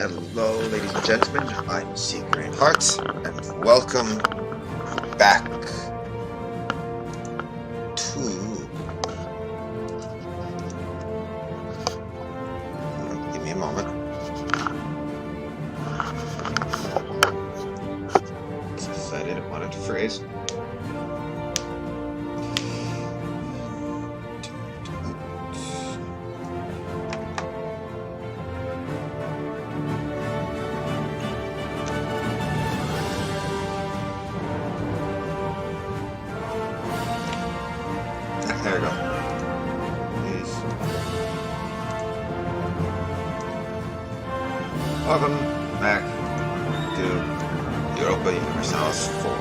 Hello, ladies and gentlemen. I'm Seeker in Hearts, and welcome back to. Give me a moment. I didn't want it to freeze. There we go. Please. Welcome back to Europa Universalis 4.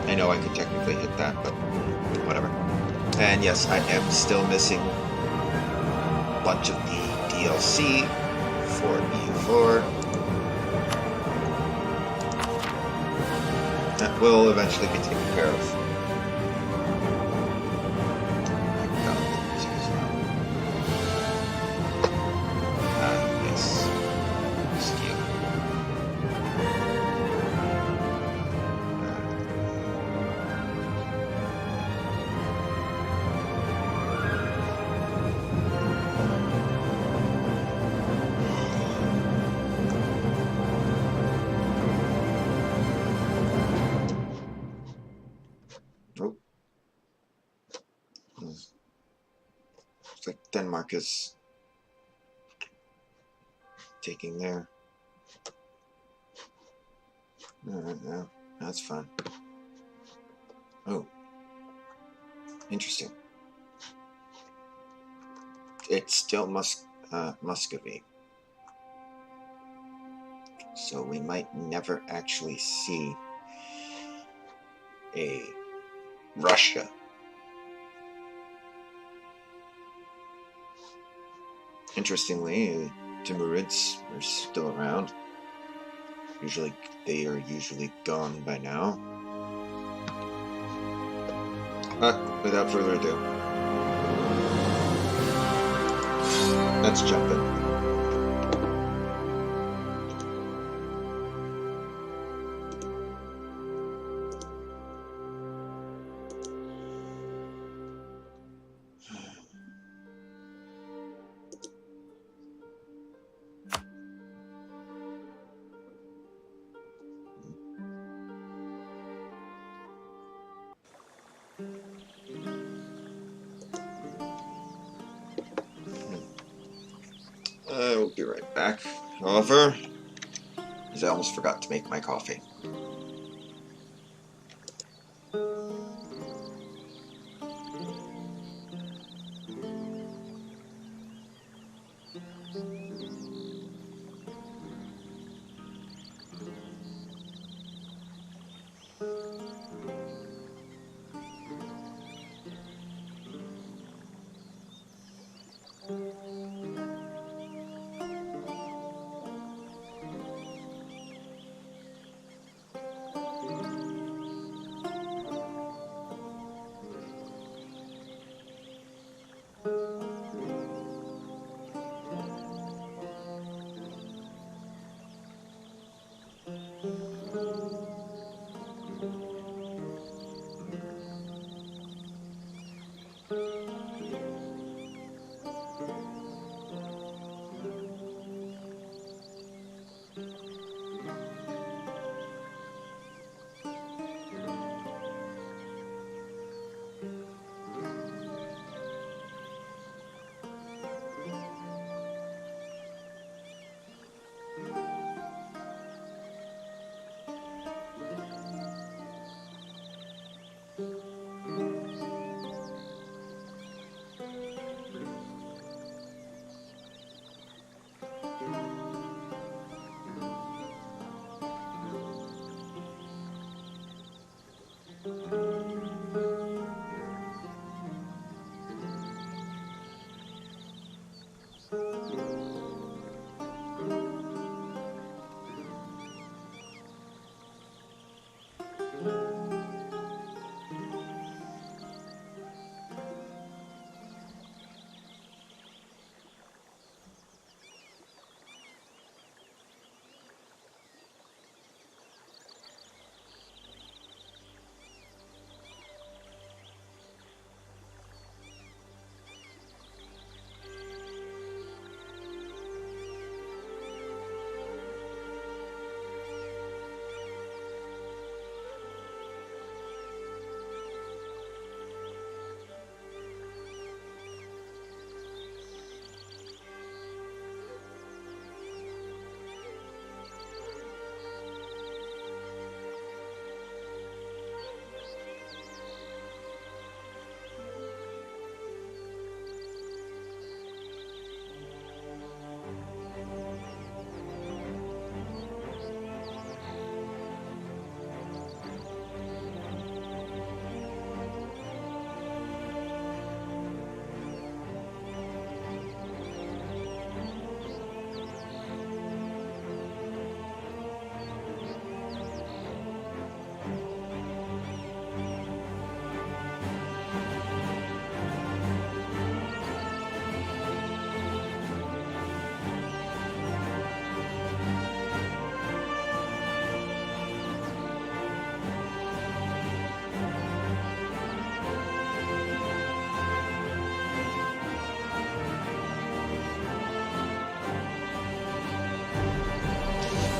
I know I could technically hit that, but whatever. And yes, I am still missing a bunch of the DLC for EU4. That will eventually be taken care of. Yes. Steel. Looks like Denmark is taking their. Alright, no, that's fine. Oh, interesting. It's still Muscovy. So we might never actually see a Russia. Interestingly, Timurids are still around. They are usually gone by now. Without further ado, let's jump in. I will be right back. However, I almost forgot to make my coffee.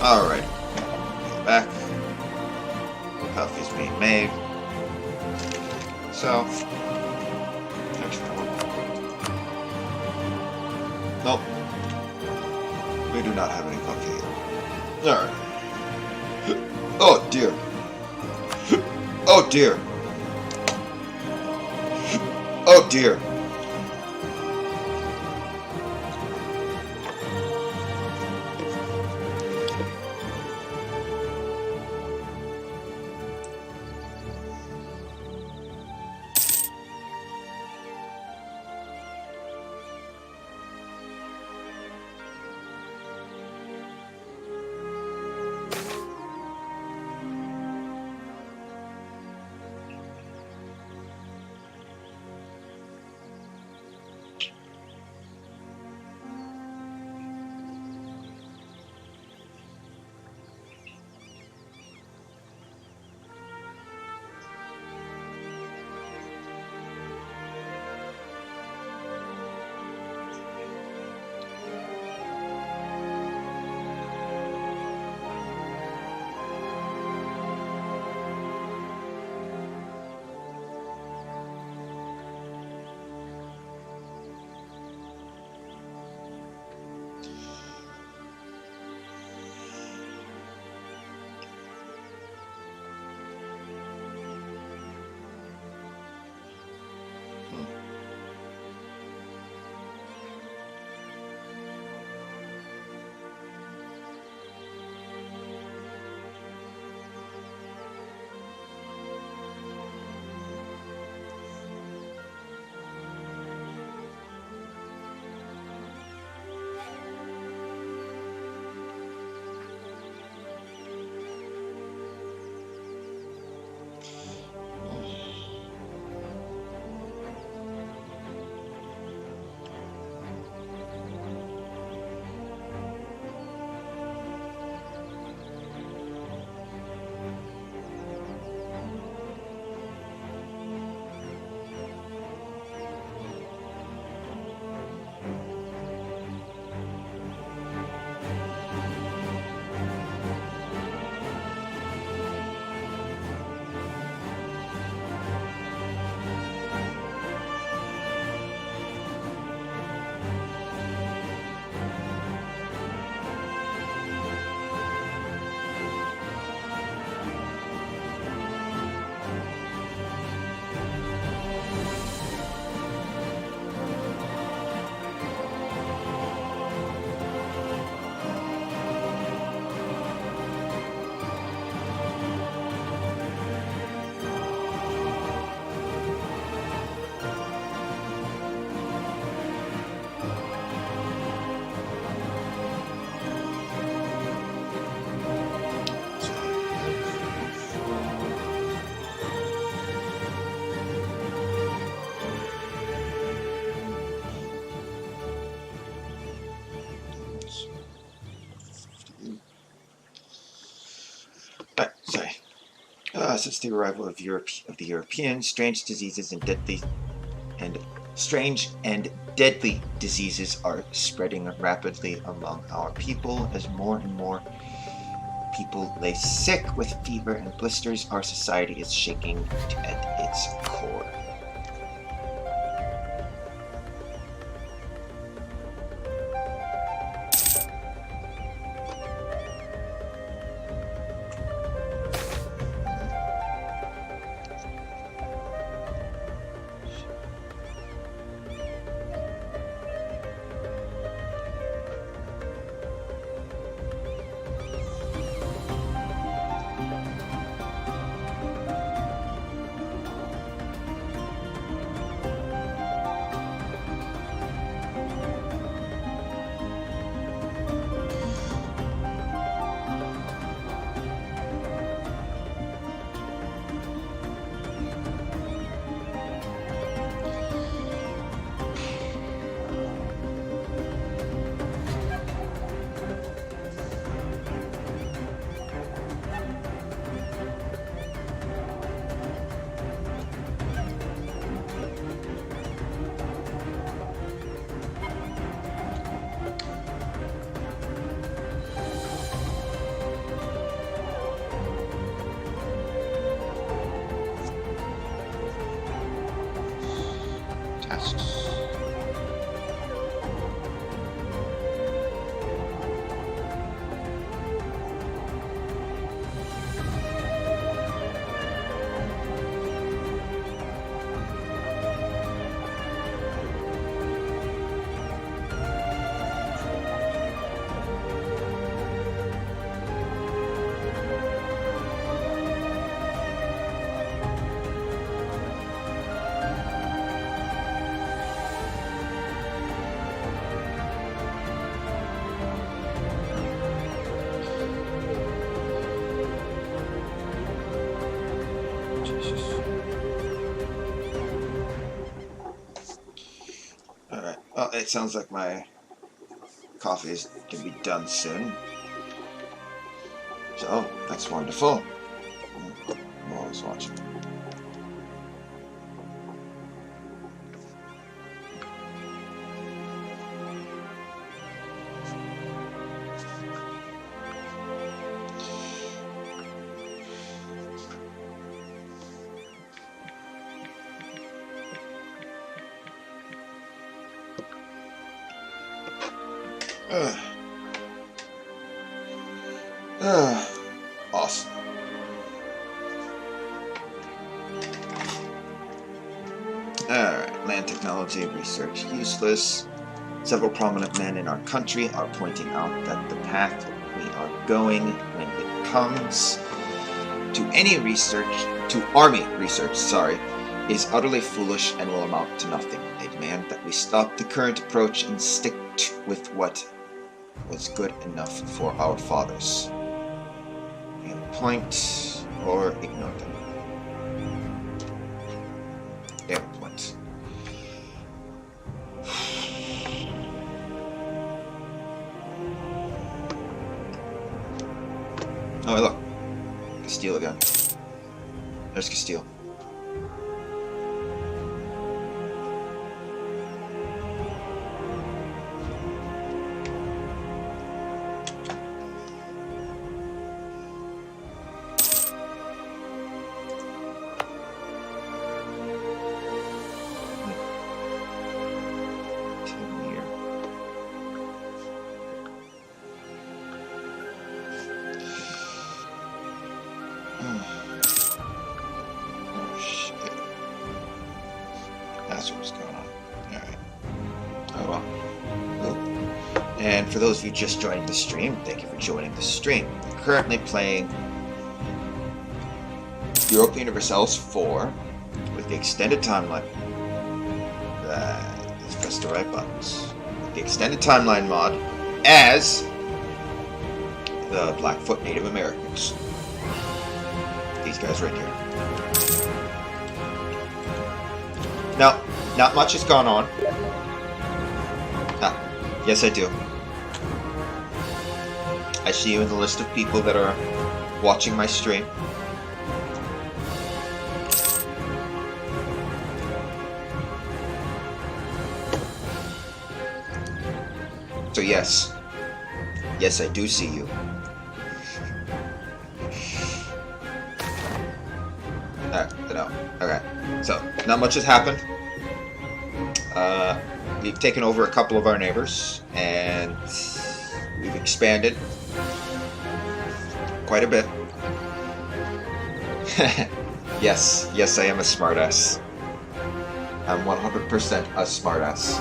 Alright. Back. Coffee's being made. So. Actually, I won't. Nope. We do not have any coffee. Alright. Oh dear. Oh dear. Oh dear. Right, sorry. Since the arrival of the Europeans, strange and deadly diseases are spreading rapidly among our people as more and more people lay sick with fever and blisters. Our society is shaking at its core. tasks. Alright, well, it sounds like my coffee is going to be done soon. So, that's wonderful. I'm always watching. Awesome. Alright, land technology research useless. Several prominent men in our country are pointing out that the path we are going when it comes to any research, to army research, is utterly foolish and will amount to nothing. They demand that we stop the current approach and stick with what was good enough for our fathers. Point or ignore them. They have a point. Oh, look. Castile again. There's Castile. That's what's going on. Alright. Oh well. And for those of you just joining the stream, thank you for joining the stream. I'm currently playing Europa Universalis 4 with the extended timeline. Let's press the right buttons. With the extended timeline mod as the Blackfoot Native Americans. These guys right here. Now, not much has gone on. Ah, yes I do. I see you in the list of people that are watching my stream. So yes. Yes, I do see you. No. Okay. So, not much has happened. We've taken over a couple of our neighbors, and we've expanded quite a bit. Yes, I am a smartass. I'm 100% a smartass.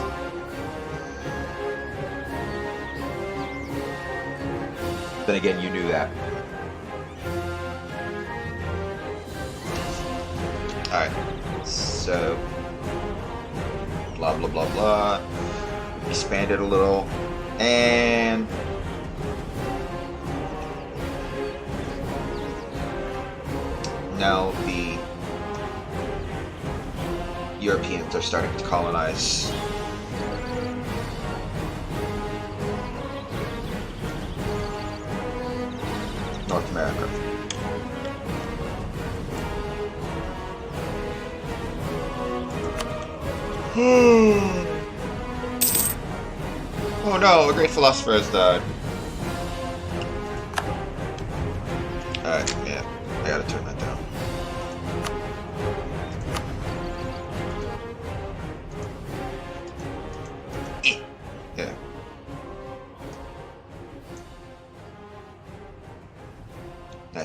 Then again, you knew that. Alright, so blah blah blah blah. Expanded a little, and now the Europeans are starting to colonize North America. Oh no, a great philosopher has died. Alright, yeah, I gotta turn that down.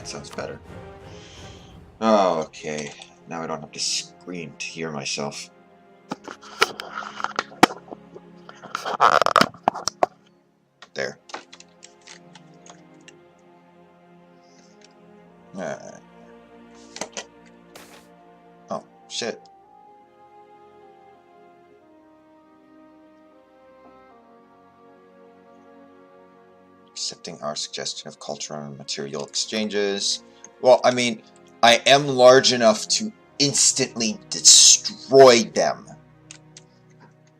That sounds better. Oh, okay. Now I don't have to scream to hear myself. There. Oh, shit. Accepting our suggestion of cultural and material exchanges. Well, I mean, I am large enough to instantly destroy them.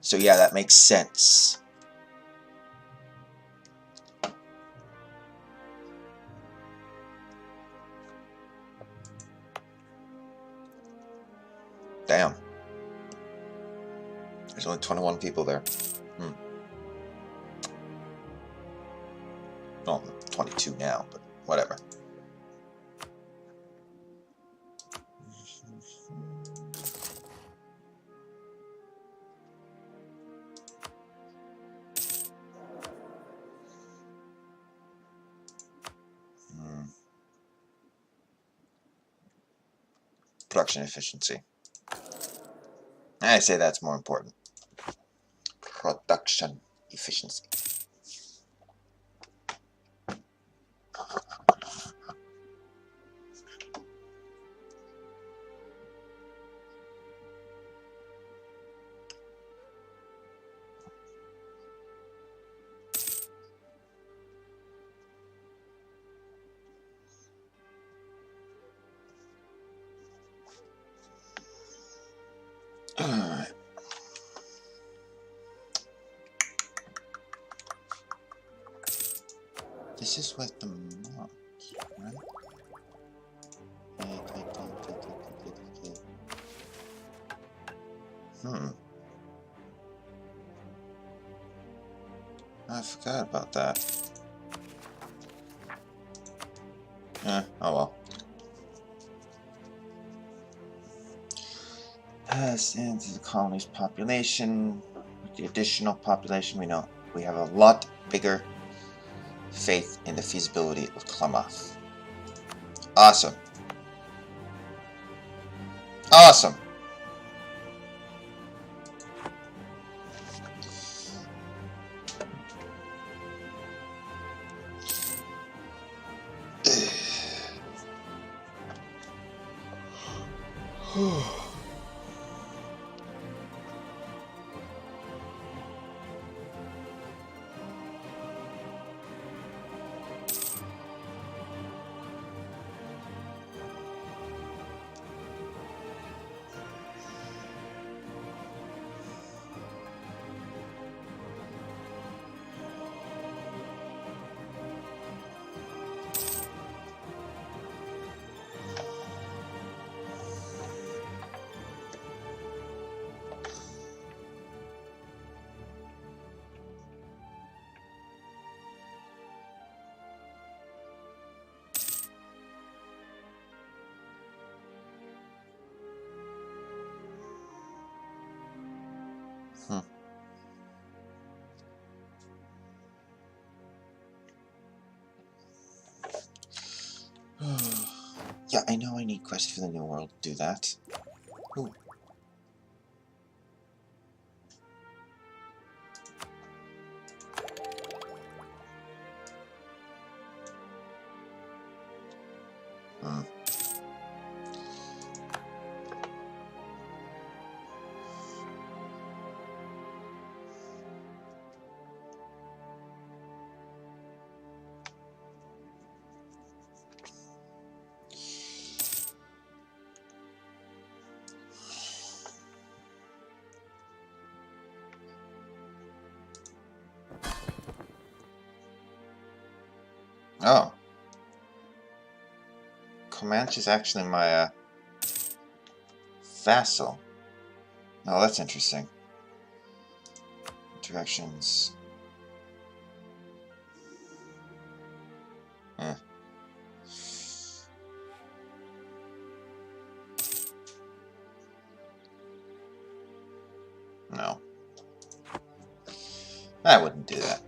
So yeah, that makes sense. Damn. There's only 21 people there. Well, 22 now, but whatever. Production efficiency. I say that's more important. Production efficiency. This is what the monk, right? I forgot about that. Oh well. And the colony's population, with the additional population, we know we have a lot bigger faith in the feasibility of Klamath. Awesome. Awesome. Yeah, I know I need Quest for the New World to do that. Ooh. Oh. Comanche is actually my vassal. Oh, that's interesting. Interactions. No. I wouldn't do that.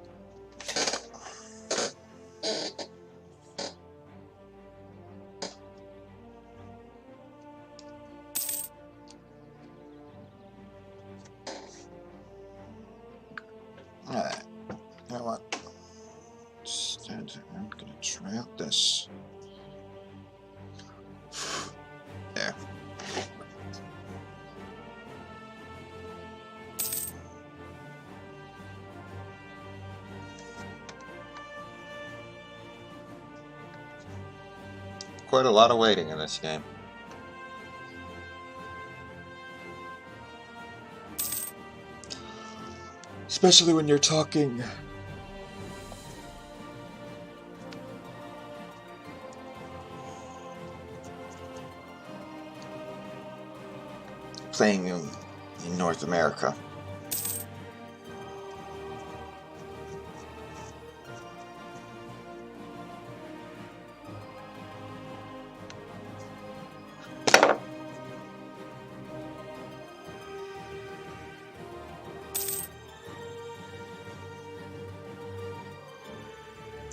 Alright. You know what? I'm gonna try out this. There. Quite a lot of waiting in this game. Especially when you're talking playing in North America.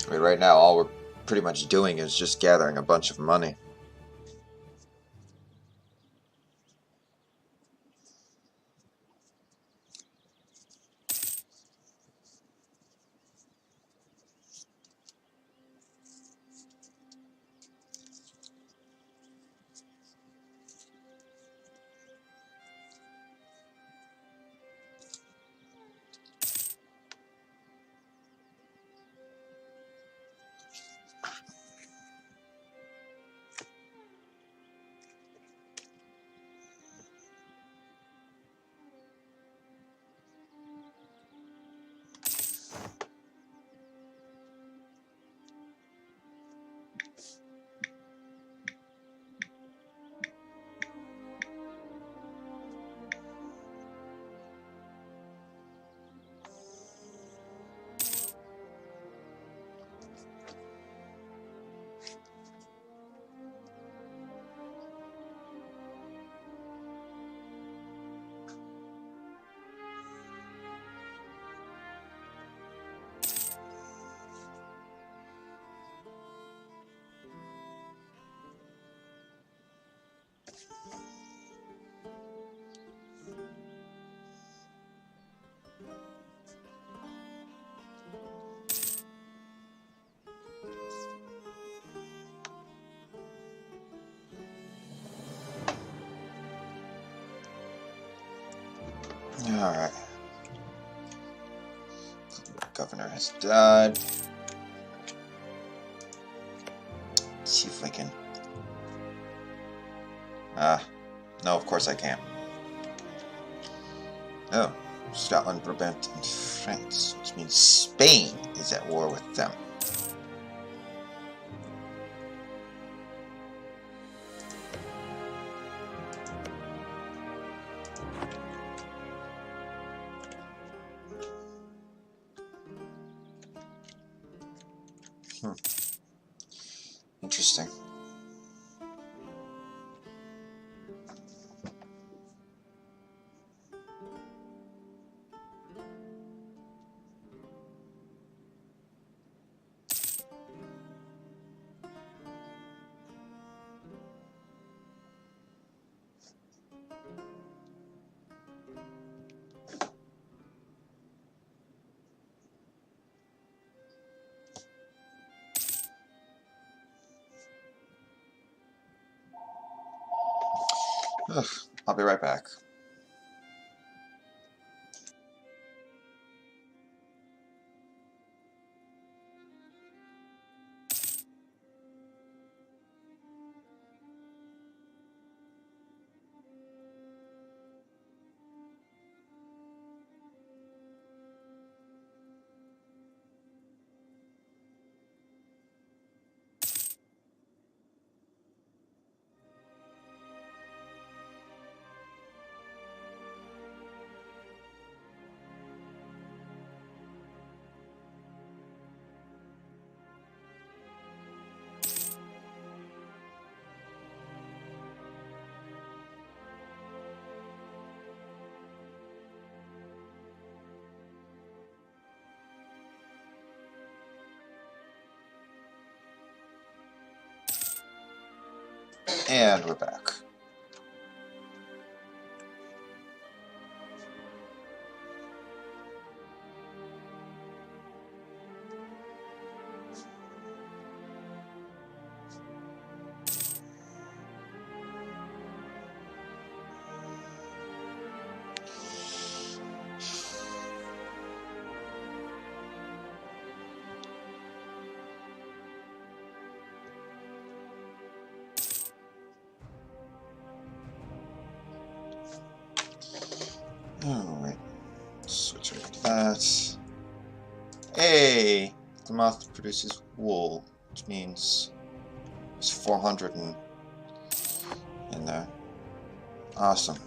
I mean, right now all we're pretty much doing is just gathering a bunch of money. Alright. The governor has died. Let's see if I can... no, of course I can't. Oh, Scotland, Brabant, and France, which means Spain is at war with them. Interesting. Ugh, I'll be right back. And we're back. Alright. Switch over to that. Hey! The moth produces wool, which means it's 400 in there. Awesome.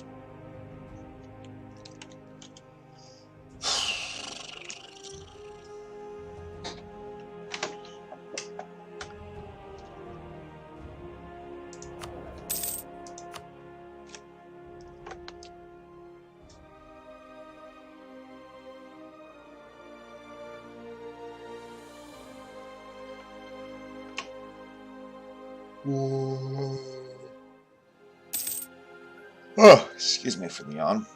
Oh, excuse me for the yawn.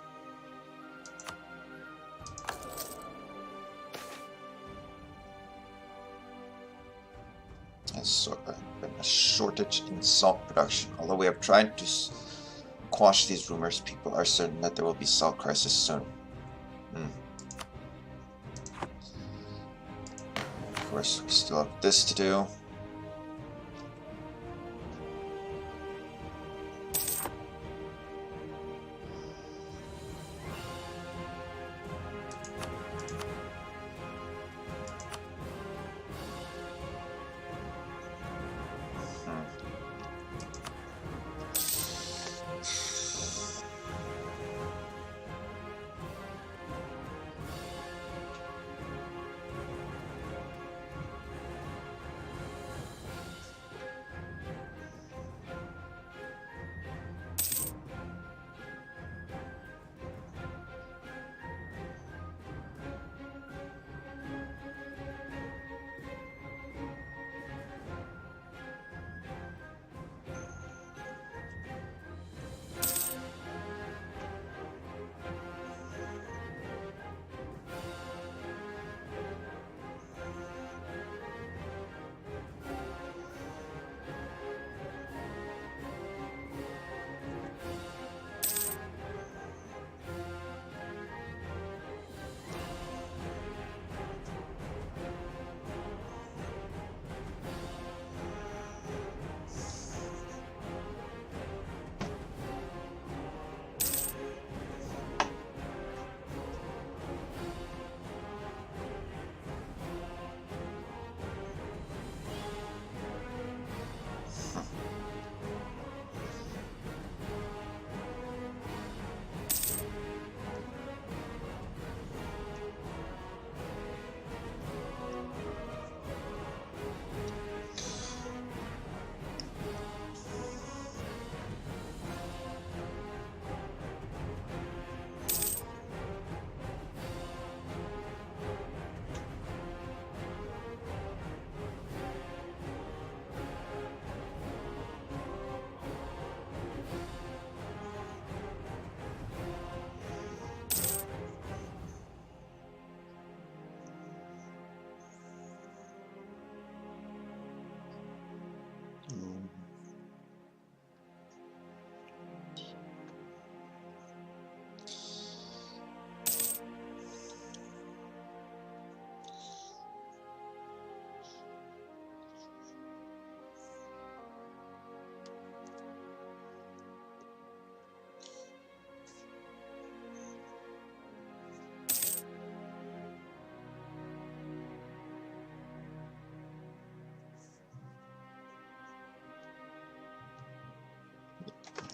There's been a shortage in salt production. Although we have tried to quash these rumors, people are certain that there will be salt crisis soon. Of course, we still have this to do.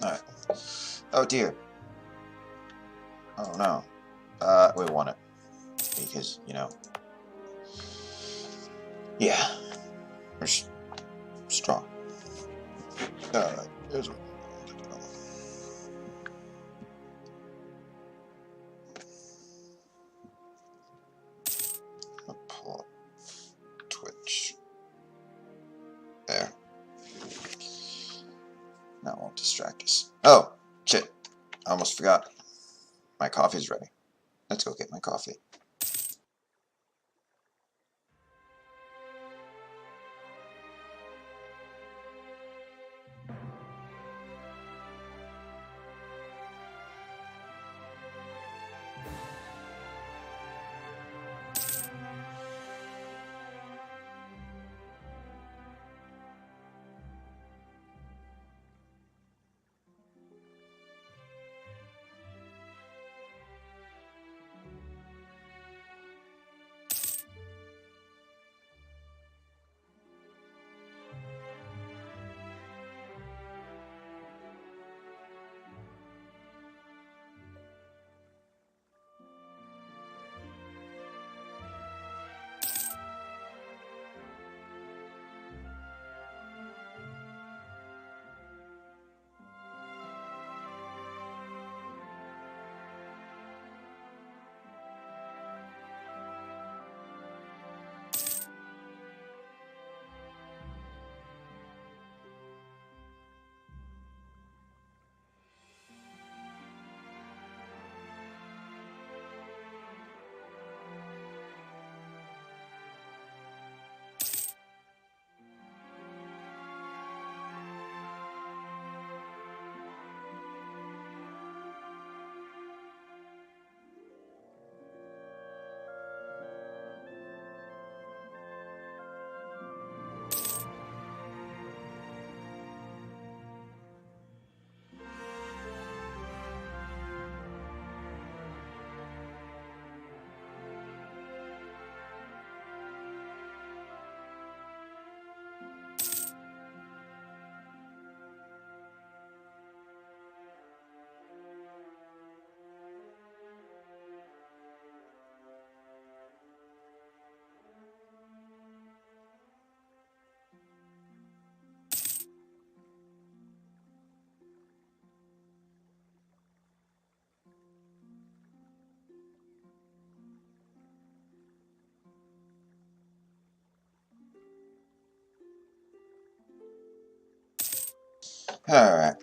Alright. Oh dear. Oh no. We want it. Because, you know. Yeah. We're strong. Alright. There's one. I'll pull up Twitch. There. That won't distract us. Oh, shit. I almost forgot. My coffee's ready. Let's go get my coffee. Alright,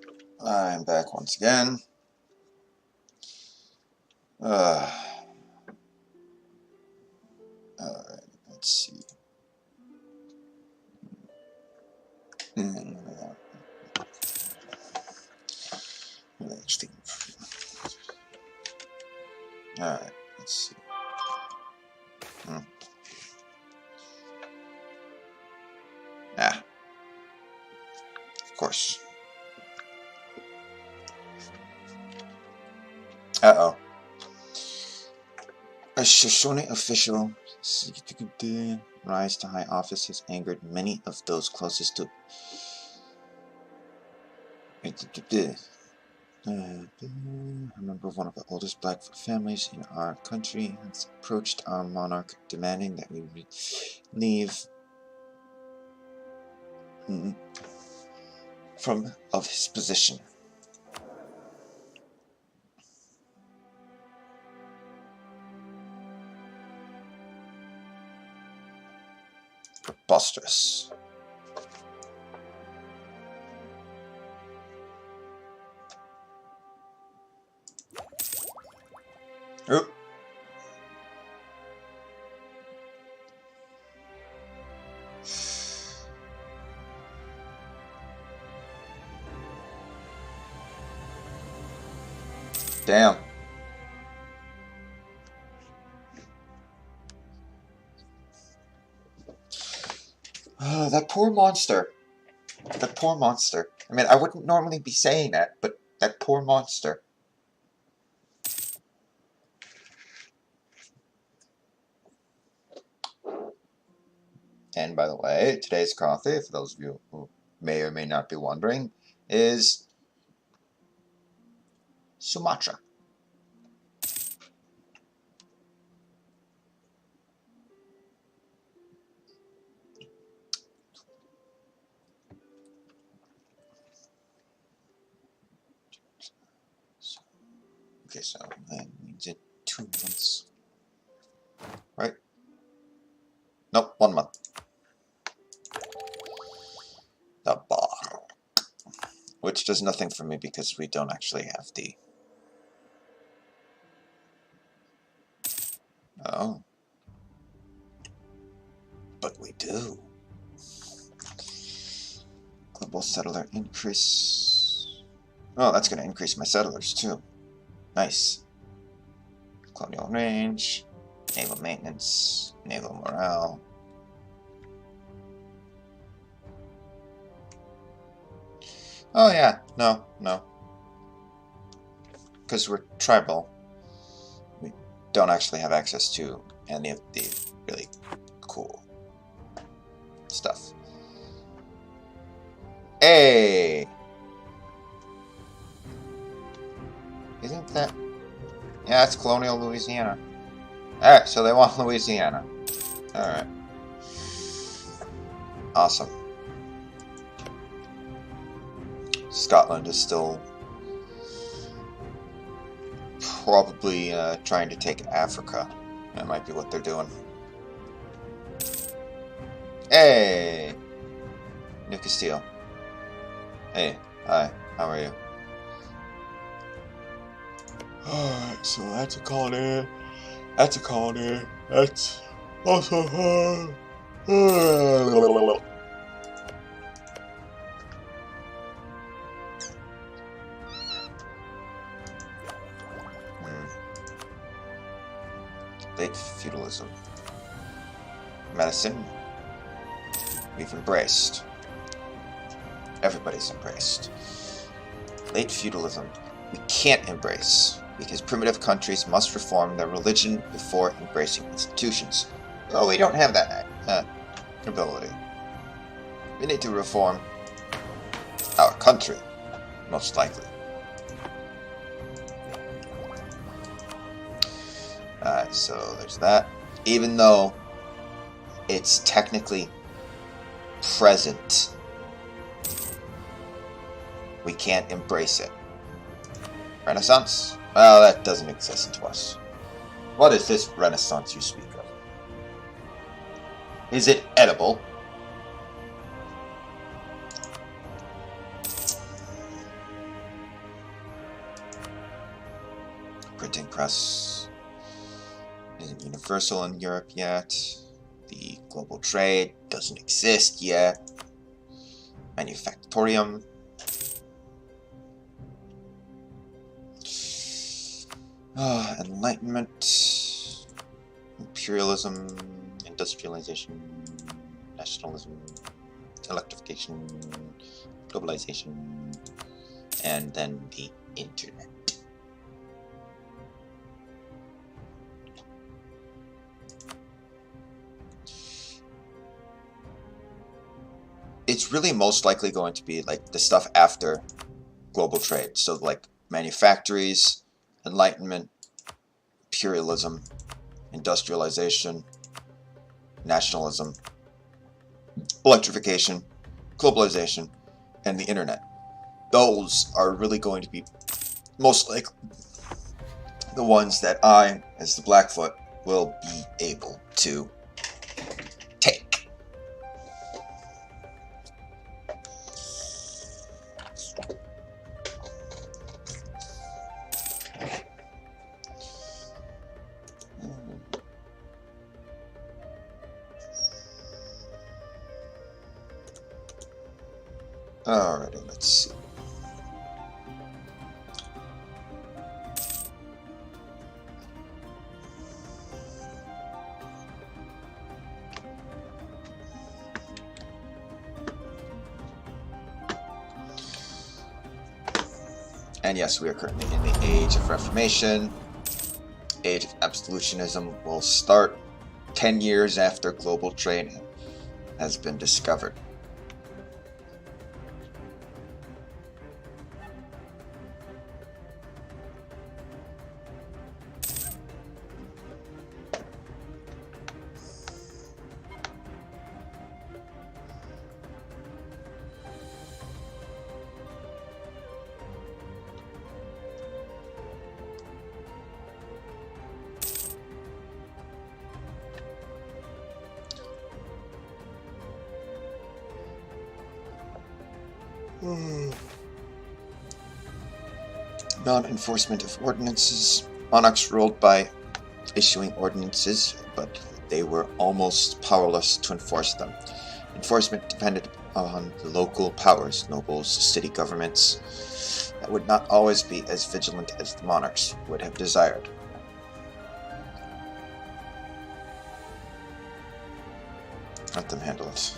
I'm back once again. Alright, let's see. Alright, let's see. Of course. Uh-oh. A Shoshone official rise to high office has angered many of those closest to a member of one of the oldest Blackfoot families in our country has approached our monarch demanding that we leave of his position. Preposterous. Oop. Damn. Oh, that poor monster. That poor monster. I mean, I wouldn't normally be saying that, but that poor monster. And by the way, today's coffee, for those of you who may or may not be wondering, is Sumatra. Okay, so that means it 2 months. Right? Nope, 1 month. The bar. Which does nothing for me because we don't actually have the... Oh. But we do. Global settler increase. Oh, that's going to increase my settlers too. Nice. Colonial range, naval maintenance, naval morale. Oh yeah, no. Because we're tribal, we don't actually have access to any of the really cool stuff. Hey! Isn't that... Yeah, it's colonial Louisiana. Alright, so they want Louisiana. Alright. Awesome. Scotland is still probably trying to take Africa. That might be what they're doing. Hey! New Castile. Hey, hi, how are you? Alright, so that's a colony. That's a colony. That's also late feudalism. Medicine. We've embraced. Everybody's embraced. Late feudalism. We can't embrace, because primitive countries must reform their religion before embracing institutions. Well, we don't have that ability. We need to reform our country, most likely. So there's that. Even though it's technically present, we can't embrace it. Renaissance? Well, that doesn't exist to us. What is this Renaissance you speak of? Is it edible? press isn't universal in Europe yet. The global trade doesn't exist yet. Manufactorium. Enlightenment. Imperialism. Industrialization. Nationalism. Electrification. Globalization. And then the internet. It's really most likely going to be like the stuff after global trade. So like manufactories, enlightenment, imperialism, industrialization, nationalism, electrification, globalization, and the internet. Those are really going to be most likely the ones that I, as the Blackfoot, will be able to take. Alrighty, let's see. And yes, we are currently in the Age of Reformation. Age of Absolutionism will start 10 years after global trade has been discovered. Non-enforcement of ordinances. Monarchs ruled by issuing ordinances, but they were almost powerless to enforce them. Enforcement depended on the local powers, nobles, city governments, that would not always be as vigilant as the monarchs would have desired. Let them handle it.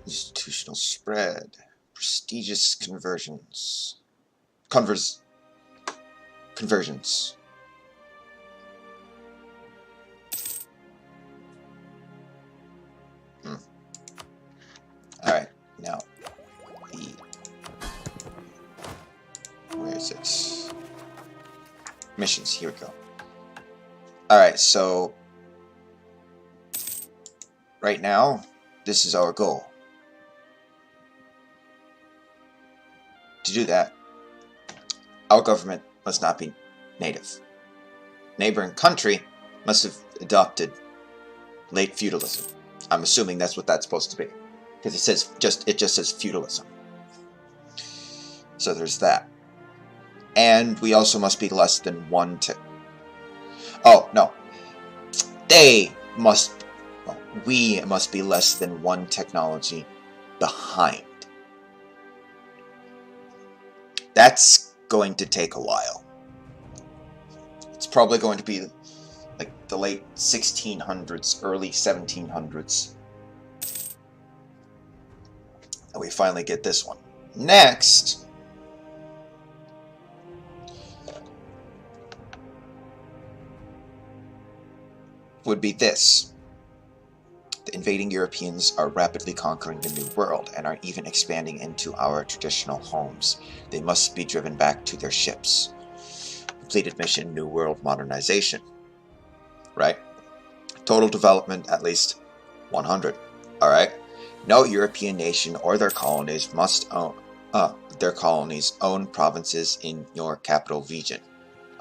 Institutional spread. Prestigious conversions. Conversions. Alright, now where is it? Missions, here we go. Alright, so right now, this is our goal. To do that, our government must not be native. Neighboring country must have adopted late feudalism. I'm assuming that's what that's supposed to be, because it just says feudalism. So there's that. And we also must be less than one oh no, we must be less than one technology behind. That's going to take a while. It's probably going to be like the late 1600s, early 1700s. And we finally get this one. Next, would be this. The invading Europeans are rapidly conquering the New World and are even expanding into our traditional homes. They must be driven back to their ships. Completed mission, New World modernization. Right? Total development, at least 100. Alright? No European nation or their colonies must own provinces in your capital region.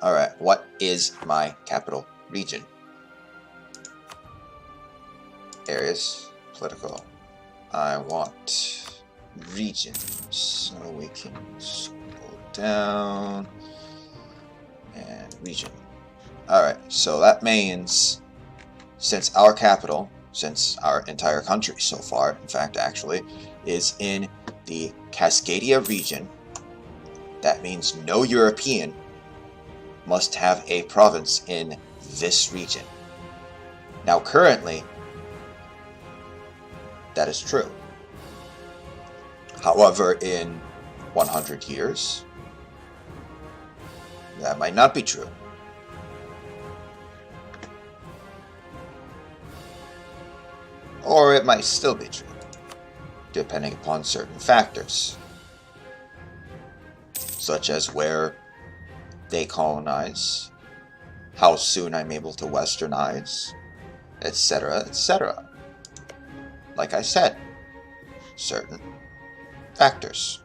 Alright, what is my capital region? Areas. political. I want region, so we can scroll down and region. Alright, so that means since our capital, since our entire country so far, in fact, actually, is in the Cascadia region, that means no European must have a province in this region. Now, currently, that is true. However, in 100 years, that might not be true. Or it might still be true, depending upon certain factors, such as where they colonize, how soon I'm able to westernize, etc., etc. Like I said, certain factors.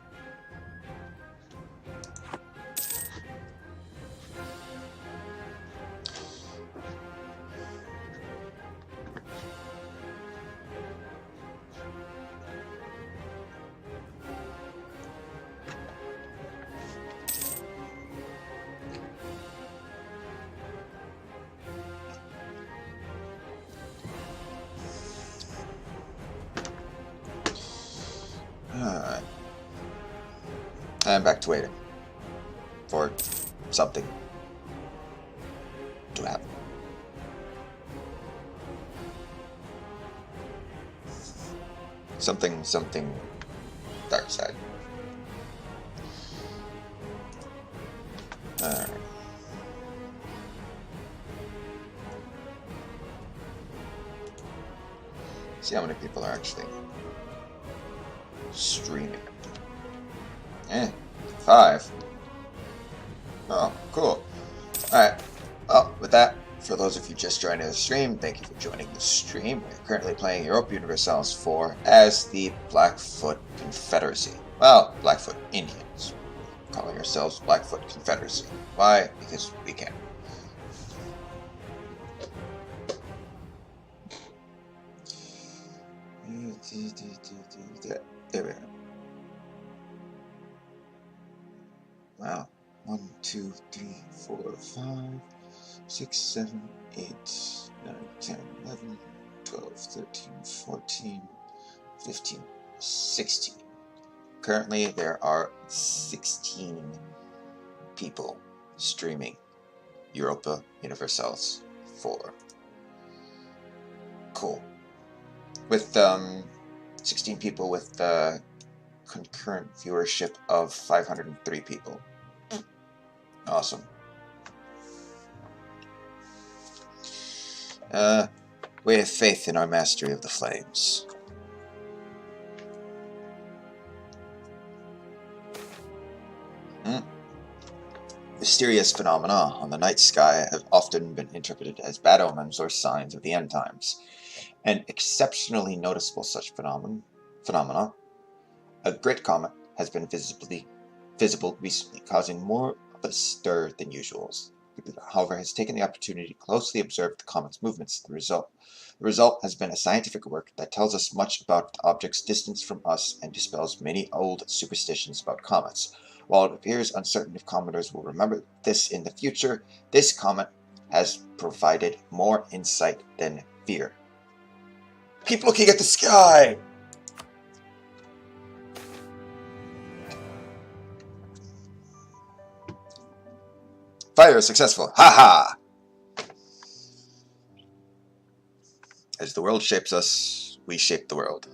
Alright. And back to waiting for something to happen. Something dark side. Alright. See how many people are actually streaming. 5. Oh, cool. Alright. Well, with that, for those of you just joining the stream, thank you for joining the stream. We're currently playing Europa Universalis 4 as the Blackfoot Confederacy. Well, Blackfoot Indians. Calling ourselves Blackfoot Confederacy. Why? Because we can. There we are. Wow. 1, 2, 3, 4, 5, 6, 7, 8, 9, 10, 11, 12, 13, 14, 15, 16. Currently, there are 16 people streaming Europa Universalis 4. Cool. With 16 people with concurrent viewership of 503 people. Awesome. We have faith in our mastery of the flames. Mysterious phenomena on the night sky have often been interpreted as bad omens or signs of the end times. An exceptionally noticeable such phenomena, a great comet, has been visible recently, causing more of a stir than usual. However, has taken the opportunity to closely observe the comet's movements. The result has been a scientific work that tells us much about the object's distance from us and dispels many old superstitions about comets. While it appears uncertain if commenters will remember this in the future, this comet has provided more insight than fear. Keep looking at the sky! Fire is successful. Ha ha! As the world shapes us, we shape the world.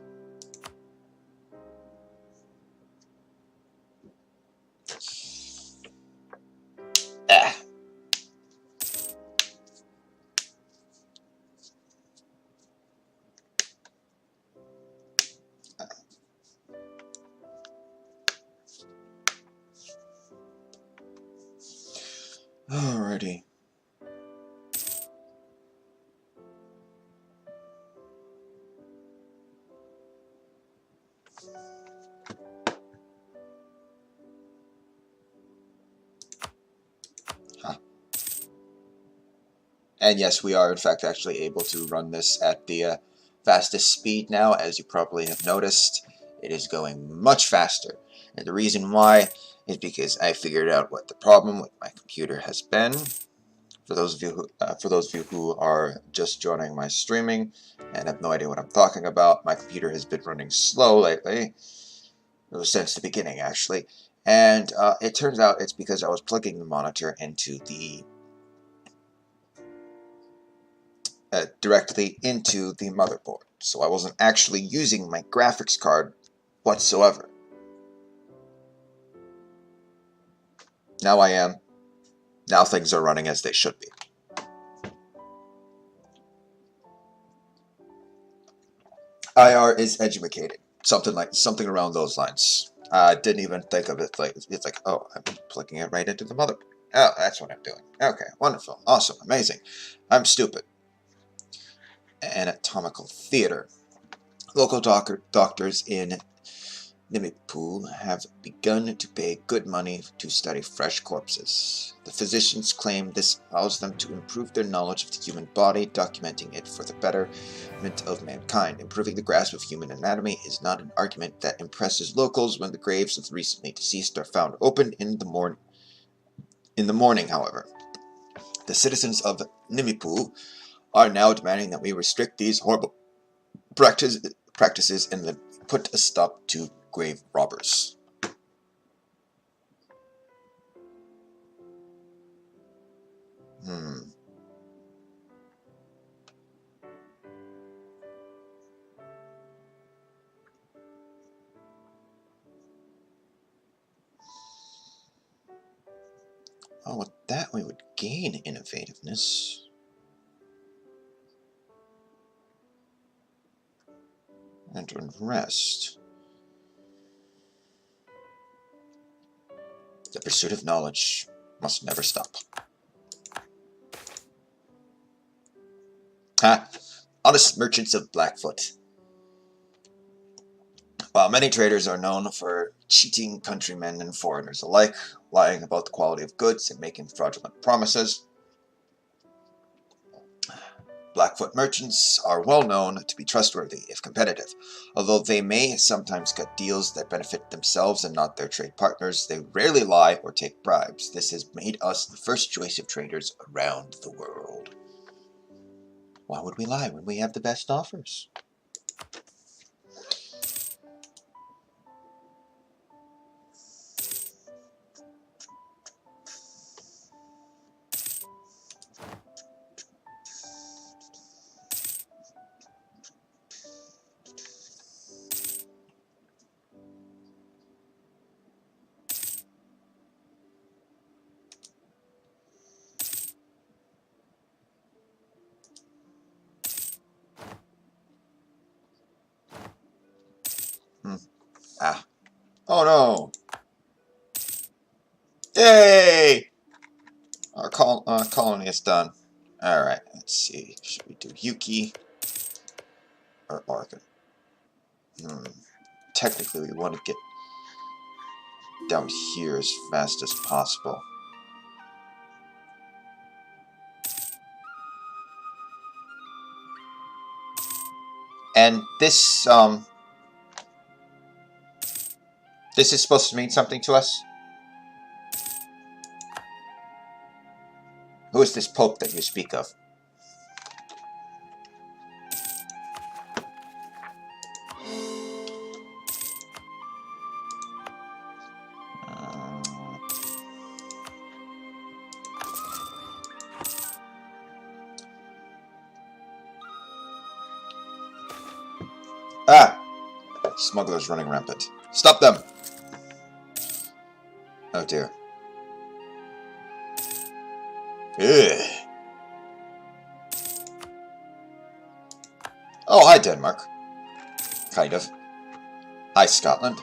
Ah. Alrighty. And yes, we are in fact actually able to run this at the fastest speed now, as you probably have noticed. It is going much faster. And the reason why is because I figured out what the problem with my computer has been. For those of you who are just joining my streaming and have no idea what I'm talking about, my computer has been running slow lately. Since the beginning, actually. And it turns out it's because I was plugging the monitor into the directly into the motherboard. So I wasn't actually using my graphics card whatsoever. Now I am. Now things are running as they should be. IR is educated. Something around those lines. I didn't even think of it it's like, oh, I'm plugging it right into the motherboard. Oh, that's what I'm doing. Okay, wonderful, awesome, amazing. I'm stupid. Anatomical theater. Local doctors in Nimipu have begun to pay good money to study fresh corpses. The physicians claim this allows them to improve their knowledge of the human body, documenting it for the betterment of mankind. Improving the grasp of human anatomy is not an argument that impresses locals when the graves of the recently deceased are found open in the morning, however. The citizens of Nimipu are now demanding that we restrict these horrible practices and put a stop to grave robbers. Oh, with that we would gain innovativeness. And rest. The pursuit of knowledge must never stop. Honest merchants of Blackfoot. While many traders are known for cheating countrymen and foreigners alike, lying about the quality of goods and making fraudulent promises, Blackfoot merchants are well known to be trustworthy, if competitive. Although they may sometimes cut deals that benefit themselves and not their trade partners, they rarely lie or take bribes. This has made us the first choice of traders around the world. Why would we lie when we have the best offers? Oh no! Yay! Our colony is done. Alright, let's see. Should we do Yuki or Oregon? Technically, we want to get down here as fast as possible. And this is supposed to mean something to us? Who is this Pope that you speak of? Smugglers running rampant. Stop them! Oh dear. Ugh. Oh, hi Denmark. Kind of. Hi Scotland.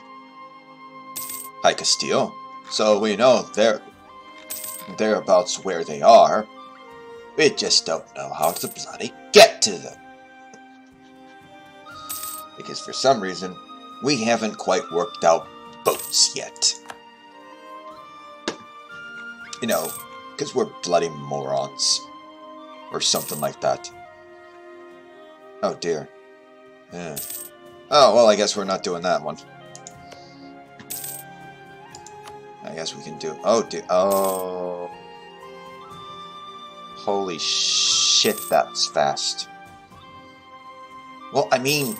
Hi Castile. So we know thereabouts where they are. We just don't know how to bloody get to them. Because for some reason, we haven't quite worked out boats yet. You know, because we're bloody morons. Or something like that. Oh dear. Yeah. Oh, well, I guess we're not doing that one. I guess we can do... Oh, dude. Oh. Holy shit, that's fast. Well, I mean...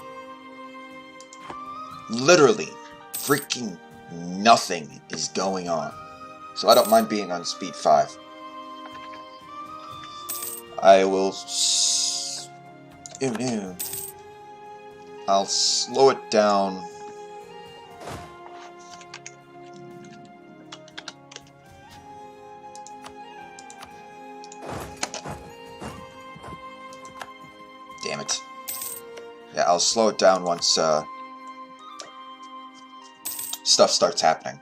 Literally, freaking nothing is going on. So I don't mind being on speed 5. I will... I'll slow it down. Damn it. Yeah, I'll slow it down once stuff starts happening.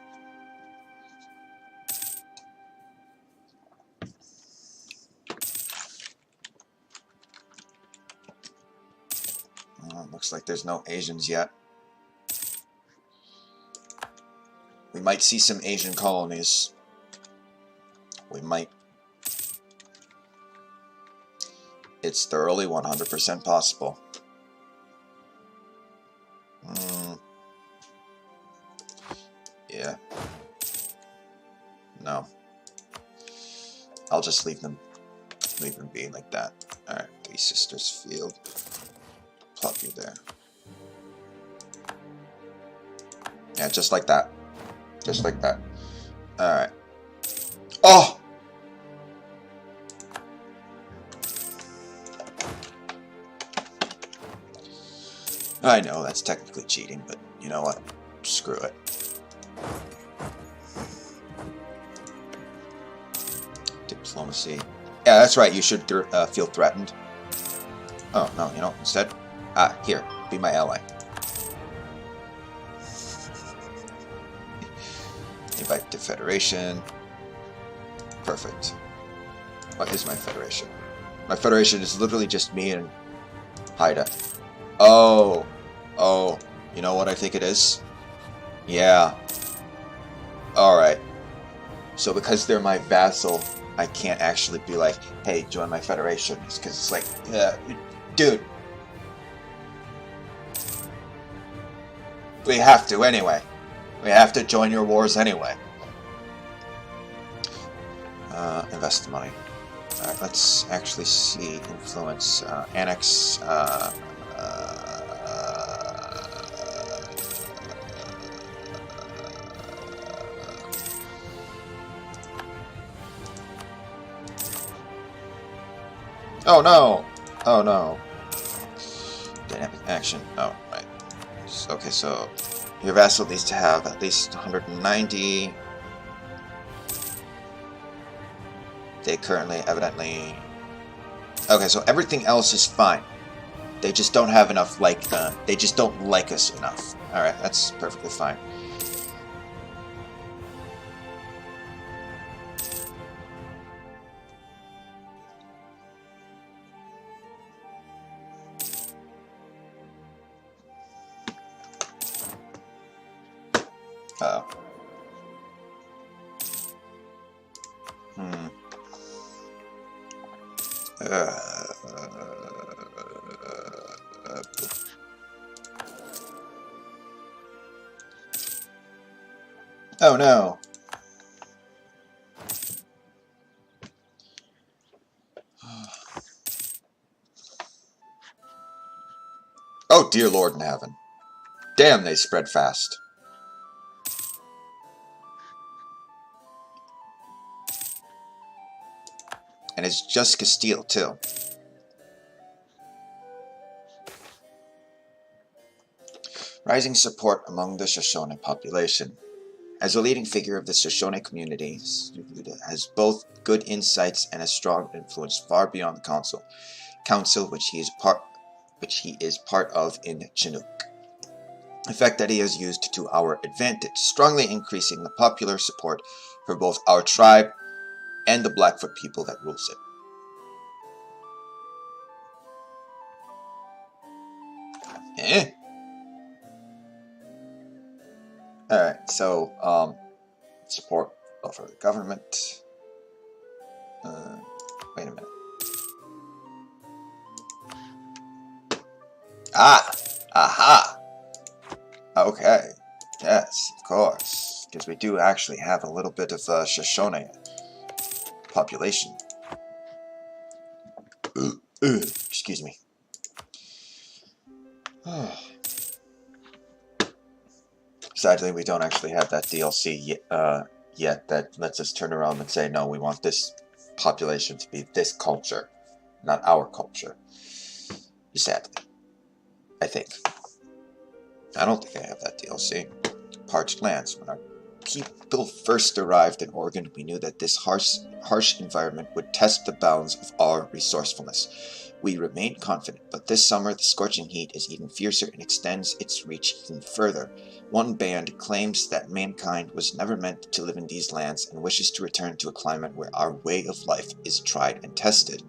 Looks like there's no Asians yet. We might see some Asian colonies. We might. It's thoroughly 100% possible. Yeah. No. I'll just leave them be like that. Alright, Three Sisters Field. Plop you there. Yeah, just like that. Just like that. Alright. Oh! I know, that's technically cheating, but you know what? Screw it. Diplomacy. Yeah, that's right, you should feel threatened. Oh, no, you know, instead... here, be my ally. Invite to Federation. Perfect. What is my Federation? My Federation is literally just me and Haida. Oh. Oh. You know what I think it is? Yeah. Alright. So because they're my vassal, I can't actually be like, hey, join my Federation. It's because it's like, dude. We have to anyway. We have to join your wars anyway. Invest the money. Alright, let's actually see influence. Annex. Oh no! Oh no. Dynamic action. Oh, right. Okay, so your vassal needs to have at least 190. They currently, evidently... Okay, so everything else is fine. They just don't have enough, like, they just don't like us enough. Alright, that's perfectly fine. Uh-oh. Oh no. Oh dear Lord in heaven. Damn, they spread fast. And it's just Castile, too. Rising support among the Shoshone population. As a leading figure of the Shoshone community, has both good insights and a strong influence far beyond the council which he is part of in Chinook. A fact that he has used to our advantage, strongly increasing the popular support for both our tribe and the Blackfoot people that rules it. Alright, so, support for the government. Wait a minute. Aha! Okay. Yes, of course. Because we do actually have a little bit of Shoshone population. Excuse me. Sadly, we don't actually have that DLC yet that lets us turn around and say, no, we want this population to be this culture, not our culture. Sadly. I think. I don't think I have that DLC. Parched lands. When our people first arrived in Oregon, we knew that this harsh environment would test the bounds of our resourcefulness. We remained confident, but this summer the scorching heat is even fiercer and extends its reach even further. One band claims that mankind was never meant to live in these lands and wishes to return to a climate where our way of life is tried and tested.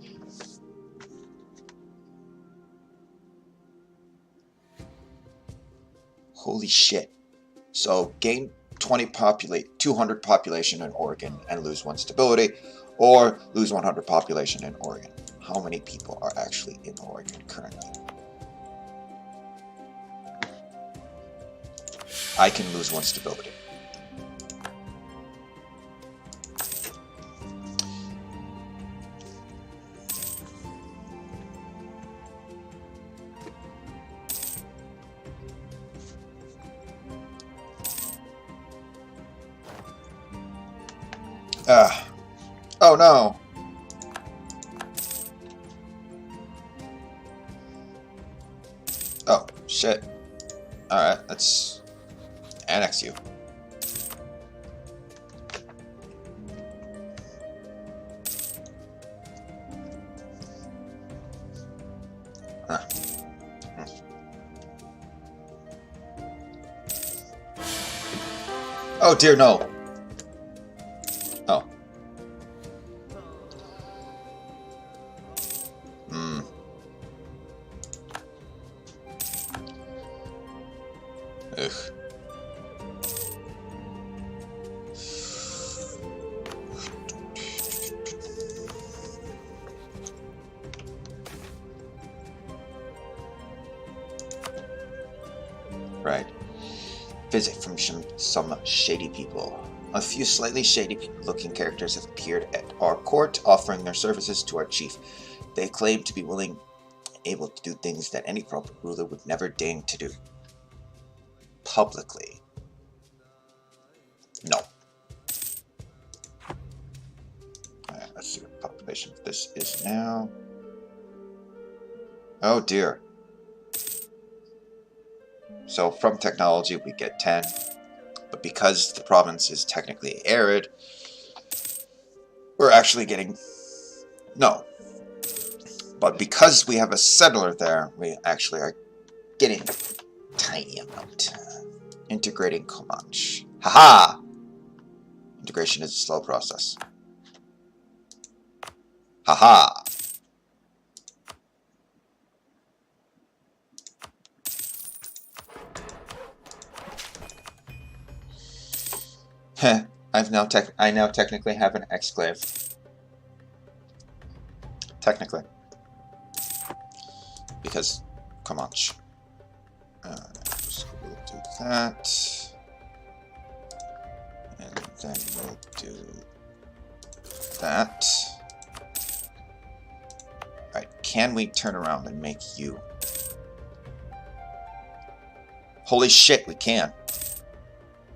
Holy shit. So gain 200 population in Oregon and lose 1 stability, or lose 100 population in Oregon. How many people are actually in Oregon currently? I can lose 1 stability. Oh no! Oh, shit. Alright, let's annex you. Oh dear, no! Oh. Ugh. Right. Visit from some shady people. A few slightly shady-looking characters have appeared at our court, offering their services to our chief. They claim to be willing and able to do things that any proper ruler would never deign to do. Publicly. No. Alright, let's see what population this is now. Oh dear. So from technology we get 10. But because the province is technically arid, we're actually getting... No. But because we have a settler there, we actually are getting a tiny amount. Integrating Comanche. Haha! Integration is a slow process. Haha! Heh. I now technically have an exclave. Technically. Because Comanche. So we'll do that. And then we'll do that. Alright, can we turn around and make you? Holy shit, we can.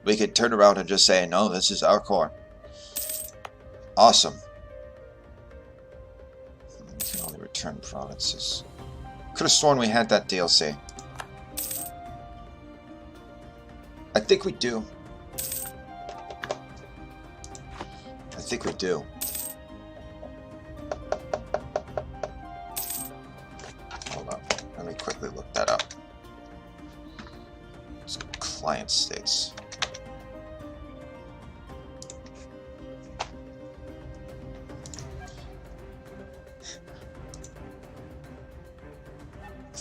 We could turn around and just say, no, this is our core. Awesome. We can only return provinces. Could have sworn we had that DLC. I think we do. I think we do. Hold on. Let me quickly look that up. It's client states.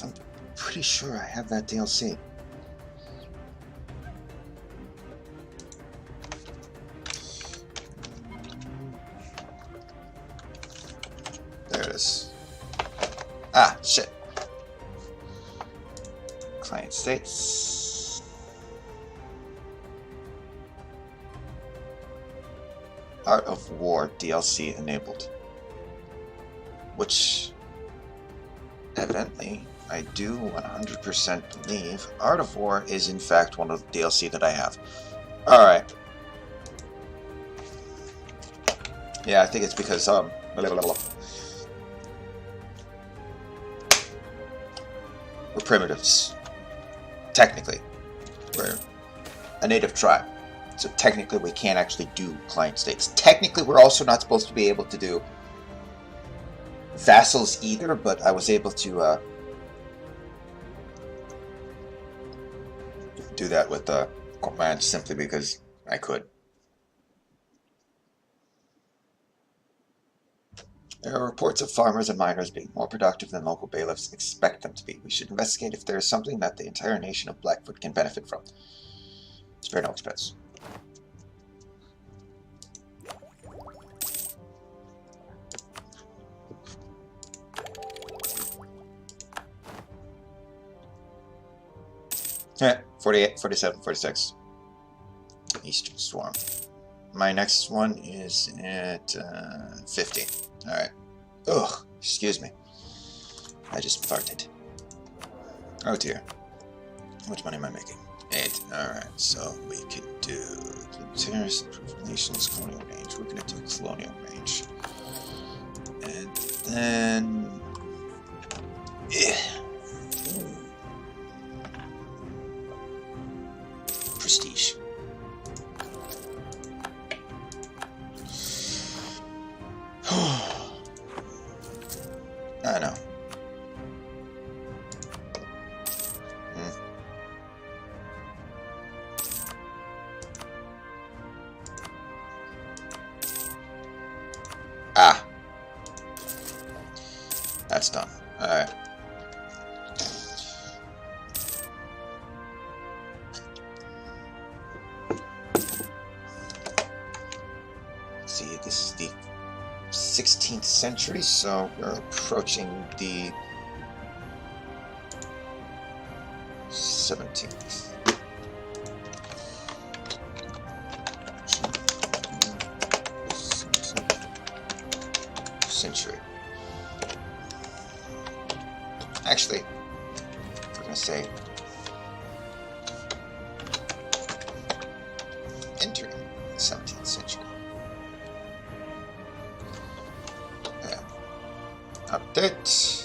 I'm pretty sure I have that DLC. There it is. Ah, shit. Client United States. Art of War DLC enabled. Which, evidently, I do 100% believe Art of War is in fact one of the DLC that I have. Alright. Yeah, I think it's because, we're primitives. Technically. We're a native tribe. So technically we can't actually do client states. Technically we're also not supposed to be able to do vassals either, but I was able to do that with command simply because I could. There are reports of farmers and miners being more productive than local bailiffs expect them to be. We should investigate if there is something that the entire nation of Blackfoot can benefit from. Spare no expense. Yeah, 48, 47, 46. Eastern Swarm. My next one is at 50. Alright. Ugh, excuse me. I just farted. Oh dear. How much money am I making? 8. Alright, so we can do terrorist nations, colonial range. We're gonna do colonial range. And then prestige. I know. Ah. That's done. Alright. See, this is the 16th century, so we're approaching the 17th. Century. Actually, we're gonna say entering the 17th century. Yeah. Update.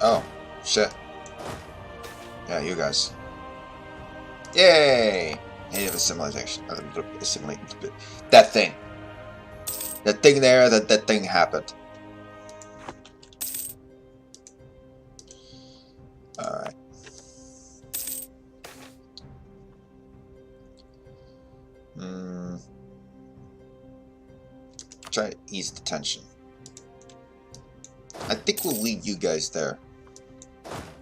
Oh, shit. Yeah, you guys. Yay! Native assimilation. Assimilate. That thing. That thing there, that thing happened. Alright. Try to ease the tension. I think we'll leave you guys there.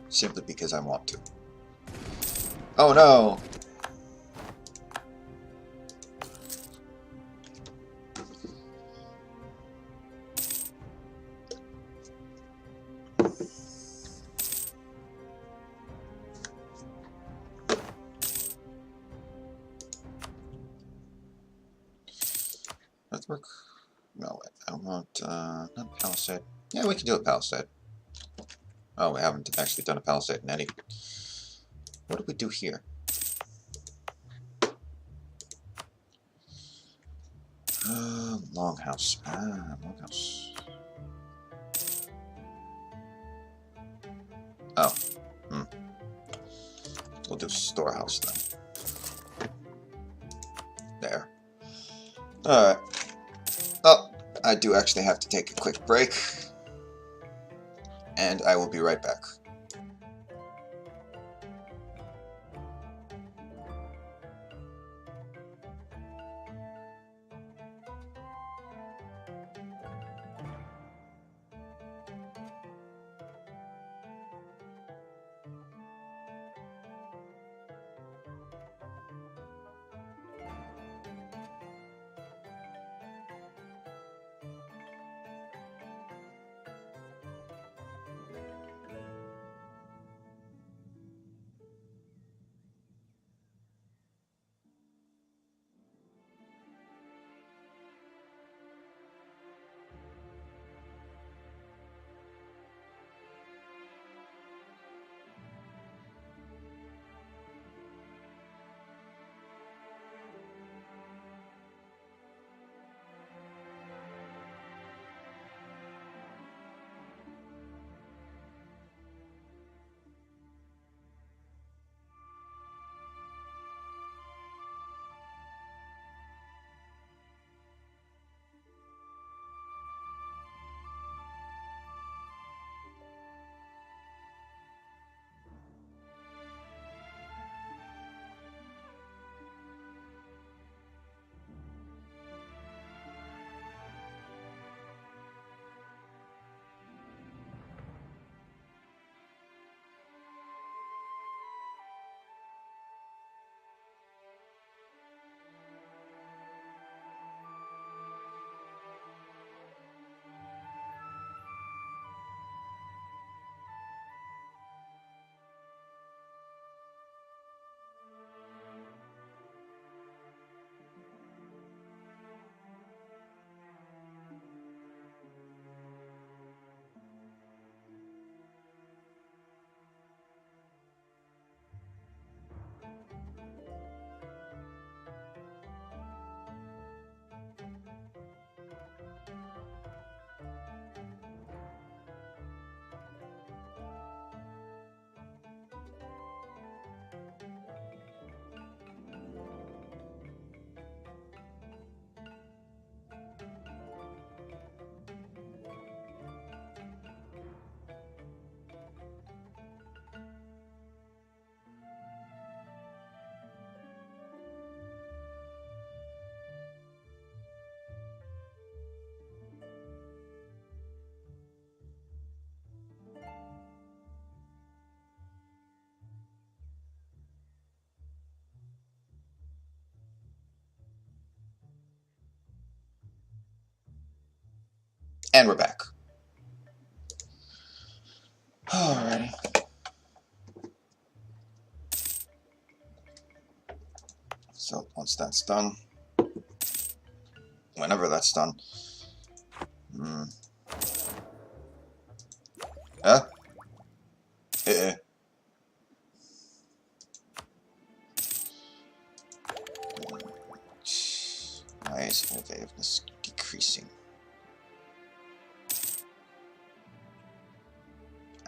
Simply because I want to. Oh no! Let's work. No, I want not palisade. Yeah, we can do a palisade. Oh, we haven't actually done a palisade in any. What do we do here? Longhouse. Longhouse. Oh. We'll do storehouse then. There. Alright. Oh, I do actually have to take a quick break. And I will be right back. And we're back. Alrighty. So once that's done, whenever that's done, why is innovativeness decreasing?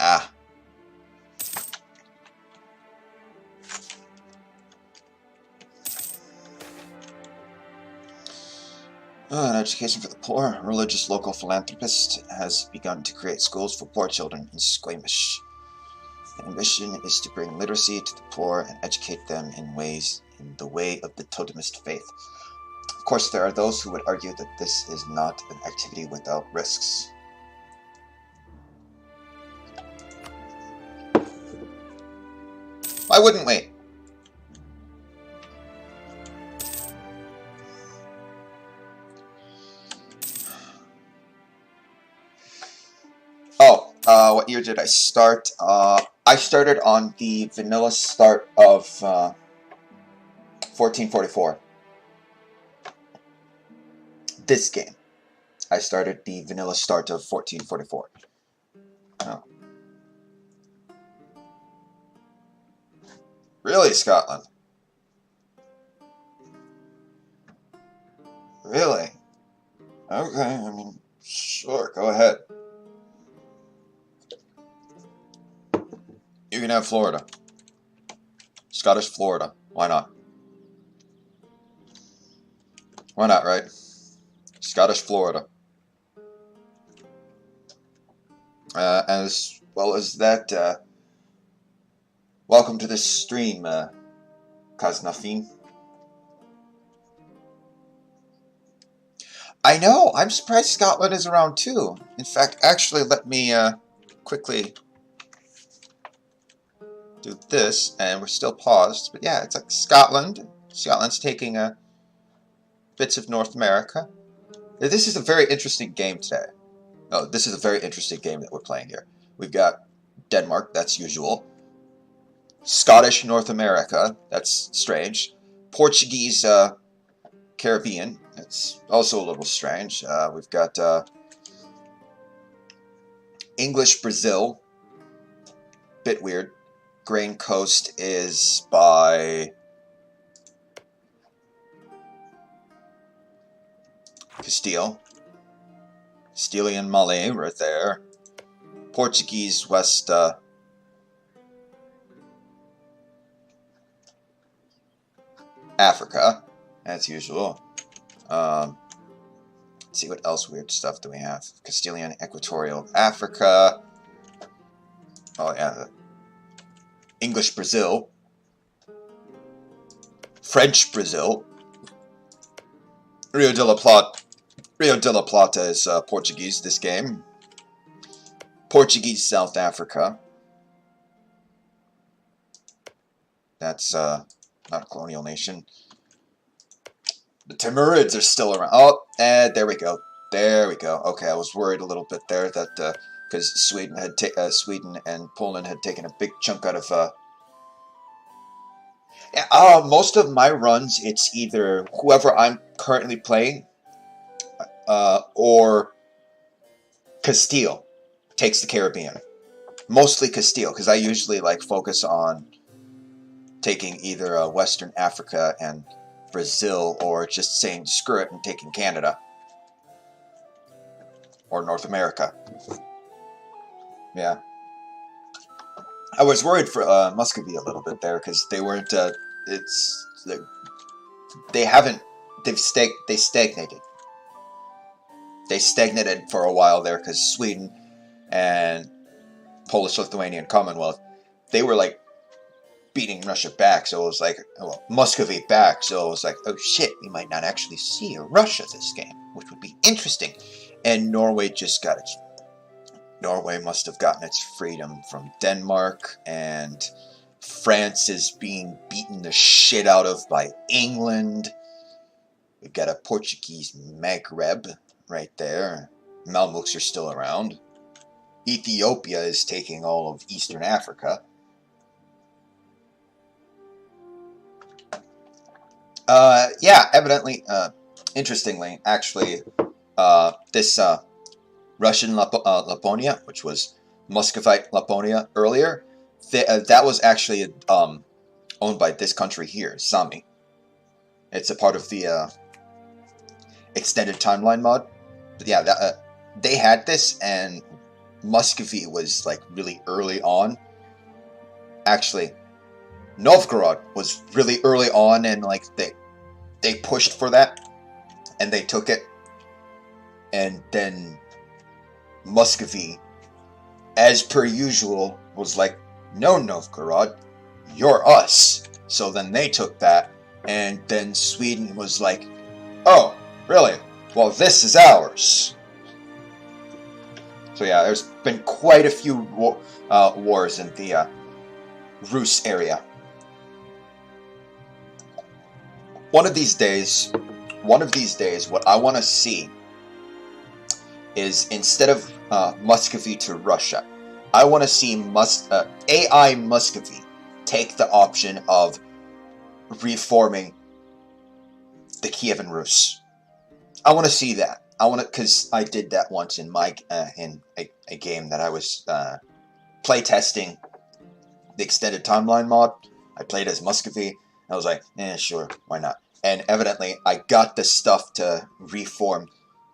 Ah. An education for the poor. A religious local philanthropist has begun to create schools for poor children in Squamish. The ambition is to bring literacy to the poor and educate them in the way of the totemist faith. Of course, there are those who would argue that this is not an activity without risks. Why wouldn't we? What year did I start? I started on the vanilla start of 1444. This game. I started the vanilla start of 1444. Oh. Really, Scotland? Really? Okay, I mean, sure, go ahead. You can have Florida. Scottish Florida. Why not? Why not, right? Scottish Florida. As well as that, welcome to this stream, Kaznafin. I know, I'm surprised Scotland is around too. In fact, actually, let me quickly do this, and we're still paused. But yeah, it's like Scotland. Scotland's taking bits of North America. This is a very interesting game today. Oh, this is a very interesting game that we're playing here. We've got Denmark, that's usual. Scottish North America, that's strange. Portuguese Caribbean, that's also a little strange. We've got English Brazil, bit weird. Grain Coast is by Castile. Castilian Malay right there. Portuguese West Africa, as usual. Let's see what else weird stuff do we have. Castilian Equatorial Africa. Oh yeah. English Brazil. French Brazil. Rio de la Plata. Rio de la Plata is Portuguese this game. Portuguese South Africa. That's not a colonial nation. The Timurids are still around. Oh, and there we go. There we go. Okay, I was worried a little bit there that because Sweden and Poland had taken a big chunk out of. Most of my runs, it's either whoever I'm currently playing, or Castile takes the Caribbean. Mostly Castile, because I usually like focus on taking either Western Africa and Brazil, or just saying screw it and taking Canada or North America. Yeah, I was worried for Muscovy a little bit there because they weren't. They stagnated. They stagnated for a while there because Sweden and Polish-Lithuanian Commonwealth, they were like beating Russia back, so it was like, well, Muscovy back, so it was like, oh shit, we might not actually see a Russia this game, which would be interesting. And Norway must have gotten its freedom from Denmark, and France is being beaten the shit out of by England. We've got a Portuguese Maghreb right there. Mamluks are still around. Ethiopia is taking all of Eastern Africa. Yeah, evidently, interestingly, actually, this Russian Laponia, which was Muscovite Laponia earlier, that was actually owned by this country here, Sami. It's a part of the extended timeline mod. But yeah, they had this, and Muscovy was like really early on. Actually, Novgorod was really early on, and like they pushed for that, and they took it, and then Muscovy, as per usual, was like, no, Novgorod, you're us. So then they took that, and then Sweden was like, oh, really? Well, this is ours. So yeah, there's been quite a few wars in the Rus area. One of these days, what I want to see is, instead of Muscovy to Russia, I want to see AI Muscovy take the option of reforming the Kievan Rus. I want to see that. Because I did that once in my in a game that I was playtesting the extended timeline mod. I played as Muscovy. I was like, sure, why not? And evidently, I got the stuff to reform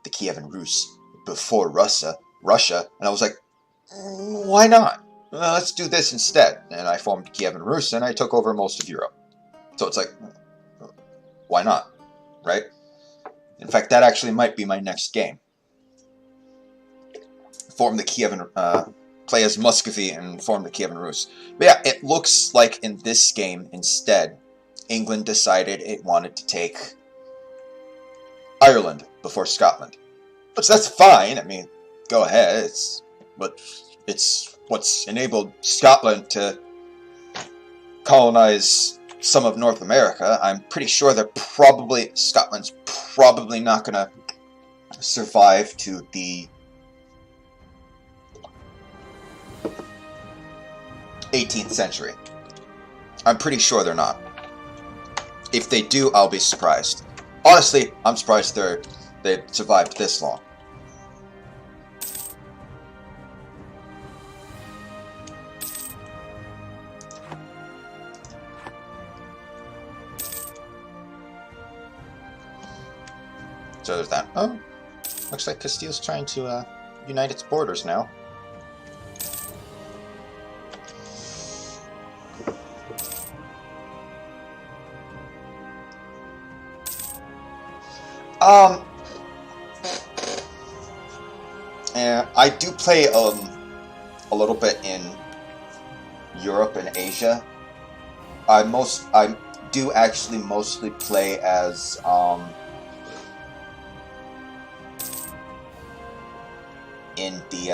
the Kievan Rus before Russia, and I was like, why not? Let's do this instead. And I formed Kievan Rus, and I took over most of Europe. So it's like, why not, right? In fact, that actually might be my next game. Form the Kievan, play as Muscovy and form the Kievan Rus. But yeah, it looks like in this game, instead, England decided it wanted to take Ireland before Scotland. Which, that's fine. I mean, go ahead. It's what's enabled Scotland to colonize some of North America. I'm pretty sure Scotland's probably not going to survive to the 18th century. I'm pretty sure they're not. If they do, I'll be surprised. Honestly, I'm surprised they've survived this long. So there's that. Oh, looks like Castile's trying to unite its borders now. Yeah, I do play a little bit in Europe and Asia. I do actually mostly play as in the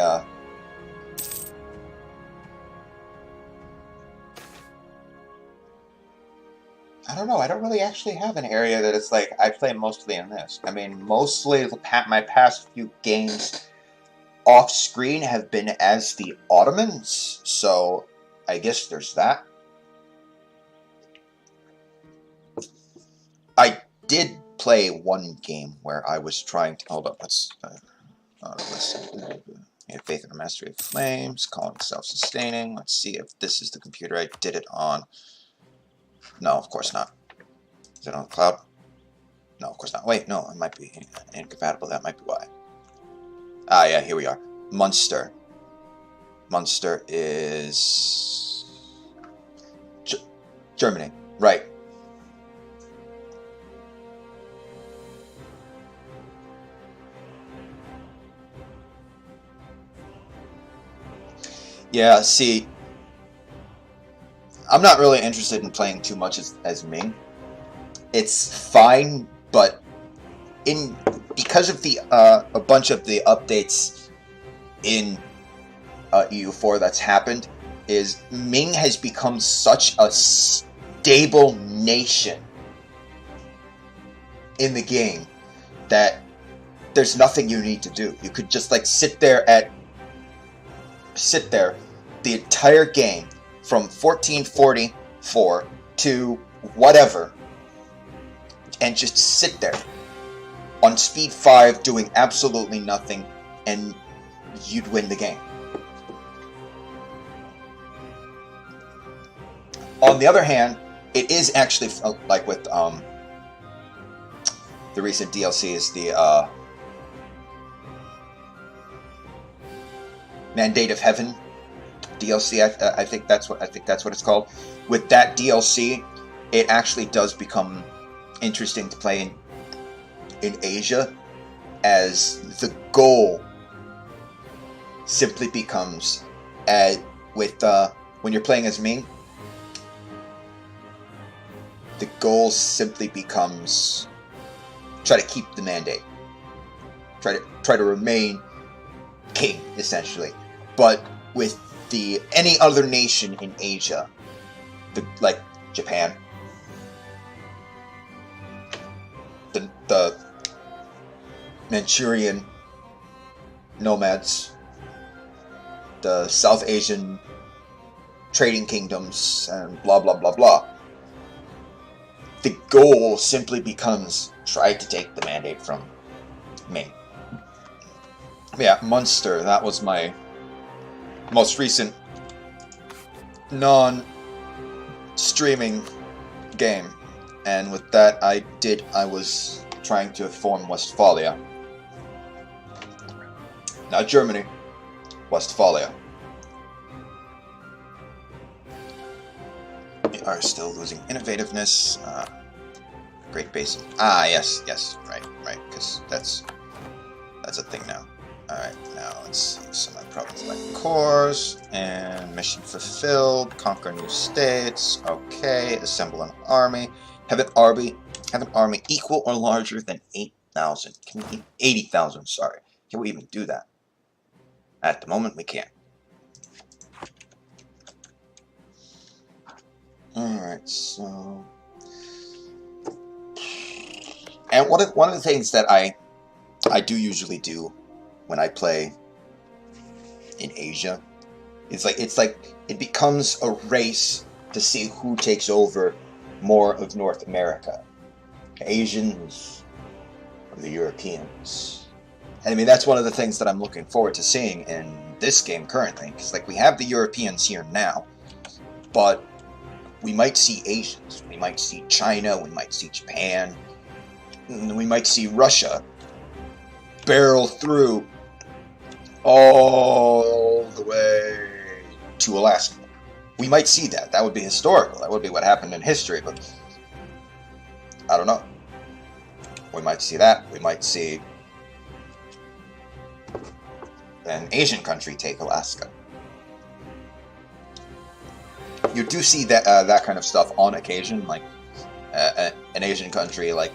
I don't know, I don't really actually have an area that it's like I play mostly in this. I mean, mostly my past few games off screen have been as the Ottomans, so I guess there's that. I did play one game where I was trying to hold up. Let's Faith and Mastery of Flames, calling self-sustaining. Let's see if this is the computer I did it on. No, of course not. Is it on the cloud? No, of course not. Wait, no, it might be incompatible. That might be why. Ah, yeah, here we are. Munster. Munster is Germany, right? Yeah, see, I'm not really interested in playing too much as Ming. It's fine, but because of the a bunch of the updates in EU4 that's happened, is Ming has become such a stable nation in the game that there's nothing you need to do. You could just like sit there the entire game from 1444 to whatever, and just sit there on speed 5 doing absolutely nothing, and you'd win the game. On the other hand, it is actually like with the recent DLC is the Mandate of Heaven DLC. I think that's what it's called. With that DLC, it actually does become interesting to play in Asia, as the goal simply becomes when you're playing as Ming, the goal simply becomes try to keep the mandate, try to remain king, essentially. But with any other nation in Asia, like Japan, the Manchurian nomads, the South Asian trading kingdoms, and blah blah blah blah, the goal simply becomes try to take the mandate from Ming. Yeah, Munster, that was my most recent non-streaming game. And with that, I was trying to form Westphalia. Not Germany, Westphalia. We are still losing innovativeness. Great Basin. Yes, right, because that's a thing now. Alright, now let's see some of my problems like cores, and mission fulfilled, conquer new states, okay, assemble an army, have an army equal or larger than 8,000, 80,000, sorry. Can we even do that? At the moment, we can't. Alright, so... And one of the things that I do usually do when I play in Asia, it's like it becomes a race to see who takes over more of North America, Asians or the Europeans. And I mean, that's one of the things that I'm looking forward to seeing in this game currently, because like we have the Europeans here now, but we might see Asians, we might see China, we might see Japan, and we might see Russia barrel through all the way to Alaska. We might see that. That would be historical. That would be what happened in history, but I don't know. We might see that. We might see an Asian country take Alaska. You do see that kind of stuff on occasion, like an Asian country, like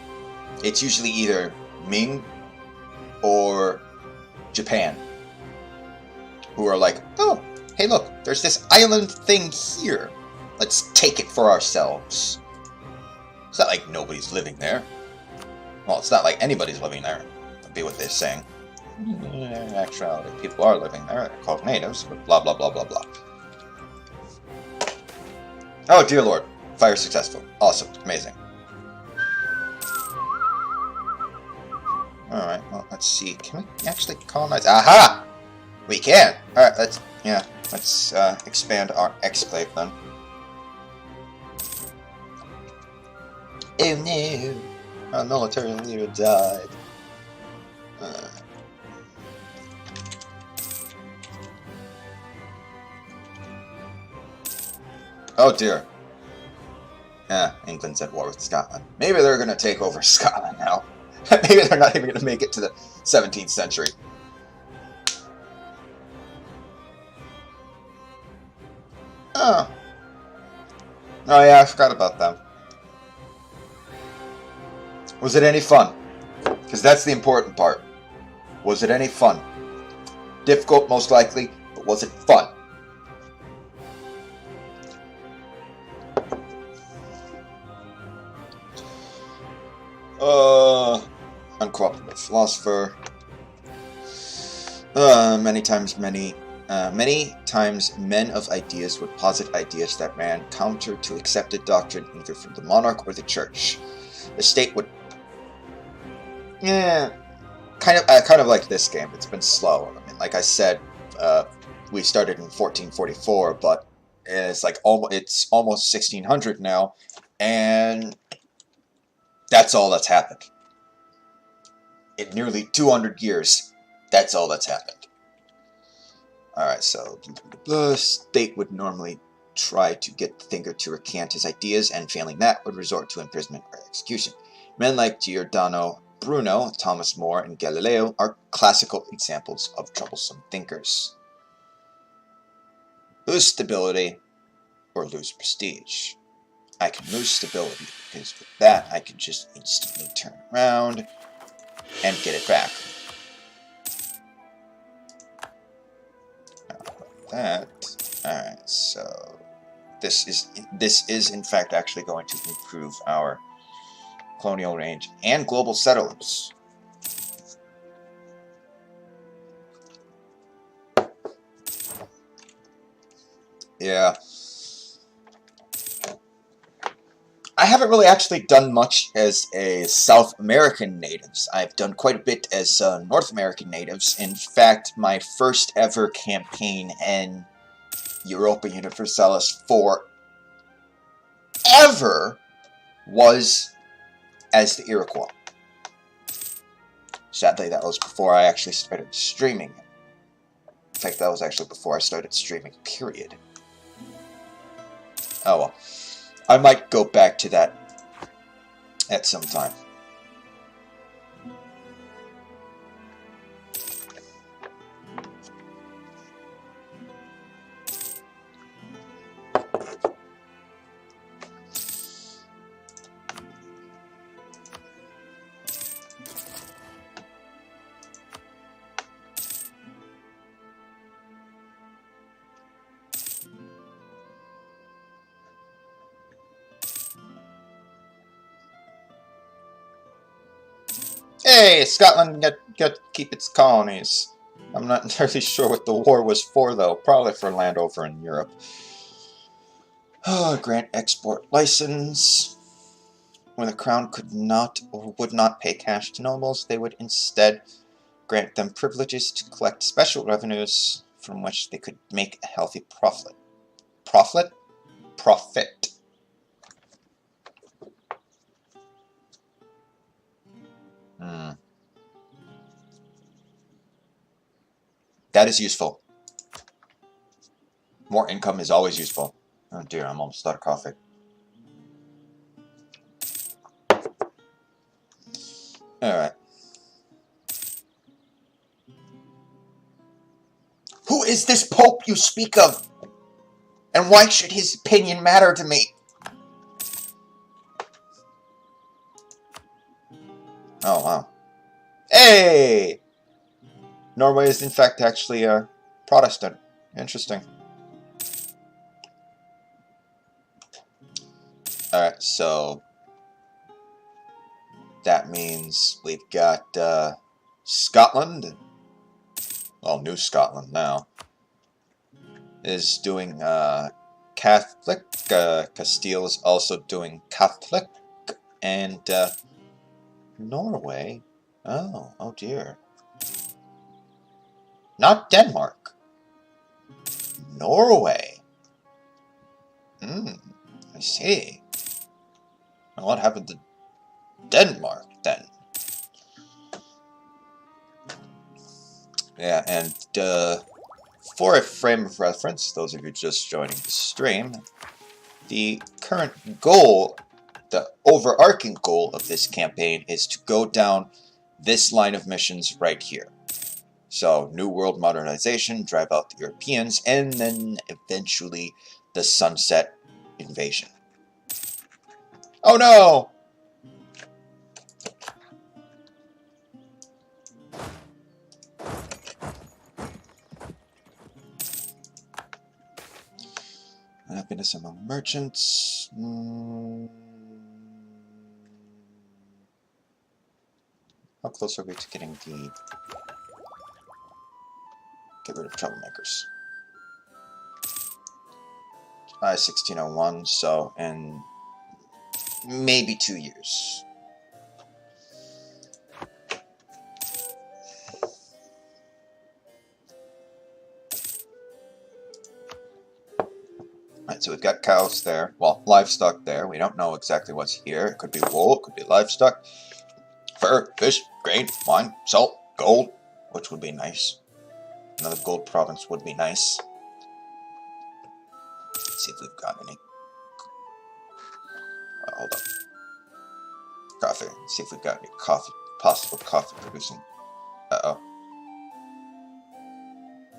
it's usually either Ming or Japan, who are like, oh, hey look, there's this island thing here. Let's take it for ourselves. It's not like nobody's living there. Well, it's not like anybody's living there. That'd be what they're saying. In actuality, people are living there. They're called natives, but blah blah blah blah blah. Oh dear lord. Fire successful. Awesome. Amazing. Alright, well, let's see. Can we actually colonize? Aha! We can! Alright, let's expand our exclave then. Oh no! Our military leader died. Oh dear. Yeah, England's at war with Scotland. Maybe they're gonna take over Scotland now. Maybe they're not even gonna make it to the 17th century. Oh. Oh yeah, I forgot about them. Was it any fun? Because that's the important part. Was it any fun? Difficult, most likely, but was it fun? Uncooperative. philosopher. Many times men of ideas would posit ideas that ran counter to accepted doctrine either from the monarch or the church. The state would, kind of like this game. It's been slow. I mean, like I said, we started in 1444, but it's like it's almost 1600 now, and that's all that's happened. In nearly 200 years, that's all that's happened. Alright, so the state would normally try to get the thinker to recant his ideas, and failing that, would resort to imprisonment or execution. Men like Giordano Bruno, Thomas More, and Galileo are classical examples of troublesome thinkers. Lose stability or lose prestige. I can lose stability because with that I can just instantly turn around and get it back. That. Alright, so this is in fact actually going to improve our colonial range and global settlers. Yeah. I haven't really actually done much as a South American natives. I've done quite a bit as North American natives. In fact, my first ever campaign in Europa Universalis forever was as the Iroquois. Sadly, that was before I actually started streaming. In fact, that was actually before I started streaming, period. Oh well. I might go back to that at some time. Hey, Scotland got to keep its colonies. I'm not entirely sure what the war was for, though. Probably for land over in Europe. Grant export license. When the crown could not or would not pay cash to nobles, they would instead grant them privileges to collect special revenues from which they could make a healthy profit. Profit? Profit. That is useful. More income is always useful. Oh dear, I'm almost out of coffee. Alright. Who is this Pope you speak of? And why should his opinion matter to me? Oh, wow. Hey! Norway is in fact actually a Protestant. Interesting. Alright, so that means we've got Scotland, well, New Scotland now, is doing Catholic, Castile is also doing Catholic, and Norway, oh dear. Not Denmark. Norway. I see. Well, what happened to Denmark, then? Yeah, and for a frame of reference, those of you just joining the stream, the current goal, the overarching goal of this campaign is to go down this line of missions right here. So, New World modernization, drive out the Europeans, and then eventually the Sunset Invasion. Oh no! Happiness among merchants. How close are we to getting the... Get rid of troublemakers. 1601, so in maybe 2 years. Alright, so we've got cows there. Well, livestock there. We don't know exactly what's here. It could be wool, it could be livestock. Fur, fish, grain, wine, salt, gold, which would be nice. Another gold province would be nice. Let's see if we've got any. Hold up. Coffee. Let's see if we've got any coffee, possible coffee producing. Uh-oh.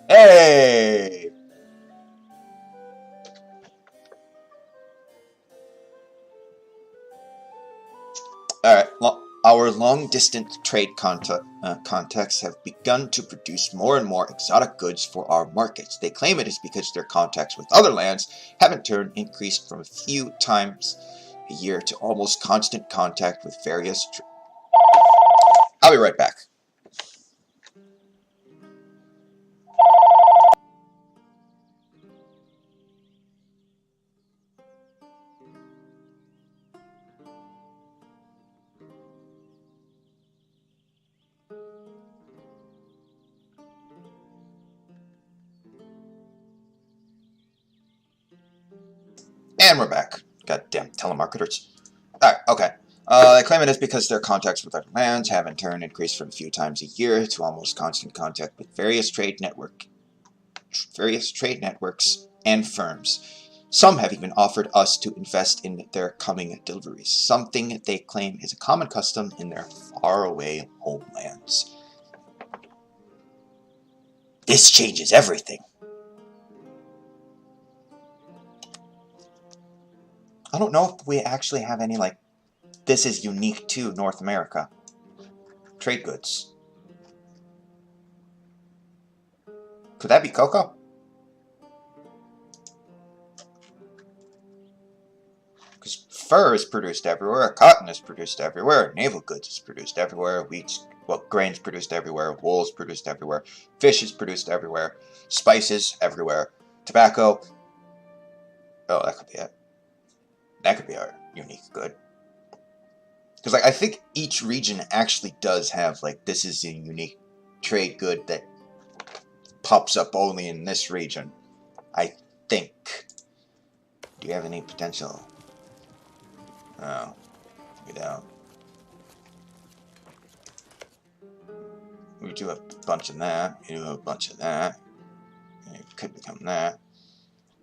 Hey! Alright, our long-distance trade contacts have begun to produce more and more exotic goods for our markets. They claim it is because their contacts with other lands have in turn increased from a few times a year to almost constant contact with various... I'll be right back. And we're back. Goddamn telemarketers. Alright, okay. They claim it is because their contacts with other lands have in turn increased from a few times a year to almost constant contact with various trade networks and firms. Some have even offered us to invest in their coming deliveries, something they claim is a common custom in their faraway homelands. This changes everything. I don't know if we actually have any, like, this is unique to North America. Trade goods. Could that be cocoa? Because fur is produced everywhere, cotton is produced everywhere, naval goods is produced everywhere, grain is produced everywhere, wool is produced everywhere, fish is produced everywhere, spices everywhere, tobacco. Oh, that could be it. That could be our unique good. Because, like, I think each region actually does have, like, this is a unique trade good that pops up only in this region. I think. Do you have any potential? Oh, we don't. We do have a bunch of that. We do have a bunch of that. It could become that.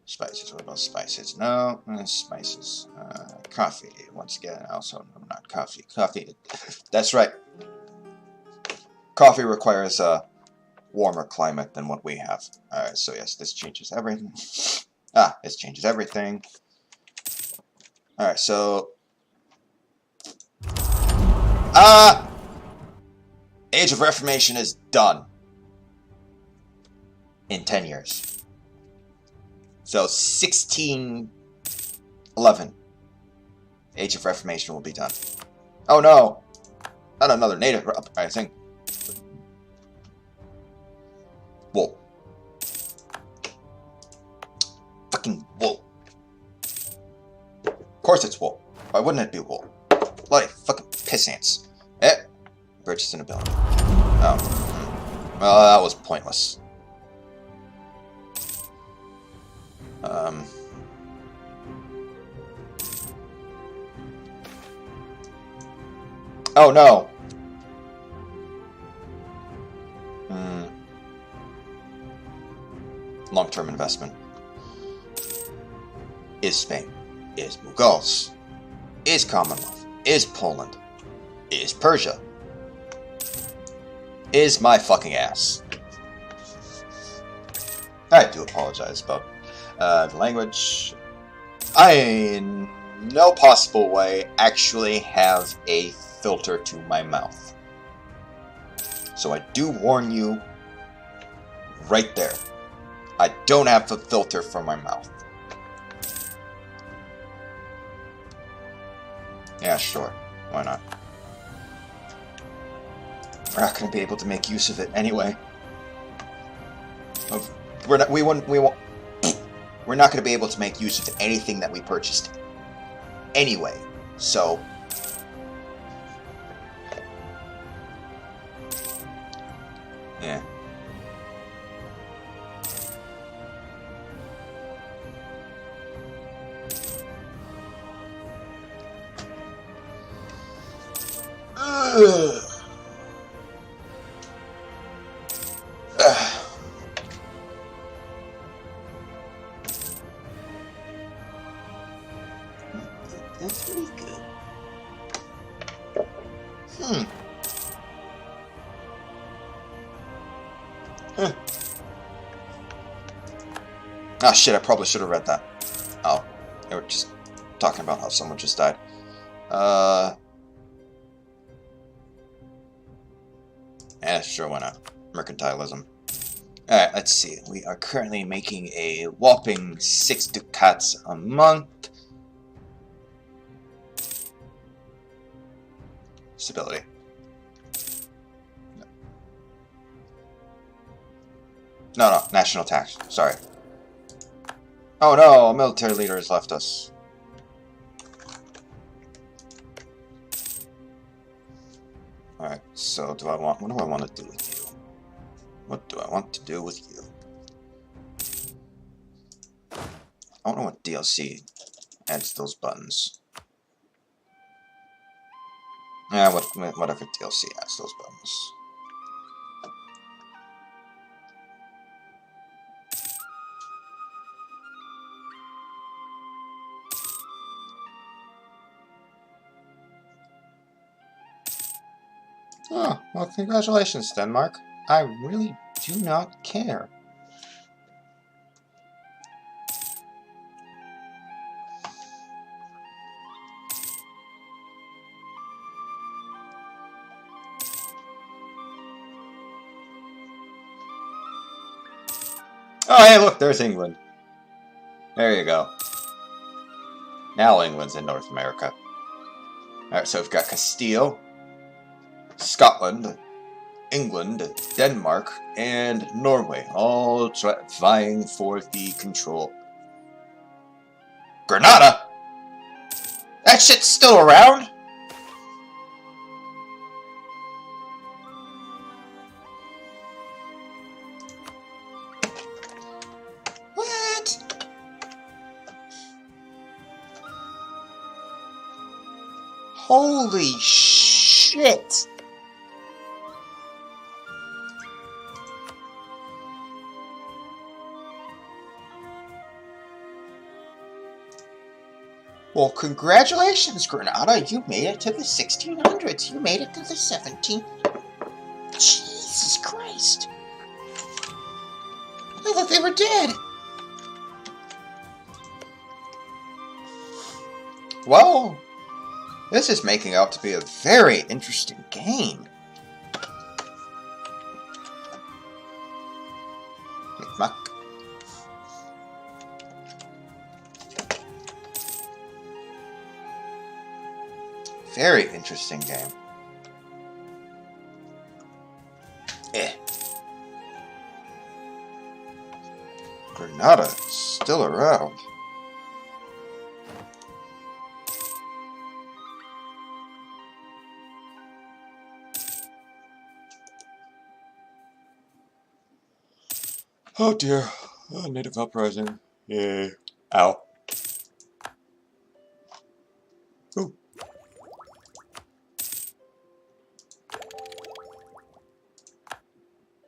Spices, what about spices? No, spices. Coffee, once again, also, no, not coffee. Coffee, that's right. Coffee requires a warmer climate than what we have. Alright, so yes, this changes everything. This changes everything. Alright, so... Age of Reformation is done. In 10 years. So, 1611. Age of Reformation will be done. Oh no! Not another native uprising. Wool. Fucking wool. Of course it's wool. Why wouldn't it be wool? Bloody fucking piss ants. Purchase an ability. Oh. Well, that was pointless. Oh no! Long-term investment. Is Spain. Is Mughals. Is Commonwealth. Is Poland. Is Persia. Is my fucking ass. I do apologize about the language. I, in no possible way, actually have a filter to my mouth. So I do warn you right there. I don't have a filter for my mouth. Yeah, sure. Why not? We're not going to be able to make use of it anyway. We're not going to be able to make use of anything that we purchased anyway. So yeah. That's pretty good. Ah, shit, I probably should have read that. Oh, they were just talking about how someone just died. Sure, why not? Mercantilism. Alright, let's see. We are currently making a whopping 6 ducats a month. Stability. No, national tax. Sorry. Oh no, a military leader has left us. Alright, so what do I want to do with you? What do I want to do with you? I don't know what DLC adds those buttons. Yeah, whatever DLC adds those buttons. Oh, well, congratulations, Denmark. I really do not care. Oh, hey, look, there's England. There you go. Now England's in North America. Alright, so we've got Castile, Scotland, England, Denmark, and Norway, all vying for the control. Grenada? That shit's still around? What? Holy shit! Well, congratulations, Grenada. You made it to the 1600s. You made it to the 17... Jesus Christ. I thought they were dead. Well, this is making out to be a very interesting game. Micmac. Very interesting game. Grenada is still around. Oh dear. Oh, native uprising. Yay. Ow. Ooh.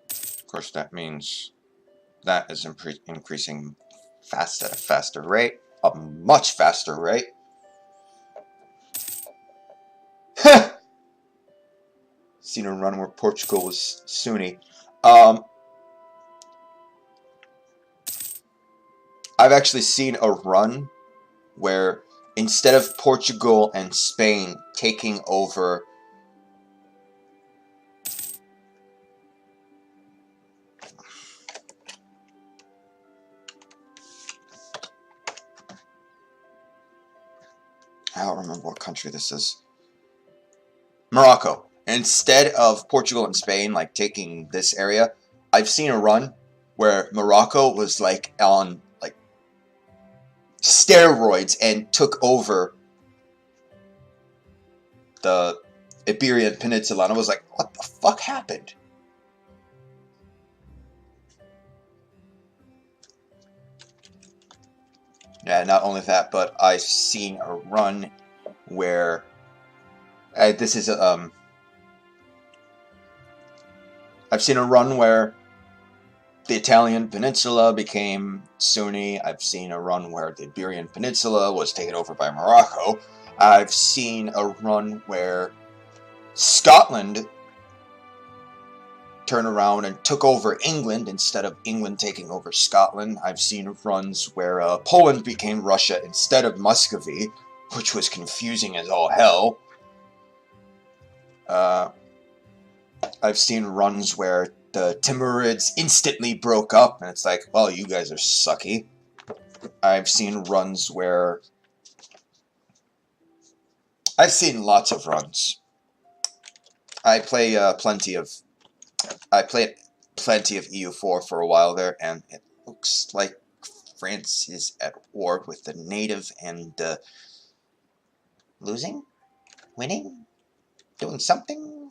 Of course, that means that is increasing fast at a faster rate. A much faster rate. Seen a run where Portugal was Sunni. I've actually seen a run where instead of Portugal and Spain taking over I don't remember what country this is. Morocco. instead of Portugal and Spain like taking this area, I've seen a run where Morocco was like on like steroids and took over the Iberian Peninsula, and I was like, what the fuck happened? Yeah, not only that, but I've seen a run where I've seen a run where the Italian Peninsula became Sunni. I've seen a run where the Iberian Peninsula was taken over by Morocco. I've seen a run where Scotland turned around and took over England instead of England taking over Scotland. I've seen runs where Poland became Russia instead of Muscovy, which was confusing as all hell. I've seen runs where the Timurids instantly broke up, and it's like, well, you guys are sucky. I've seen runs where... I've seen lots of runs. I played plenty of EU4 for a while there, and it looks like France is at war with the native and losing? Winning? Doing something?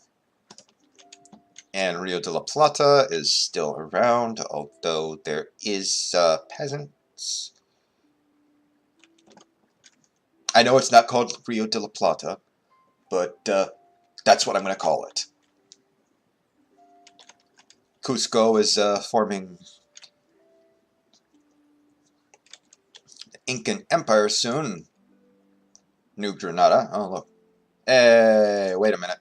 And Rio de la Plata is still around, although there is peasants. I know it's not called Rio de la Plata, but that's what I'm going to call it. Cusco is forming the Incan Empire soon. New Granada. Oh, look. Hey, wait a minute.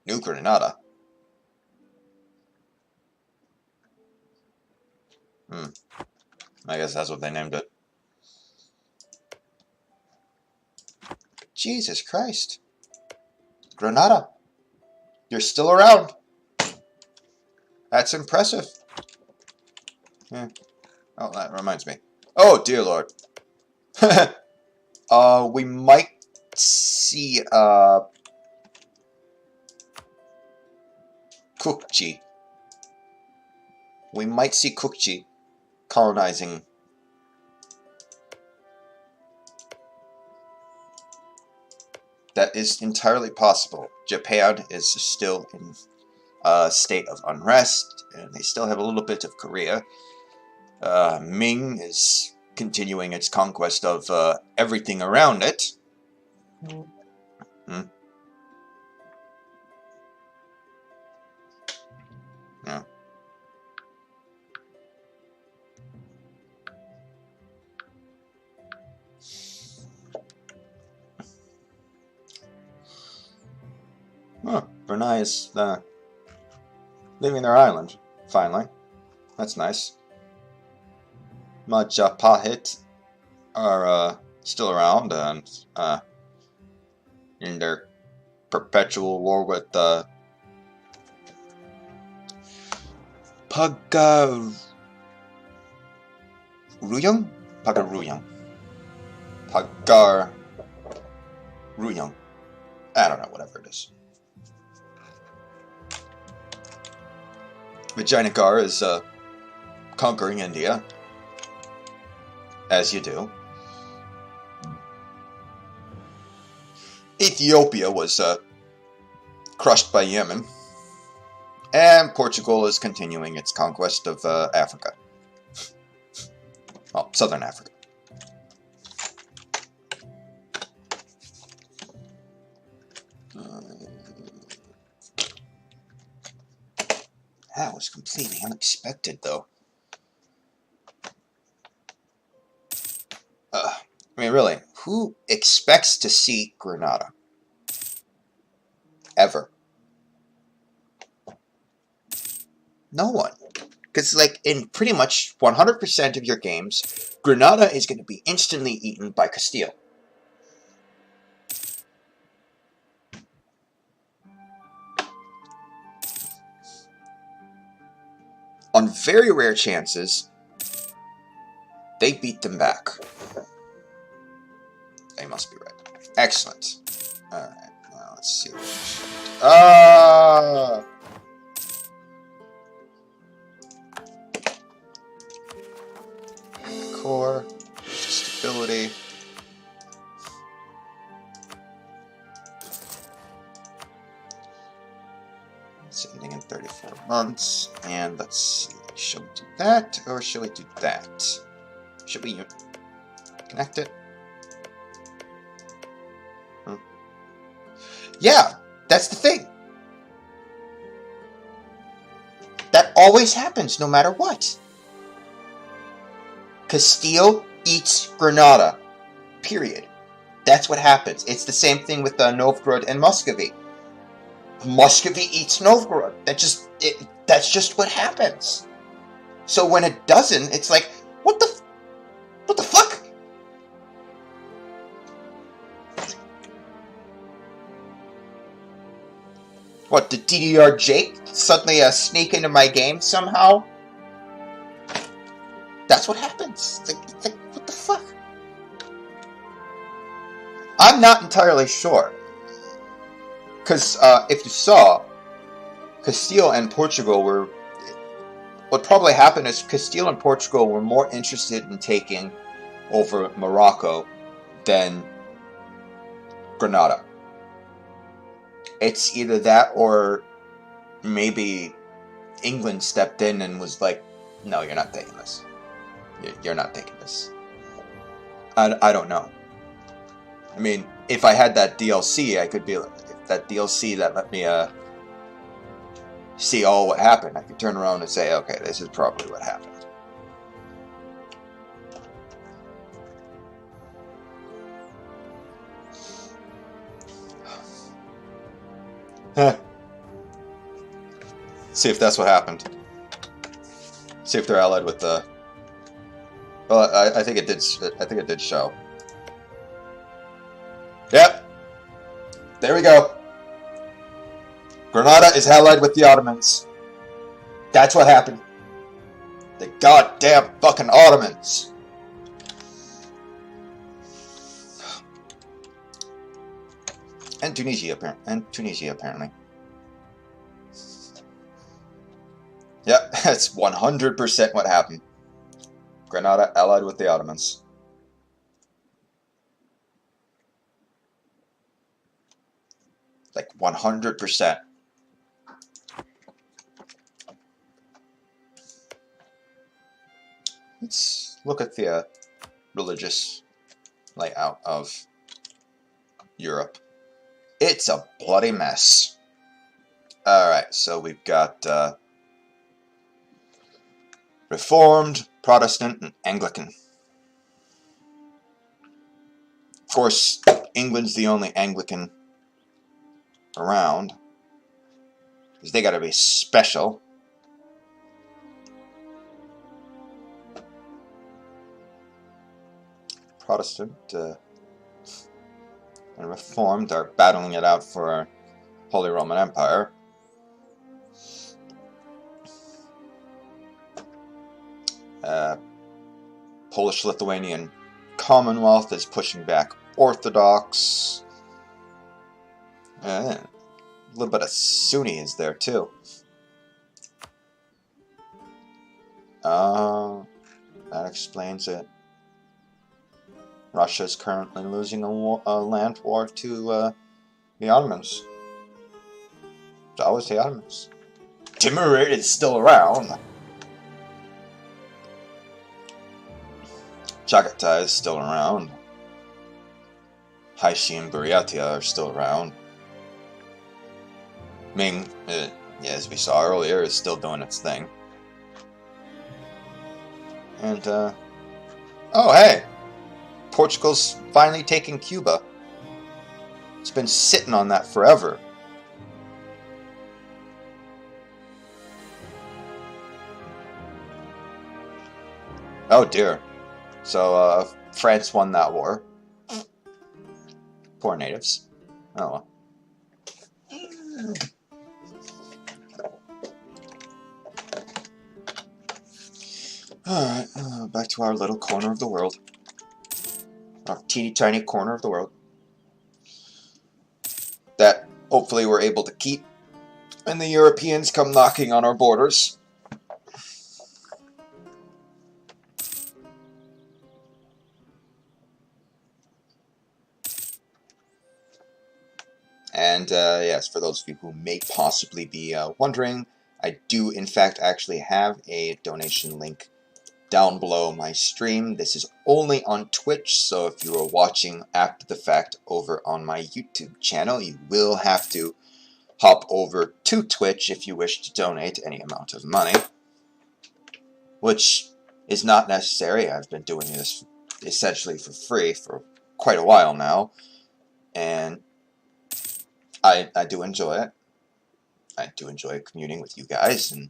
New Granada. I guess that's what they named it. Jesus Christ. Granada. You're still around. That's impressive. Yeah. Oh, that reminds me. Oh, dear Lord. We might see, Kukchi. We might see Kukchi colonizing. That is entirely possible. Japan is still in a state of unrest, and they still have a little bit of Korea. Ming is continuing its conquest of everything around it. Yeah. Oh, Brunei is leaving their island, finally. That's nice. Majapahit are still around and in their perpetual war with Pagaruyung? Pagaruyung. Pagaruyung. I don't know, whatever it is. Vijayanagar is conquering India, as you do. Ethiopia was crushed by Yemen, and Portugal is continuing its conquest of Africa. Well, Southern Africa. That was completely unexpected, though. I mean, really, who expects to see Granada? Ever. No one. Because, like, in pretty much 100% of your games, Granada is going to be instantly eaten by Castile. On very rare chances, they beat them back. They must be right. Excellent. Alright, well, let's see. Ah! Core, stability. It's ending in 34 months. And let's see. Should we do that or should we do that? Should we connect it? Yeah, that's the thing. That always happens no matter what. Castile eats Granada. Period. That's what happens. It's the same thing with Novgorod and Muscovy. Muscovy eats Novgorod. That's just what happens. So when it doesn't, it's like, what the fuck? What, did DDR Jake suddenly sneak into my game somehow? That's what happens. It's like, what the fuck? I'm not entirely sure. Because if you saw, Castile and Portugal were... What probably happened is Castile and Portugal were more interested in taking over Morocco than Granada. It's either that or maybe England stepped in and was like, no, you're not taking this. You're not taking this. I don't know. I mean, if I had that DLC, I could be like, if that DLC that let me see all what happened, I could turn around and say, okay, this is probably what happened. See if that's what happened. See if they're allied with the... Well, I think it did. I think it did show. Yep. There we go. Granada is allied with the Ottomans. That's what happened. The goddamn fucking Ottomans. And Tunisia, apparently. Yep, that's 100% what happened. Granada allied with the Ottomans. Like 100%. Let's look at the religious layout of Europe. It's a bloody mess. Alright, so we've got Reformed, Protestant, and Anglican. Of course, England's the only Anglican around, because they gotta be special. Protestant and Reformed are battling it out for Holy Roman Empire. Polish-Lithuanian Commonwealth is pushing back Orthodox. A little bit of Sunni is there too. That explains it. Russia is currently losing a land war to the Ottomans. It's always the Ottomans. Timurid is still around. Chagatai is still around. Haishi and Buryatia are still around. Ming, as we saw earlier, is still doing its thing. And, oh hey! Portugal's finally taking Cuba. It's been sitting on that forever. Oh dear. So, France won that war. Poor natives. Oh well. Alright, back to our little corner of the world. Our teeny tiny corner of the world. That hopefully we're able to keep, and the Europeans come knocking on our borders. And yes, for those of you who may possibly be wondering, I do in fact actually have a donation link down below my stream. This is only on Twitch, so if you are watching after the fact over on my YouTube channel, you will have to hop over to Twitch if you wish to donate any amount of money, which is not necessary. I've been doing this essentially for free for quite a while now, and I do enjoy it. I do enjoy communing with you guys and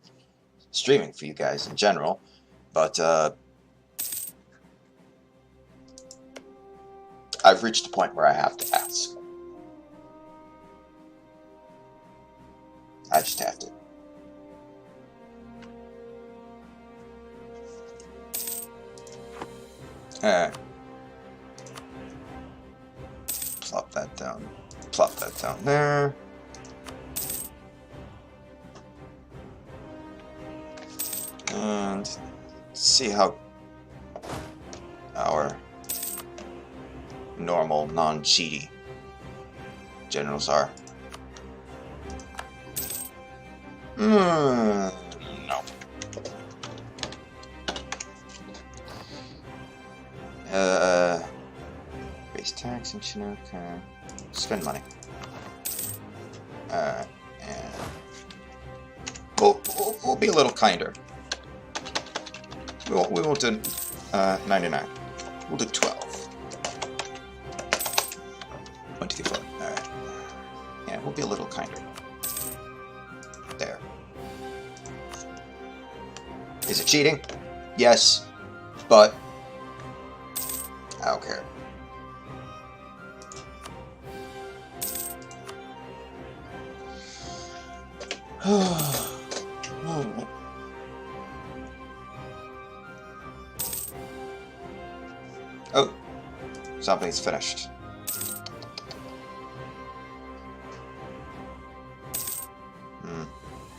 streaming for you guys in general, but I've reached a point where I have to ask. I just have to. Alright. Plop that down. Plop that down there. And see how our normal, non-cheaty generals are. No. Base tax and Chinook. Spend money. And we'll be a little kinder. We won't do 99. We'll do 12. 1, 2, 3, 4. Alright. Yeah, we'll be a little kinder. There. Is it cheating? Yes. But I don't care. Oh, something's finished.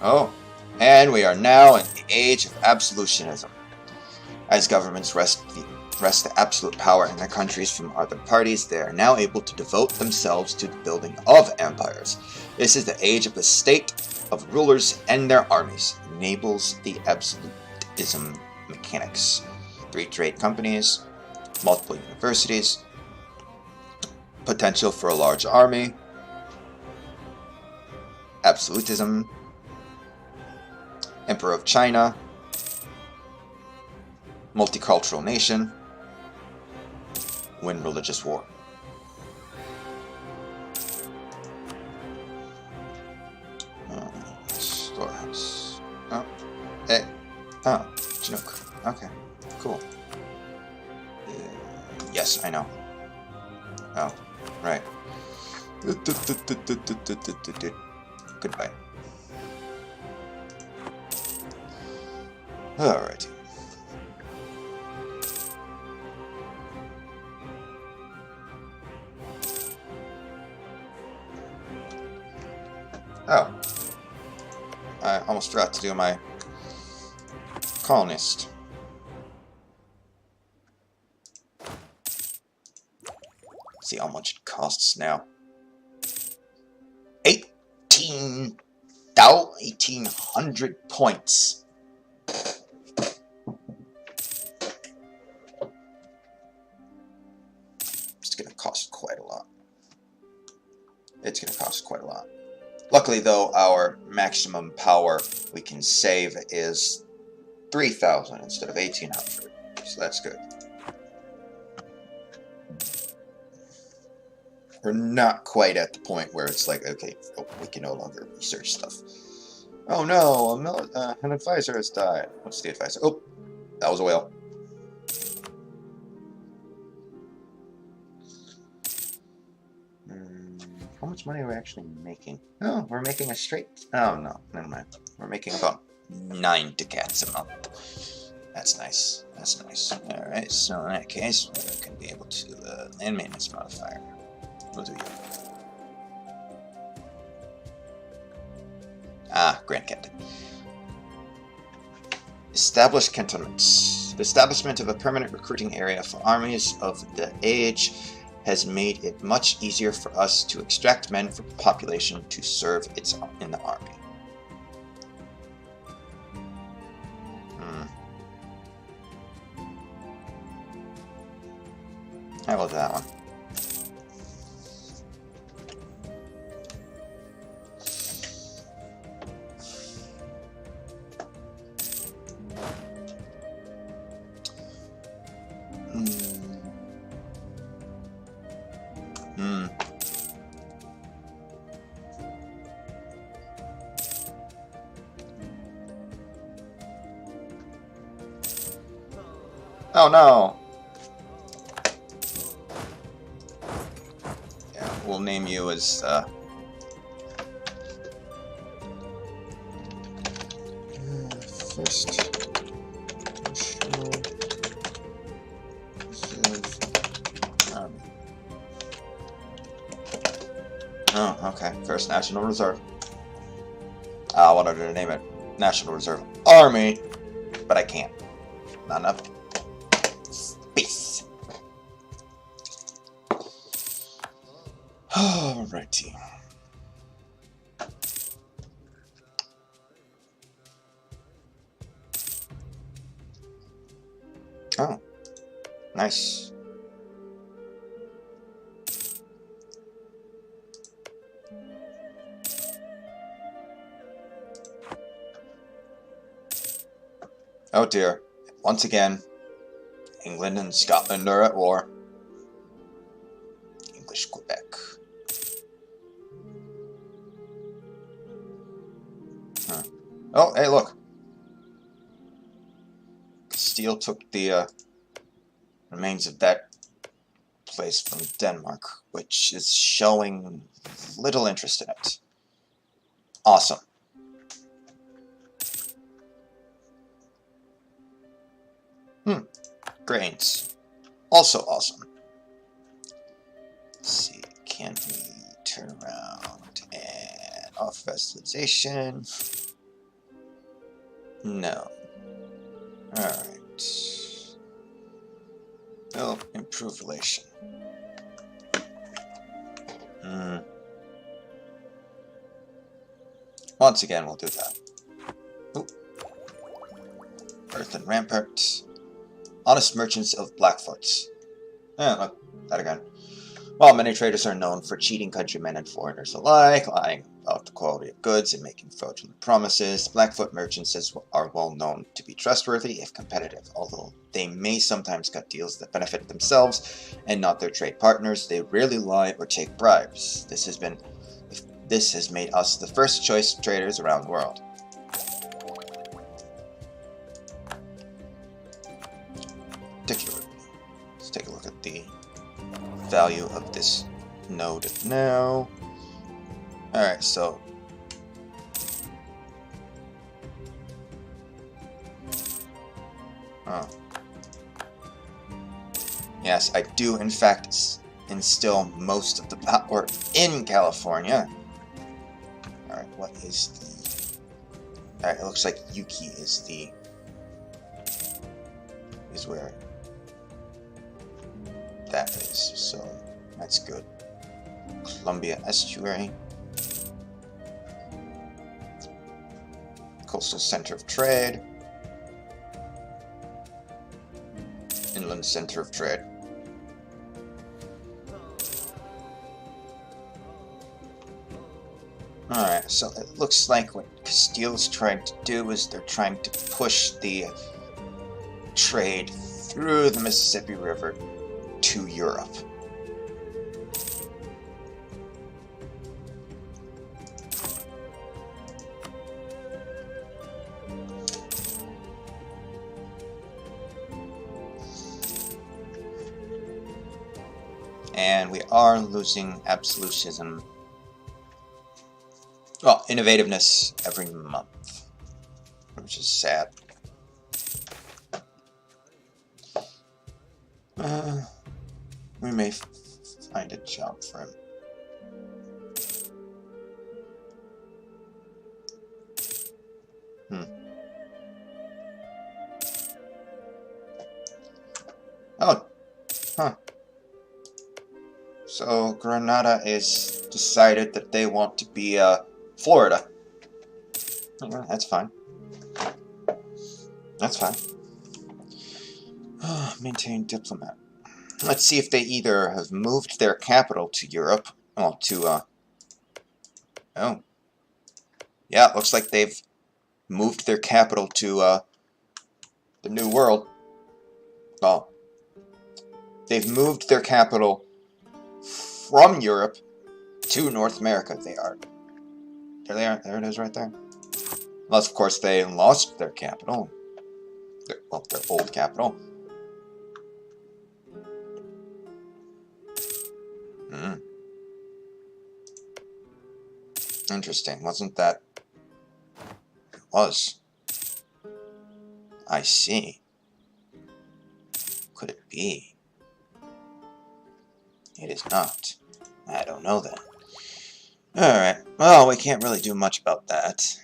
Oh, and we are now in the age of absolutionism. As governments wrest the absolute power in their countries from other parties, they are now able to devote themselves to the building of empires. This is the age of the state, of rulers and their armies. It enables the absolutism mechanics. 3 trade companies, multiple universities, potential for a large army, absolutism, Emperor of China, multicultural nation, win religious war. Storehouse. Oh, hey. Oh, Chinook. Okay, cool. Yes, I know. Oh, right. Goodbye. Alrighty. Oh. I almost forgot to do my colonist. See how much it costs now. 1800 points. It's gonna cost quite a lot. It's gonna cost quite a lot. Luckily though, our maximum power we can save is 3,000 instead of 1,800. So that's good. We're not quite at the point where it's like, okay, we can no longer research stuff. Oh no, an advisor has died. What's the advisor? Oh, that was a whale. How much money are we actually making? Oh, we're making a straight... Oh no, never mind. We're making about 9 ducats a month. That's nice. That's nice. Alright, so in that case, we're going to be able to land maintenance modifier. We'll do you. Ah, Grand Captain. Establish cantonments. The establishment of a permanent recruiting area for armies of the age has made it much easier for us to extract men from the population to serve in the army. How about that one? Oh no! Yeah, we'll name you as, First National Reserve Army. Oh, okay. First National Reserve. I wanted to name it National Reserve Army, but I can't. Not enough space. Alrighty. Oh, nice. Oh dear. Once again, England and Scotland are at war. English Quebec. Huh. Oh, hey, look. Castile took the remains of that place from Denmark, which is showing little interest in it. Awesome. Grains. Also awesome. Let's see, can we turn around and off vassalization? No. Alright. Oh, improve relation. Once again, we'll do that. Ooh. Earthen Rampart. Honest merchants of Blackfoot. Look, that again. While many traders are known for cheating countrymen and foreigners alike, lying about the quality of goods and making fraudulent promises, Blackfoot merchants are well known to be trustworthy if competitive. Although they may sometimes cut deals that benefit themselves and not their trade partners, they rarely lie or take bribes. This has made us the first choice of traders around the world. Particularly, let's take a look at the value of this node now. Alright, so yes, I do in fact instill most of the power in California. Alright, what is the... Alright, it looks like Yuki is where that is, so that's good. Columbia Estuary. Coastal center of trade. Inland center of trade. Alright, so it looks like what Castile's trying to do is they're trying to push the trade through the Mississippi River to Europe. And we are losing absolutism. Well, innovativeness every month, which is sad. We may find a job for him. Oh, huh. So Granada is decided that they want to be Florida. Yeah, that's fine. That's fine. Maintain diplomat. Let's see if they either have moved their capital to Europe. Oh, oh. Yeah, it looks like they've moved their capital to the New World. Well, they've moved their capital from Europe to North America. They are. There they are. There it is right there. Unless, of course, they lost their capital. Well, their old capital. Hmm. Interesting. Wasn't that... It was. I see. Could it be? It is not. I don't know then. Alright. Well, we can't really do much about that.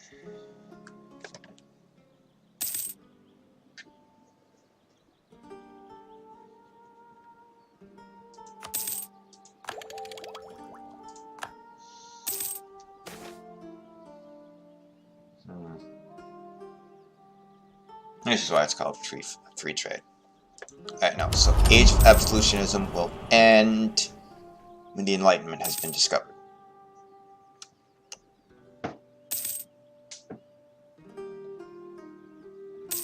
This is why it's called free trade. Alright, no. So, Age of Absolutionism will end when the Enlightenment has been discovered.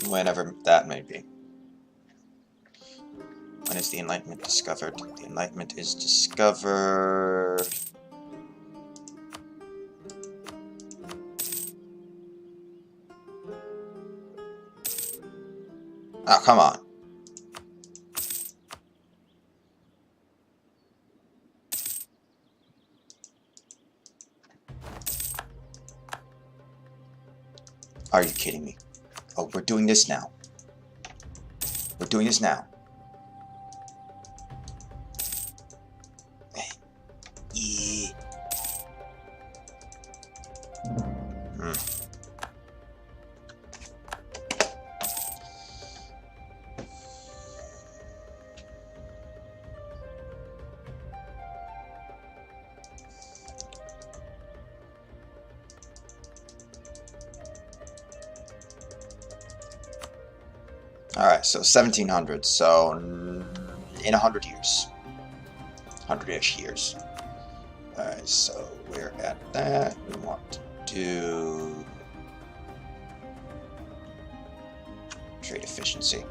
Whenever that may be. When is the Enlightenment discovered? The Enlightenment is discovered... Oh, come on. Are you kidding me? Oh, we're doing this now. We're doing this now. Yeah. Alright, so 1700, so in 100 years. 100-ish years. Alright, so we're at that. We want to do trade efficiency.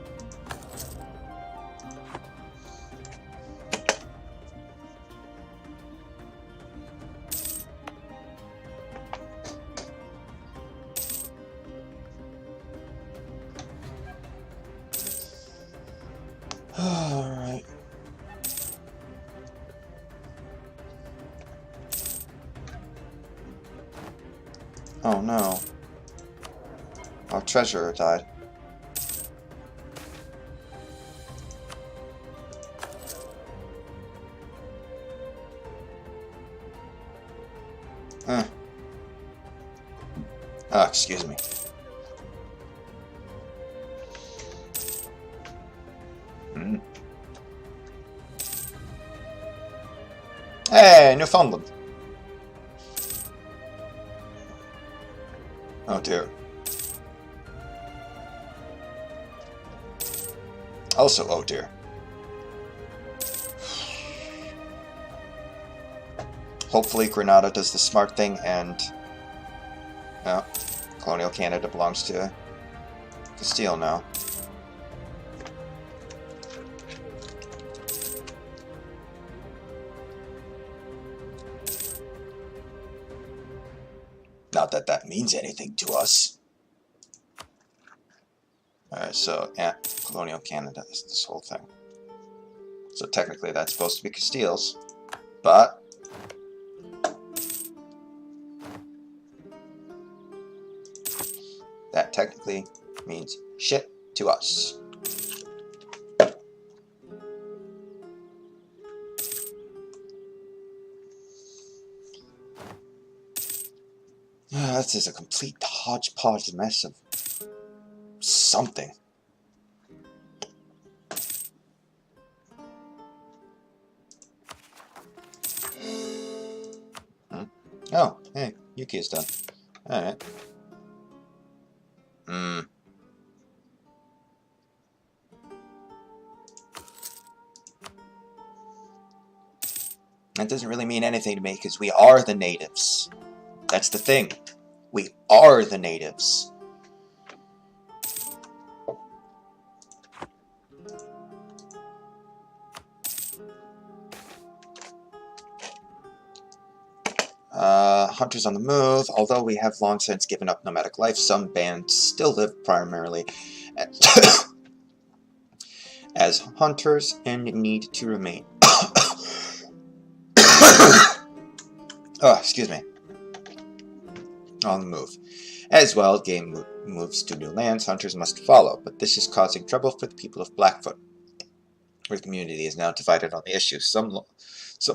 Alright. Oh no. Our treasurer died. Oh, excuse me. Hey, Newfoundland. Oh dear. Also, oh dear. Hopefully Grenada does the smart thing and... No, Colonial Canada belongs to Castile now. Not that that means anything to us. Alright, so, yeah, Colonial Canada is this whole thing. So technically that's supposed to be Castile's, but... that technically means shit to us. This is a complete hodgepodge mess of something. Oh, hey, Yuki is done. Alright. That doesn't really mean anything to me, because we are the natives. That's the thing. We are the natives. Hunters on the move. Although we have long since given up nomadic life, some bands still live primarily as hunters and need to remain. Oh, excuse me. On the move. As well, game moves to new lands, hunters must follow, but this is causing trouble for the people of Blackfoot. Our community is now divided on the issue. Some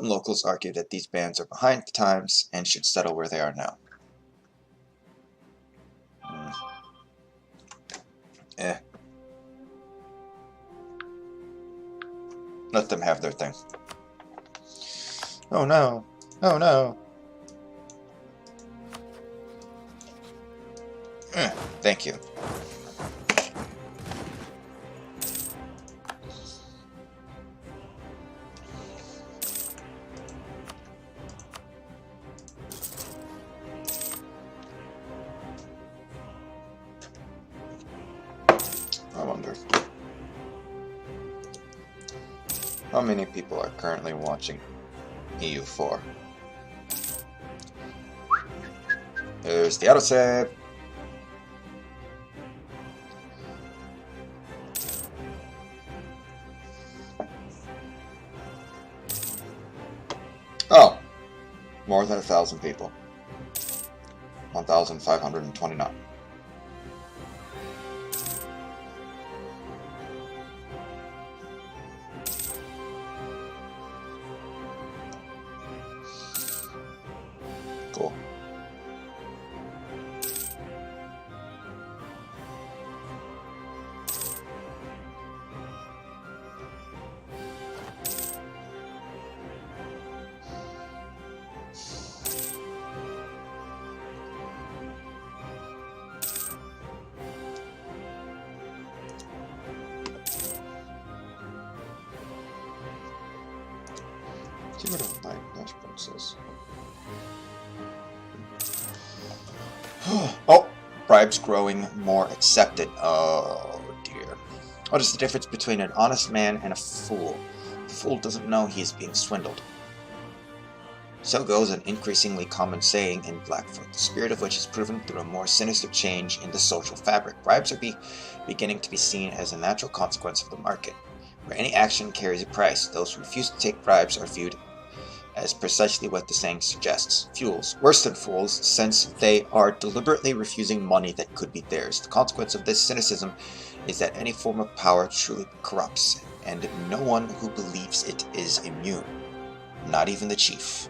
locals argue that these bands are behind the times and should settle where they are now. Let them have their thing. Oh no. Oh no. Thank you. I wonder how many people are currently watching EU4. There's the autosave. Oh, more than 1,000 people. 1,529. Cool. See what a light dashboard says. Oh, bribes growing more accepted. Oh dear. What is the difference between an honest man and a fool? The fool doesn't know he is being swindled. So goes an increasingly common saying in Blackfoot, the spirit of which is proven through a more sinister change in the social fabric. Bribes are beginning to be seen as a natural consequence of the market, where any action carries a price. Those who refuse to take bribes are viewed as precisely what the saying suggests. Fools, worse than fools, since they are deliberately refusing money that could be theirs. The consequence of this cynicism is that any form of power truly corrupts, and no one who believes it is immune. Not even the chief.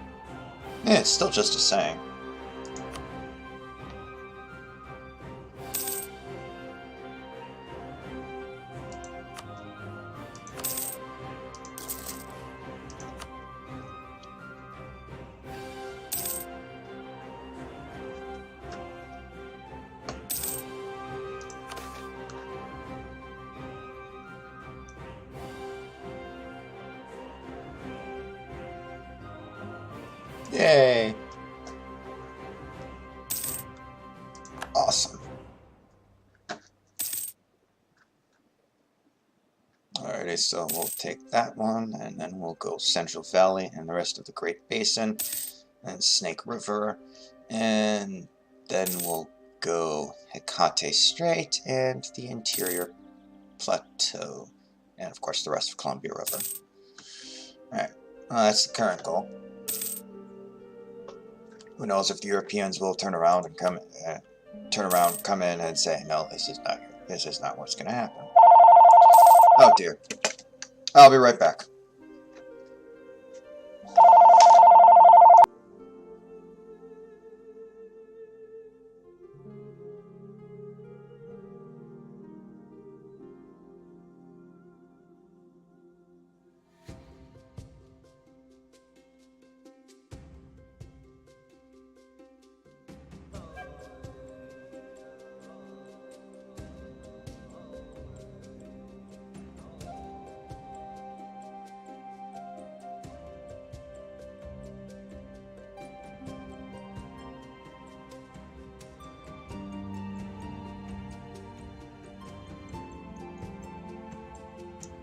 It's still just a saying. Yay! Awesome. Alrighty, so we'll take that one, and then we'll go Central Valley and the rest of the Great Basin, and Snake River, and then we'll go Hecate Strait and the interior plateau, and of course the rest of Columbia River. Alright, that's the current goal. Who knows if the Europeans will turn around, come in and say, no, this is not what's going to happen. Oh dear. I'll be right back.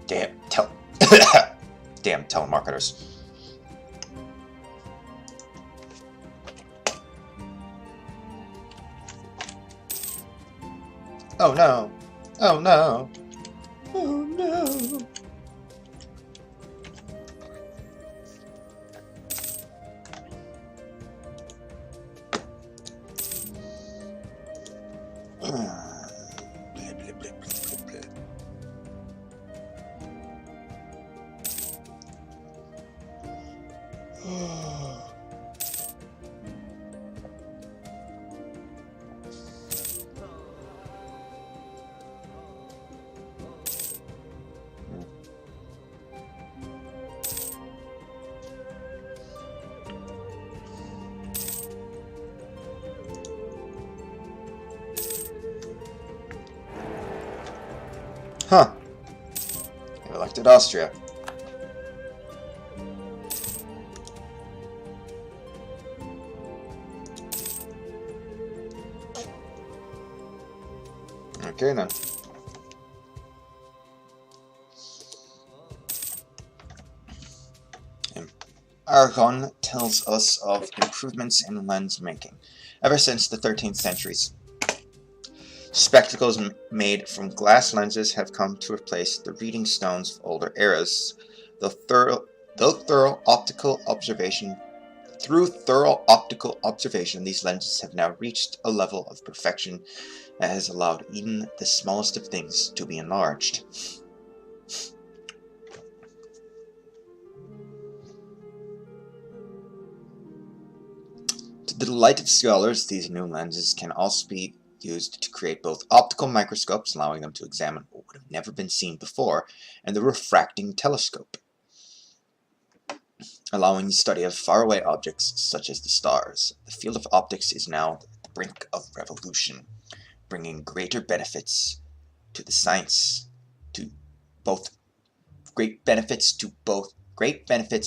Damn, damn telemarketers. Oh no! Oh no! Oh no! Huh. You elected Austria. Okay then. Aragon tells us of improvements in lens making. Ever since the 13th centuries, spectacles made from glass lenses have come to replace the reading stones of older eras. Through thorough optical observation, these lenses have now reached a level of perfection that has allowed even the smallest of things to be enlarged. To the delight of scholars, these new lenses can also be used to create both optical microscopes, allowing them to examine what would have never been seen before, and the refracting telescope, allowing the study of faraway objects such as the stars. The field of optics is now at the brink of revolution, bringing greater benefits to the science, great benefits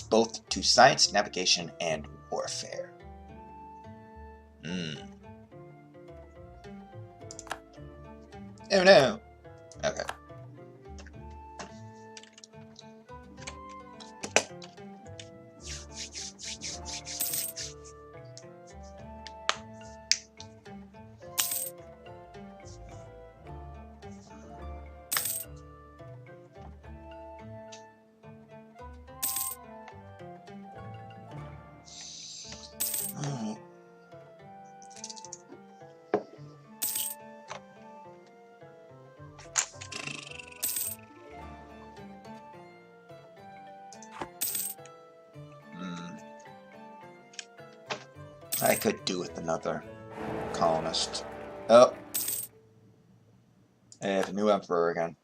both to science, navigation, and warfare. Oh no! Okay. Alright. I could do with another colonist. Oh. I have a new emperor again.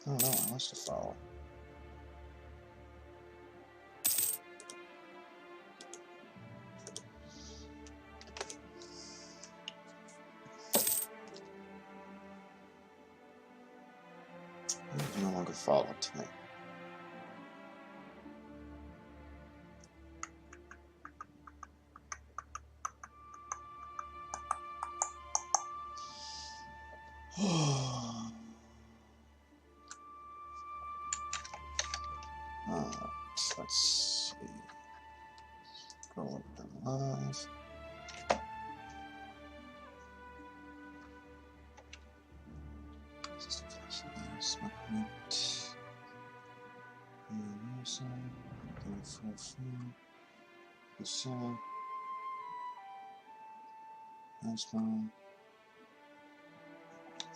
Oh no, I must have followed. No longer followed to me. Let's see. Go over the live.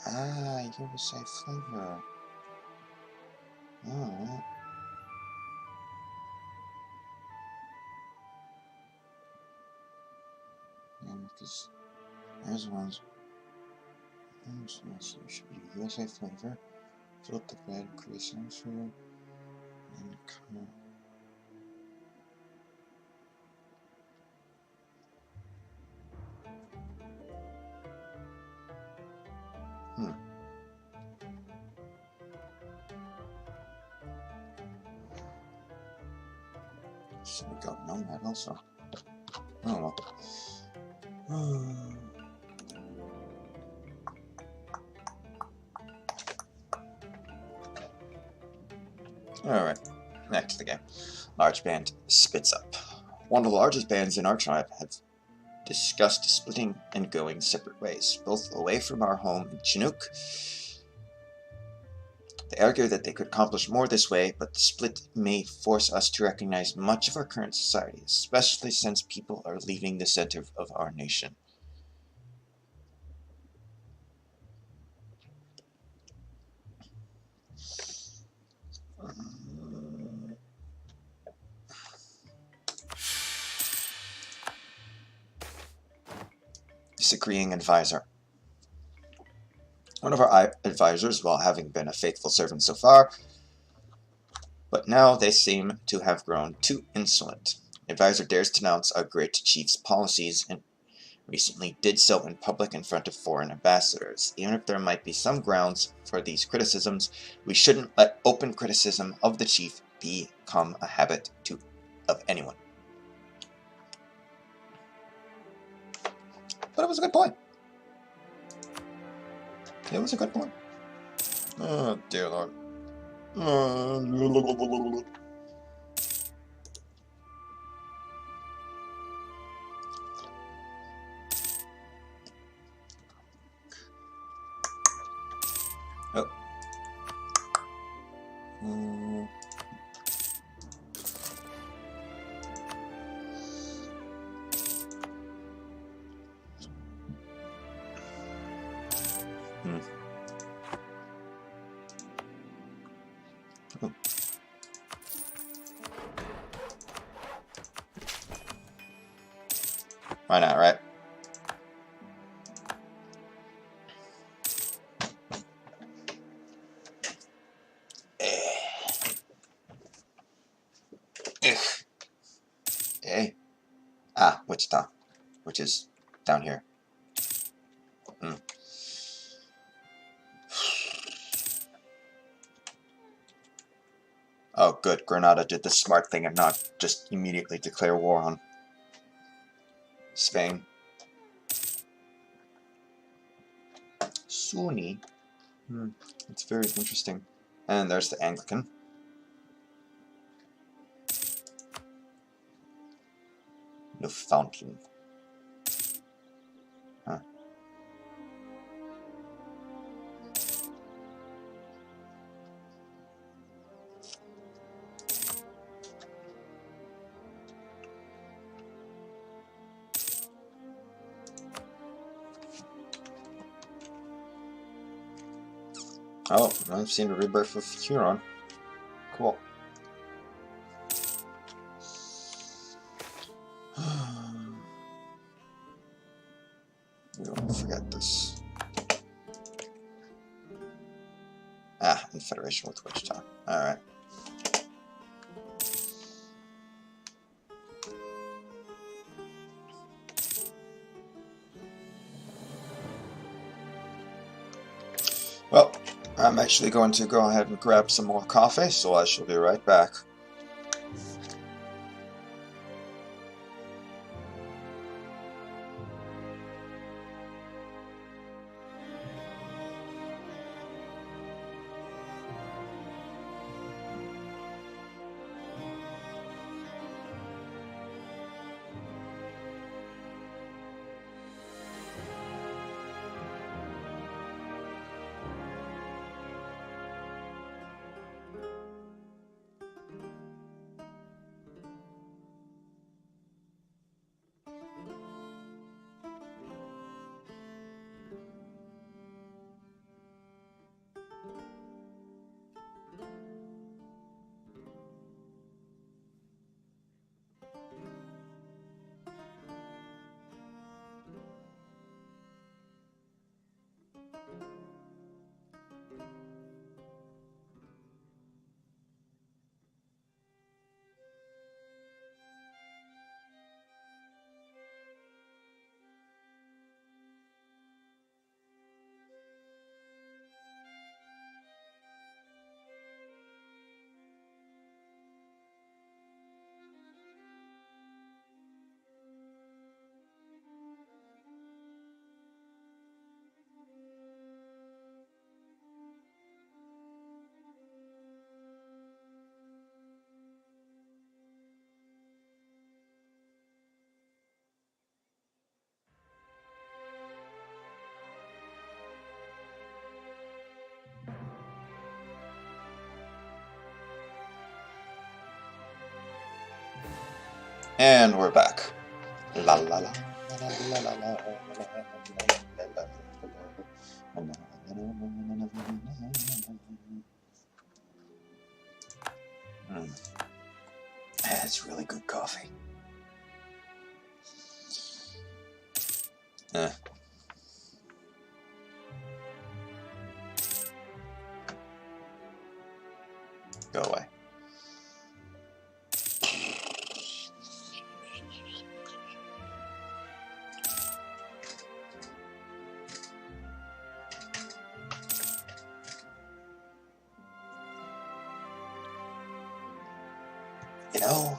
Ah, you have a safe flavor. Alright. Yeah, because there's ones. So should be USA flavor. Fill up the bed, create some food, and come. So we got Nomad also. Oh well. Alright, back to the game. Large band spits up. One of the largest bands in our tribe have discussed splitting and going separate ways, both away from our home in Chinook. They argue that they could accomplish more this way, but the split may force us to recognize much of our current society, especially since people are leaving the center of our nation. Disagreeing advisor. One of our advisors, while having been a faithful servant so far, but now they seem to have grown too insolent. The advisor dares to denounce our great chief's policies and recently did so in public in front of foreign ambassadors. Even if there might be some grounds for these criticisms, we shouldn't let open criticism of the chief become a habit of anyone. But it was a good point. It was a good point. Oh, dear Lord. Oh. Oh. Why not, right? Wichita, which is down here. Oh, good. Granada did the smart thing and not just immediately declare war on Spain. Sunni. It's very interesting. And there's the Anglican. Newfoundland. Huh. Oh, I've seen the rebirth of Huron. Cool. We don't forget this. Confederation with Wichita. Alright. Well, I'm actually going to go ahead and grab some more coffee, so I shall be right back. And we're back. La la la. La la la. That's really good coffee. Go away. You know,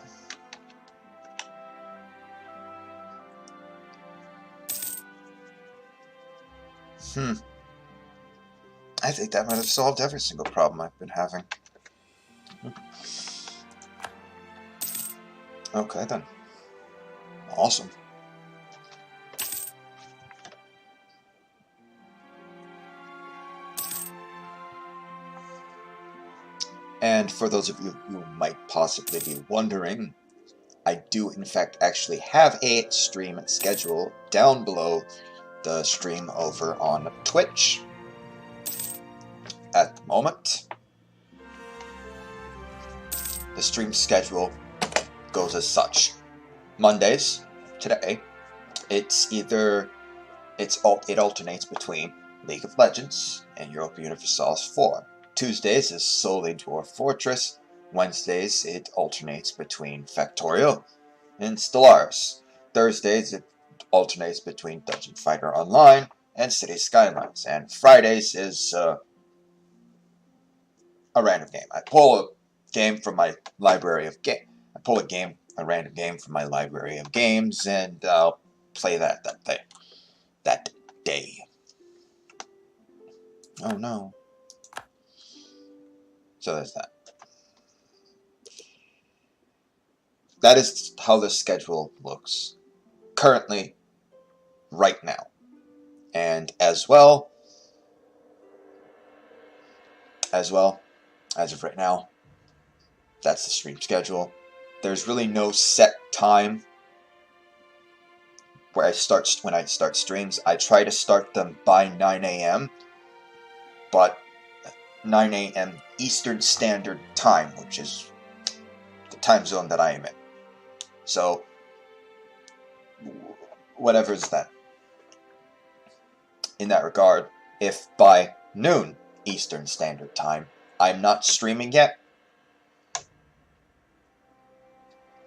I think that might have solved every single problem I've been having. Okay then. Awesome. And for those of you who might possibly be wondering, I do in fact actually have a stream schedule down below the stream over on Twitch at the moment. The stream schedule goes as such. Mondays, today, it alternates between League of Legends and Europa Universalis 4. Tuesdays is solely Dwarf Fortress. Wednesdays it alternates between Factorial and Stellaris. Thursdays it alternates between Dungeon Fighter Online and City Skylines. And Fridays is a random game. I pull a game from my library of game. I pull a random game from my library of games, and I'll play that day. Oh no. So there's that. That is how the schedule looks currently, right now. And as well, as of right now, that's the stream schedule. There's really no set time when I start streams. I try to start them by 9 a.m., but 9 a.m. Eastern Standard Time, which is the time zone that I am in. So, whatever's that. In that regard, if by noon Eastern Standard Time I'm not streaming yet,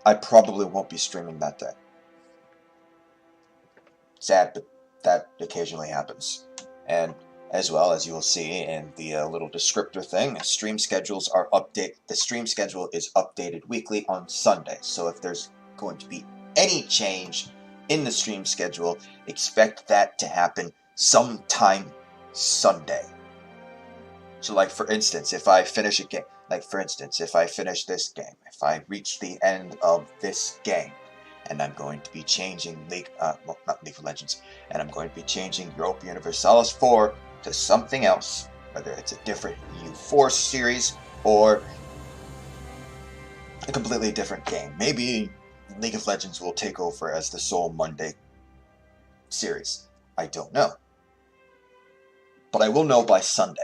I probably won't be streaming that day. Sad, but that occasionally happens. And as well, as you will see in the little descriptor thing, the stream schedule is updated weekly on Sunday. So if there's going to be any change in the stream schedule, expect that to happen sometime Sunday. So like for instance, if I finish a game, if I finish this game, if I reach the end of this game, and I'm going to be changing not League of Legends, and I'm going to be changing Europa Universalis 4 to something else, whether it's a different U4 series or a completely different game. Maybe League of Legends will take over as the sole Monday series. I don't know. But I will know by Sunday.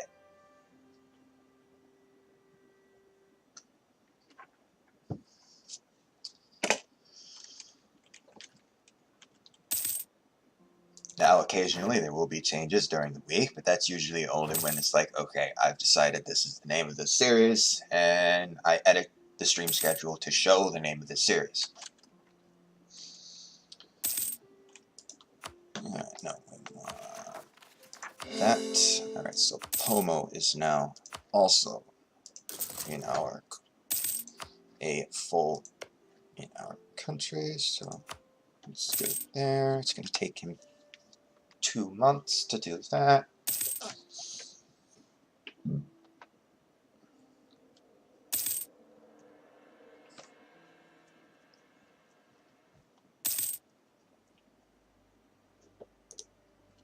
Now, occasionally there will be changes during the week, but that's usually only when it's like, okay, I've decided this is the name of the series, and I edit the stream schedule to show the name of the series. Alright, no. Alright, so Pomo is now also in our country, so let's go there. It's going to take him 2 months to do that.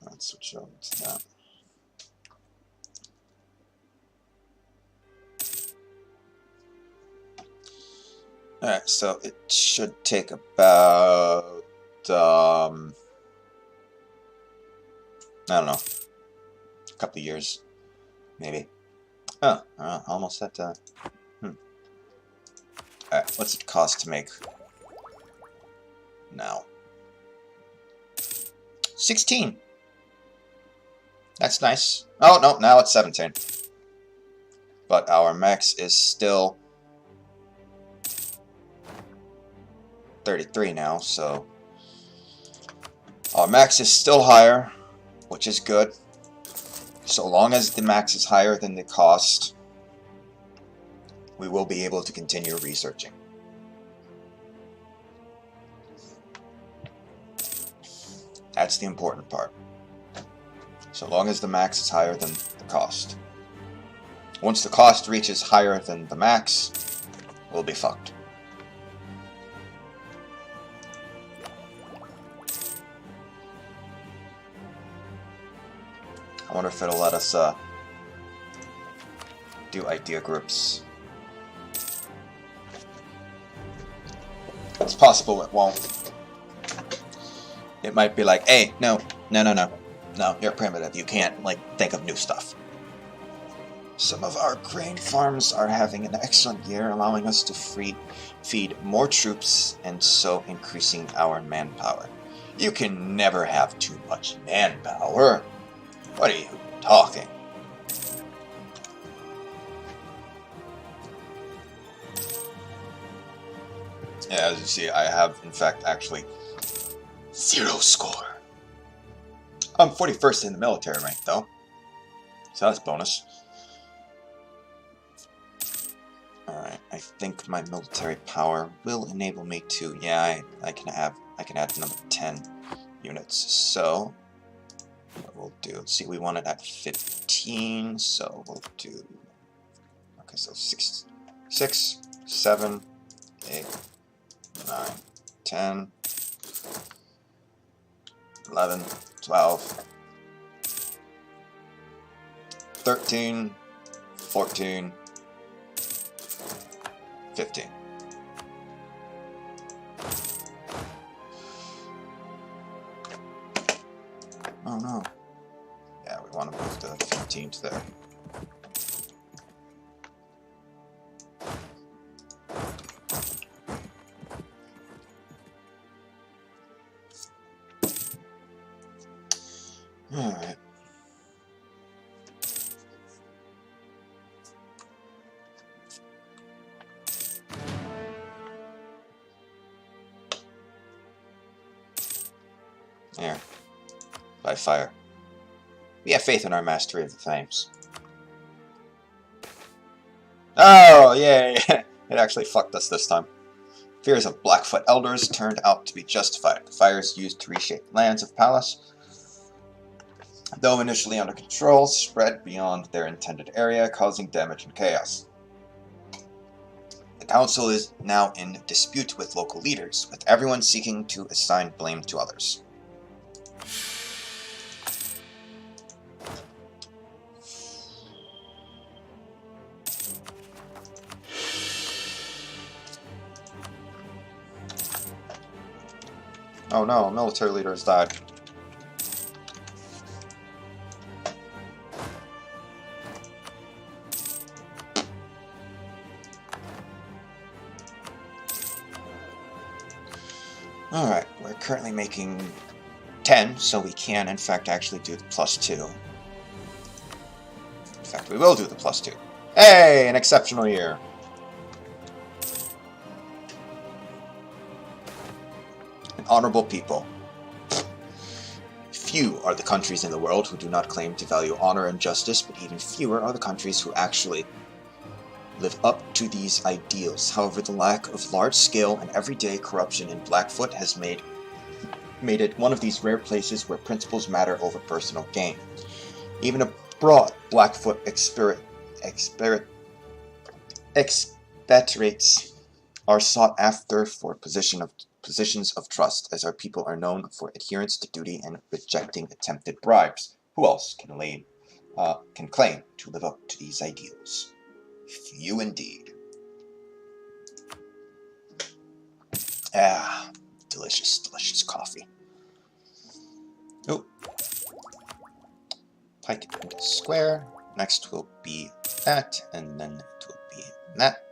Let's switch over to that. Alright, so it should take about, I don't know, a couple of years, maybe. Oh, almost at, Alright, what's it cost to make now? 16! That's nice. Oh, no, now it's 17. But our max is still 33 now, so our max is still higher, which is good. So long as the max is higher than the cost, we will be able to continue researching. That's the important part. So long as the max is higher than the cost. Once the cost reaches higher than the max, we'll be fucked. I wonder if it'll let us do idea groups. It's possible it won't. It might be like, hey, no, you're primitive. You can't, like, think of new stuff. Some of our grain farms are having an excellent year, allowing us to feed more troops and so increasing our manpower. You can never have too much manpower. What are you talking? Yeah, as you see, I have, in fact, actually 0 score. I'm 41st in the military rank, though. So that's bonus. Alright, I think my military power will enable me to... Yeah, I can add another 10 units. So, what we'll do... Let's see, we want it at 15, so we'll do... Okay, so 6, 7, 8, 9, 10, 11, 12, 13, 14, 15. Oh no. Yeah, we want to move the 15 to there. Alright. There. By fire. We have faith in our mastery of the flames. Oh, yay! It actually fucked us this time. Fears of Blackfoot elders turned out to be justified. The fires used to reshape lands of Palace, though initially under control, spread beyond their intended area, causing damage and chaos. The council is now in dispute with local leaders, with everyone seeking to assign blame to others. Oh no, a military leader has died. Alright, we're currently making 10, so we can in fact actually do the +2. In fact, we will do the +2. Hey, an exceptional year! An honorable people. Few are the countries in the world who do not claim to value honor and justice, but even fewer are the countries who actually live up to these ideals. However, the lack of large-scale and everyday corruption in Blackfoot has made it one of these rare places where principles matter over personal gain. Even abroad, Blackfoot expatriates are sought after for positions of trust, as our people are known for adherence to duty and rejecting attempted bribes. Who else can claim to live up to these ideals? Few indeed. Ah, delicious, delicious coffee. Oh, pike into square. Next will be that, and then it will be that.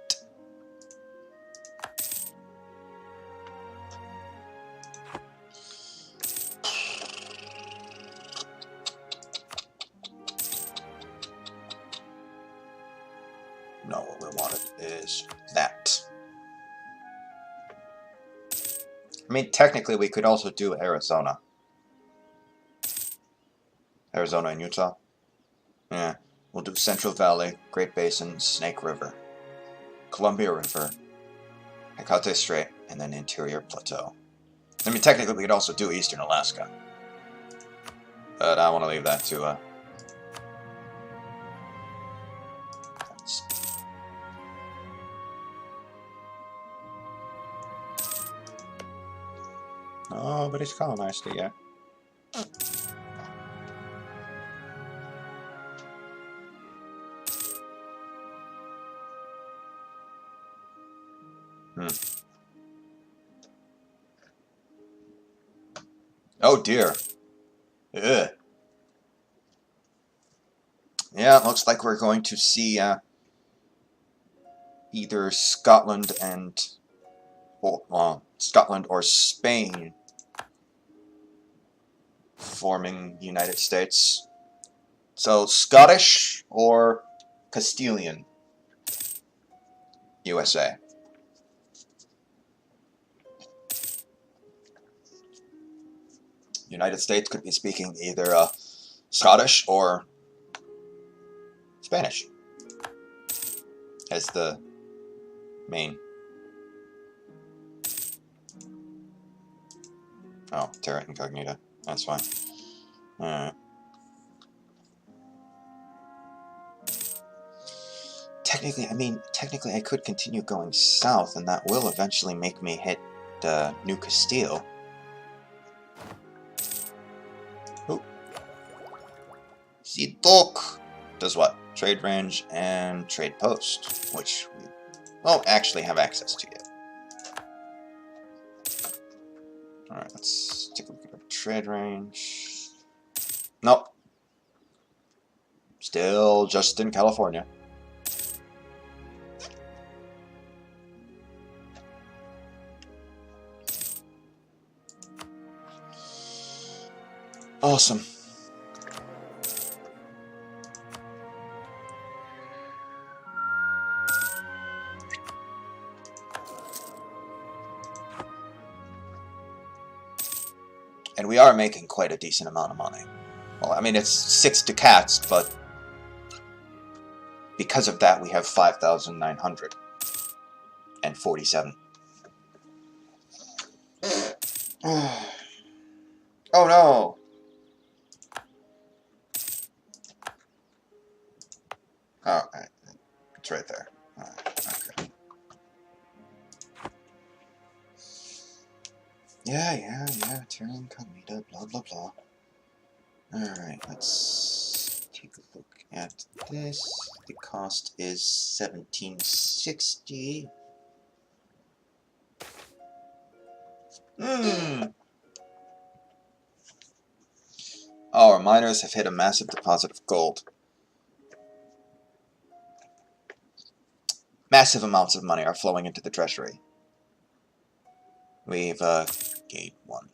No, what we wanted is that. I mean, technically, we could also do Arizona. Arizona and Utah. Yeah, we'll do Central Valley, Great Basin, Snake River, Columbia River, Hecate Strait, and then Interior Plateau. I mean, technically, we could also do Eastern Alaska. But I want to leave that to, nobody's colonized it yet. Oh dear. Ugh. Yeah, it looks like we're going to see either Scotland or Spain forming the United States. So Scottish or Castilian USA. United States could be speaking either Scottish or Spanish as the main. Oh, Terra Incognita. That's fine. Alright. Technically I could continue going south, and that will eventually make me hit New Castile. Oh. See, Doc does what? Trade range and trade post, which we won't actually have access to yet. Alright, let's take a look at our trade range. Nope. Still just in California. Awesome. And we are making quite a decent amount of money. Well, I mean, it's 6 ducats, but because of that, we have 5,947. Oh no! Oh, it's right there. Okay. Yeah, Terra Incognita, blah blah blah. Alright, let's take a look at this. The cost is 1760. Our miners have hit a massive deposit of gold. Massive amounts of money are flowing into the treasury. We've gained 1.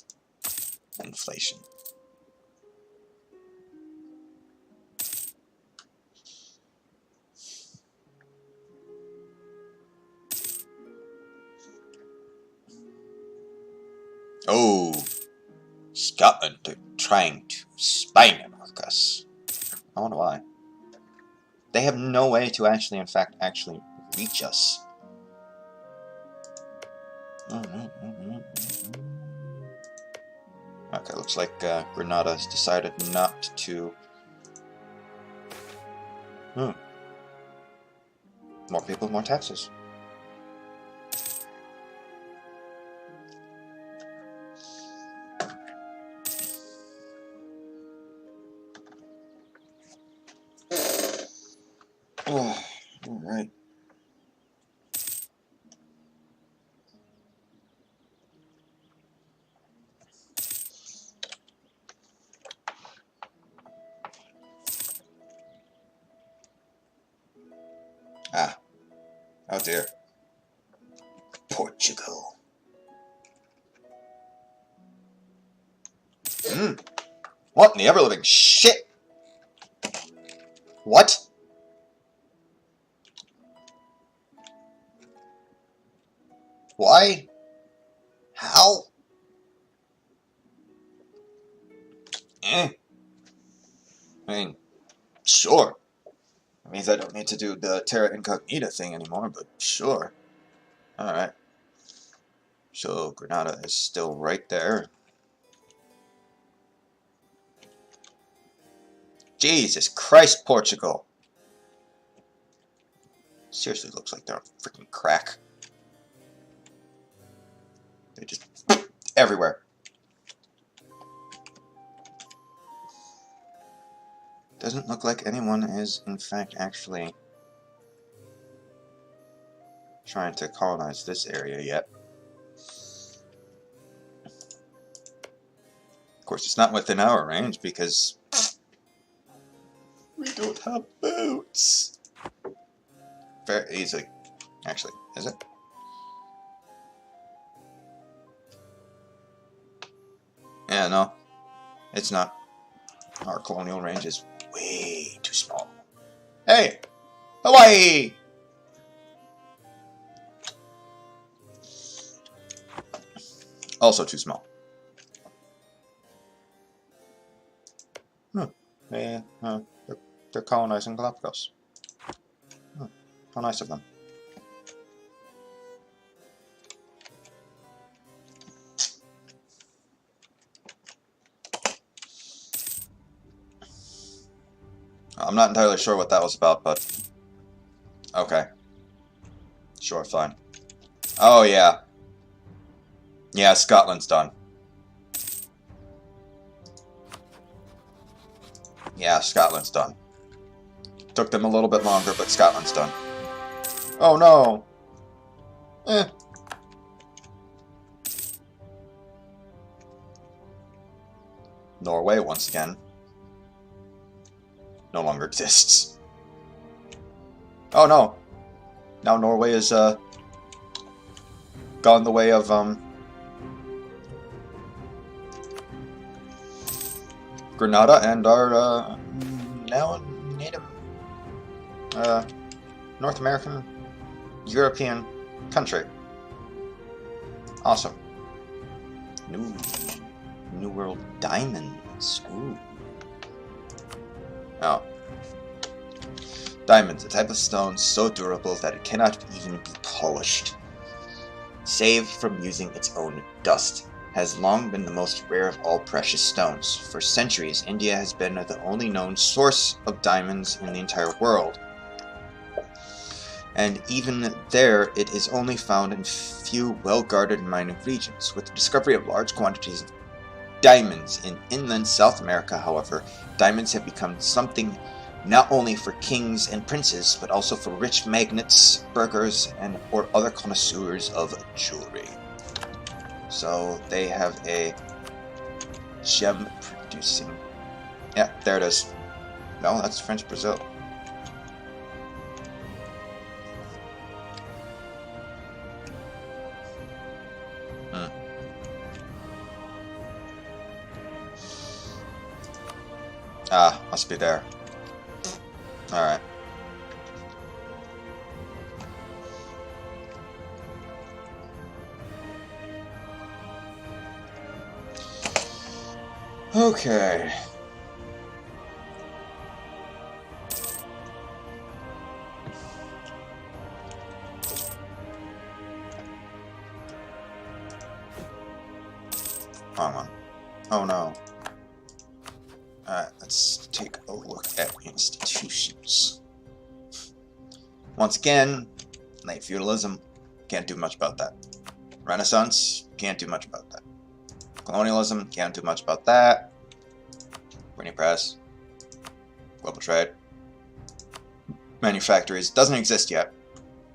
Inflation. Oh, Scotland are trying to spy mark us. I wonder why. They have no way to actually reach us. Okay, looks like Grenada has decided not to. More people, more taxes. Oh, all right. Ah. Oh dear. Portugal. What in the ever-living shit? What? Why? How? I mean, sure. It means I don't need to do the Terra Incognita thing anymore, but sure. Alright. So, Granada is still right there. Jesus Christ, Portugal! Seriously looks like they're on freaking crack. They're just everywhere. Doesn't look like anyone is, in fact, actually trying to colonize this area yet. Of course, it's not within our range because we don't have boots. Very easily. Actually, is it? Yeah, no. It's not. Our colonial range is way too small. Hey! Hawaii! Also too small. They're colonizing Galapagos. How nice of them. I'm not entirely sure what that was about, but okay. Sure, fine. Oh, yeah. Yeah, Scotland's done. Yeah, Scotland's done. Took them a little bit longer, but Scotland's done. Oh, no. Norway, once again, no longer exists. Oh, no. Now Norway is, gone the way of, Granada and our, now native, North American, European country. Awesome. New World Diamonds. Ooh. Oh. Diamonds, a type of stone so durable that it cannot even be polished. Saved from using its own dust, has long been the most rare of all precious stones. For centuries, India has been the only known source of diamonds in the entire world. And even there, it is only found in few well-guarded mining regions. With the discovery of large quantities of diamonds in inland South America, however, diamonds have become something not only for kings and princes, but also for rich magnates, burghers, and or other connoisseurs of jewelry. So they have a gem producing. Yeah, there it is. No, that's French Brazil. Ah, must be there. Alright. Okay. Wrong one. Oh no. Alright, let's take a look at institutions. Once again, late feudalism, can't do much about that. Renaissance, can't do much about that. Colonialism, can't do much about that. Printing press, global trade. Manufactories, doesn't exist yet,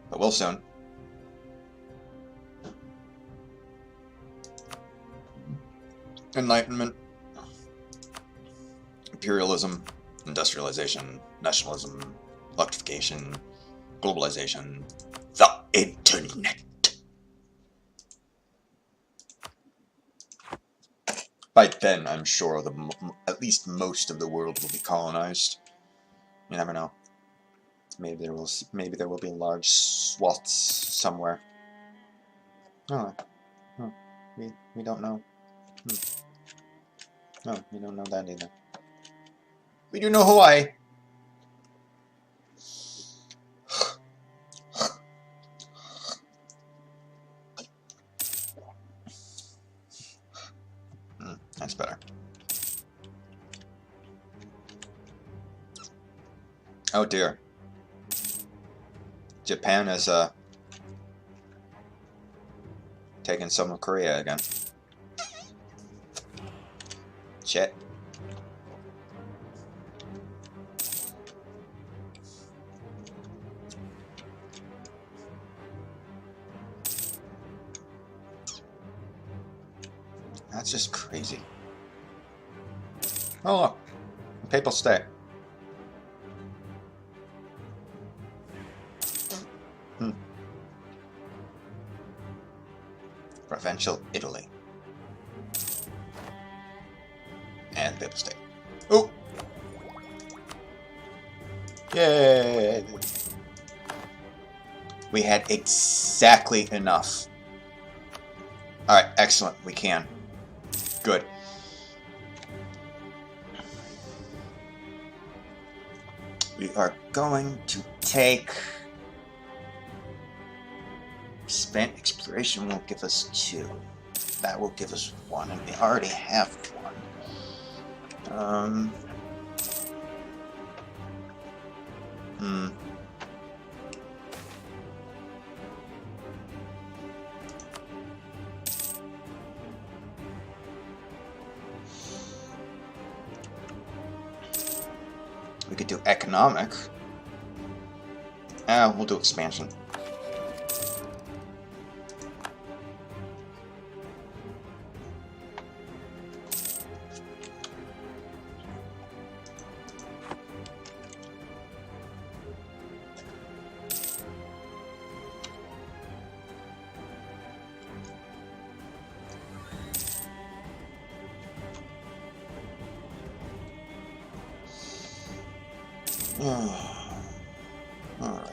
but will soon. Enlightenment, imperialism, industrialization, nationalism, electrification, globalization, the internet. By then, I'm sure at least most of the world will be colonized. You never know. Maybe there will be large swaths somewhere. Oh, we don't know. No, we don't know that either. We do know Hawaii. That's better. Oh dear. Japan is taking some of Korea again. Shit. That's just crazy. Oh look, a papal state. Provincial Italy. And papal state. Oh! Yay! We had exactly enough. Alright, excellent. We can. Good. We are going to take... Spent exploration will give us 2. That will give us 1, and we already have 1. We could do economic. We'll do expansion. Alright.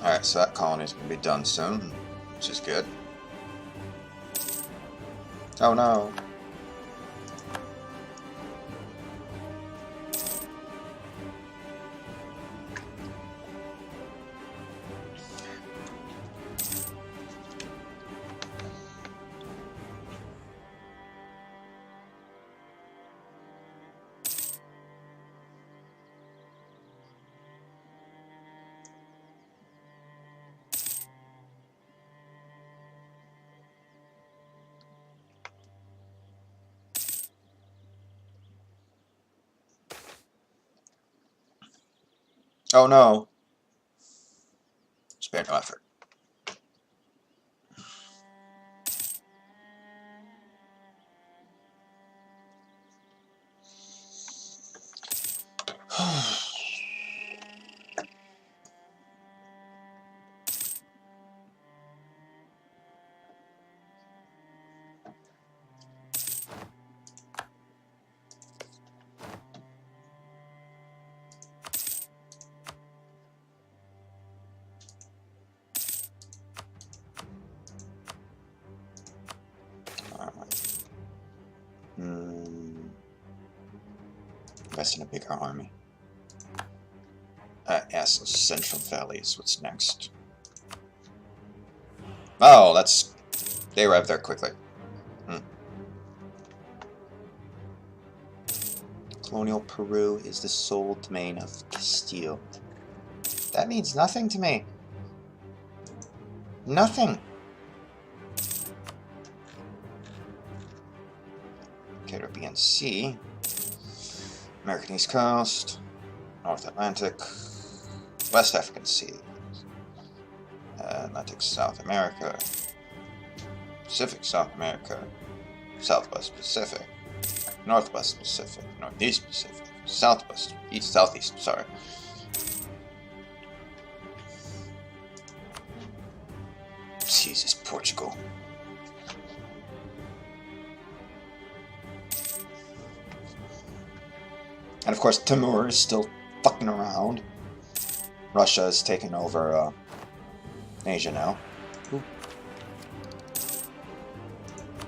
Alright, so that colony is going to be done soon, which is good. Oh no. Oh no. Spare no effort. Invest in a bigger army. Yeah, so Central Valley is what's next. Oh, that's... They arrived there quickly. Colonial Peru is the sole domain of Castile. That means nothing to me. Nothing. Caribbean Sea. American East Coast. North Atlantic. West African Sea. Atlantic South America. Pacific South America. Southwest Pacific. Northwest Pacific. Northeast Pacific. Southwest. East, Southeast, sorry. Jesus, Portugal. And of course, Timur is still fucking around. Russia has taken over Asia now. Ooh.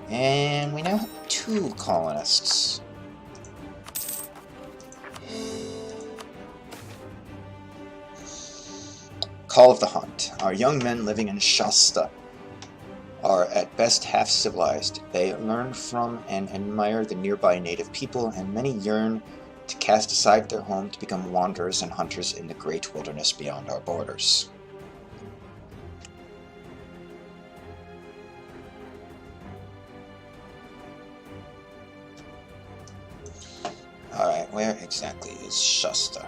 And we now have 2 colonists. Call of the Hunt. Our young men living in Shasta are at best half-civilized. They learn from and admire the nearby native people, and many yearn to cast aside their home to become wanderers and hunters in the great wilderness beyond our borders. Alright, where exactly is Shasta?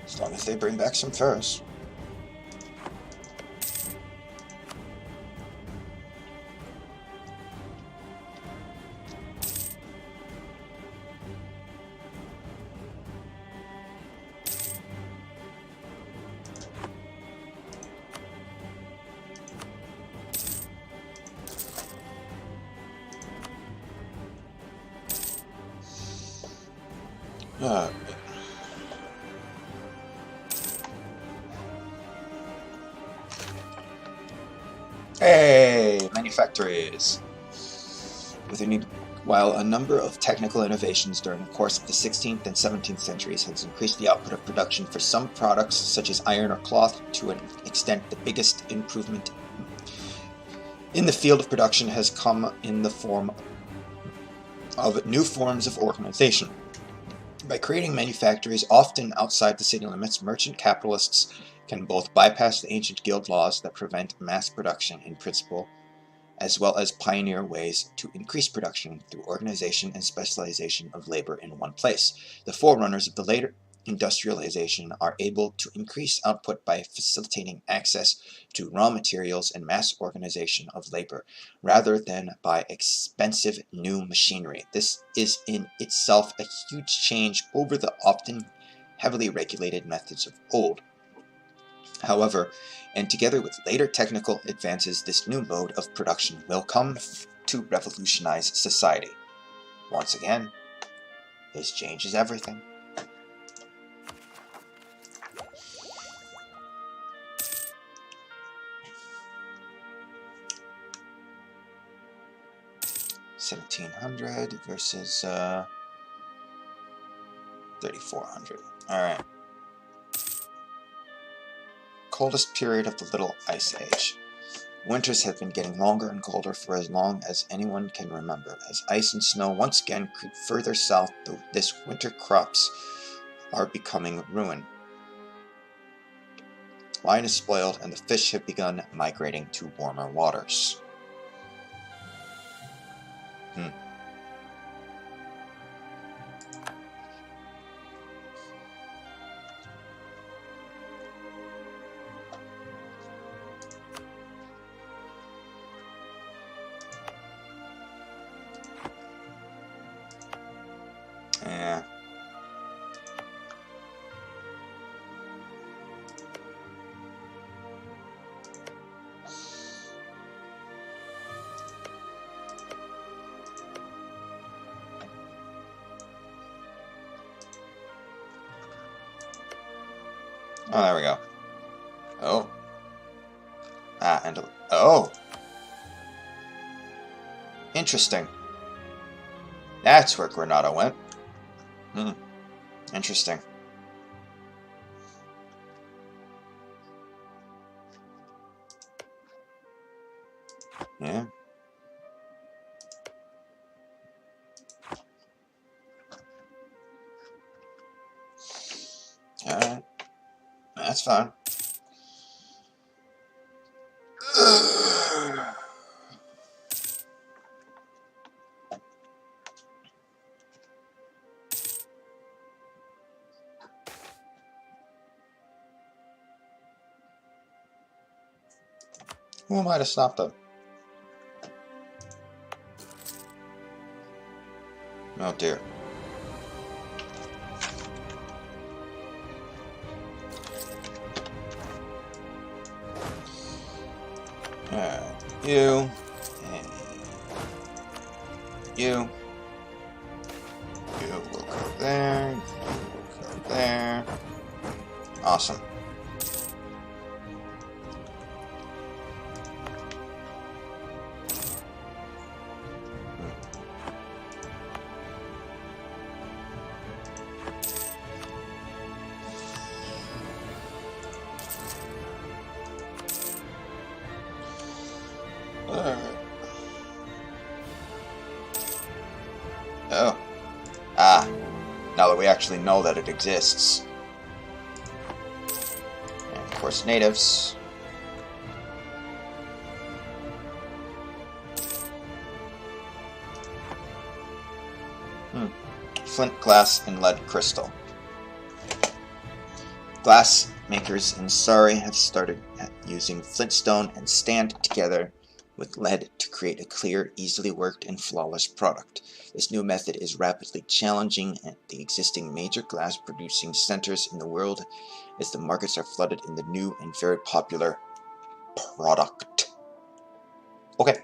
As long as they bring back some furs. Hey, manufactories. While a number of technical innovations during the course of the 16th and 17th centuries has increased the output of production for some products, such as iron or cloth, to an extent the biggest improvement in the field of production has come in the form of new forms of organization. By creating manufactories often outside the city limits, merchant capitalists can both bypass the ancient guild laws that prevent mass production in principle, as well as pioneer ways to increase production through organization and specialization of labor in one place. The forerunners of the later industrialization are able to increase output by facilitating access to raw materials and mass organization of labor, rather than by expensive new machinery. This is in itself a huge change over the often heavily regulated methods of old. However, and together with later technical advances, this new mode of production will come to revolutionize society. Once again, this changes everything. $1,700 versus 3,400. All right. Coldest period of the Little Ice Age. Winters have been getting longer and colder for as long as anyone can remember. As ice and snow once again creep further south, this winter crops are becoming ruin. Wine is spoiled, and the fish have begun migrating to warmer waters. Yeah. Oh, there we go. Oh. Ah, and... Oh! Interesting. That's where Granada went. Interesting. Yeah. That's fine. Who am I to stop them? Oh dear. Alright, you, and you will go there, you will go there. Awesome. Alright. Oh. Ah. Now that we actually know that it exists. And of course, natives. Flint, glass, and lead crystal. Glass makers in Surrey have started using flintstone and stand together with lead to create a clear, easily worked, and flawless product. This new method is rapidly challenging the existing major glass producing centers in the world as the markets are flooded in the new and very popular product. Okay.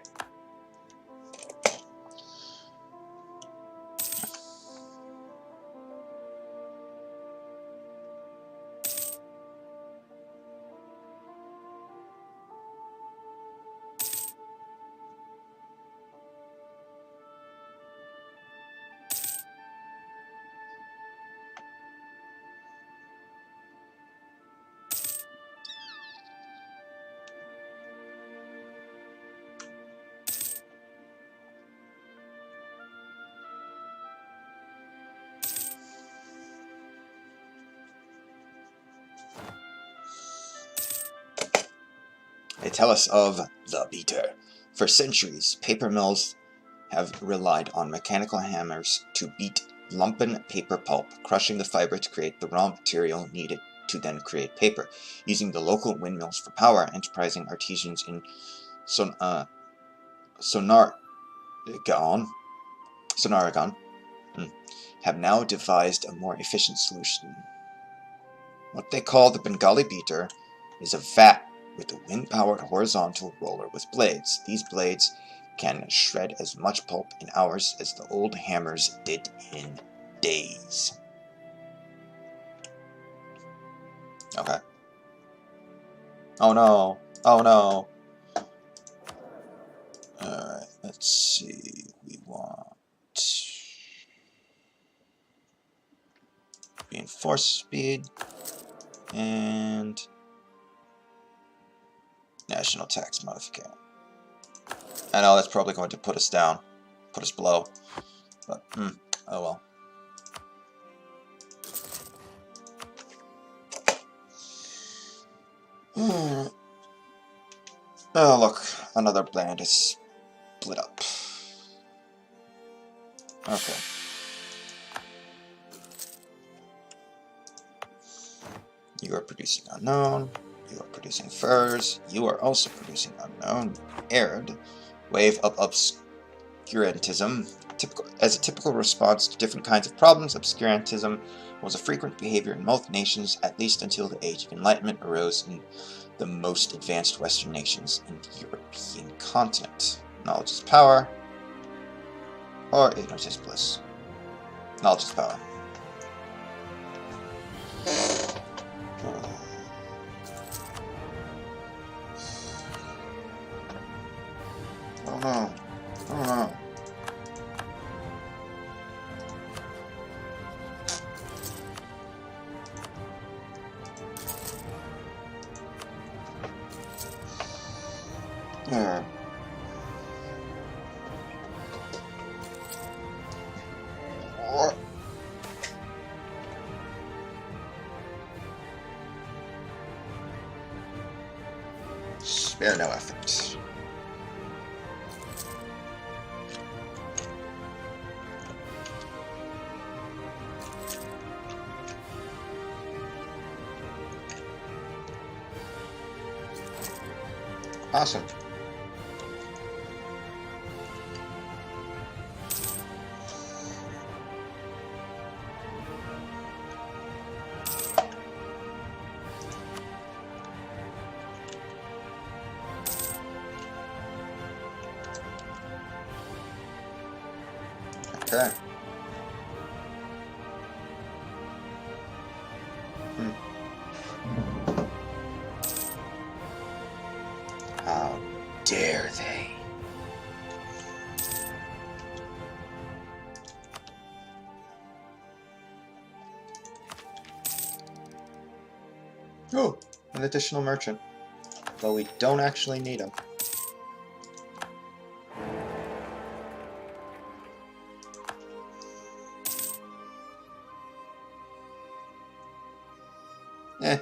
They tell us of the beater. For centuries, paper mills have relied on mechanical hammers to beat lumpen paper pulp, crushing the fiber to create the raw material needed to then create paper. Using the local windmills for power, enterprising artisans in Sonaragon have now devised a more efficient solution. What they call the Bengali beater is a vat with a wind-powered horizontal roller with blades. These blades can shred as much pulp in hours as the old hammers did in days. Okay. Oh no. Oh no. Alright, let's see. We want reinforce speed and national tax modification. I know that's probably going to put us down, put us below, but oh well. Oh look, another band is split up. Okay. You are producing unknown. You are producing furs. You are also producing unknown. Arid. Wave of obscurantism. As a typical response to different kinds of problems, obscurantism was a frequent behavior in most nations, at least until the Age of Enlightenment arose in the most advanced Western nations in the European continent. Knowledge is power, or ignorance is bliss. Knowledge is power. Oh no. Oh no. There. What? Spare no effort. Awesome. Okay. How dare they? Oh, an additional merchant. Though we don't actually need him. Eh.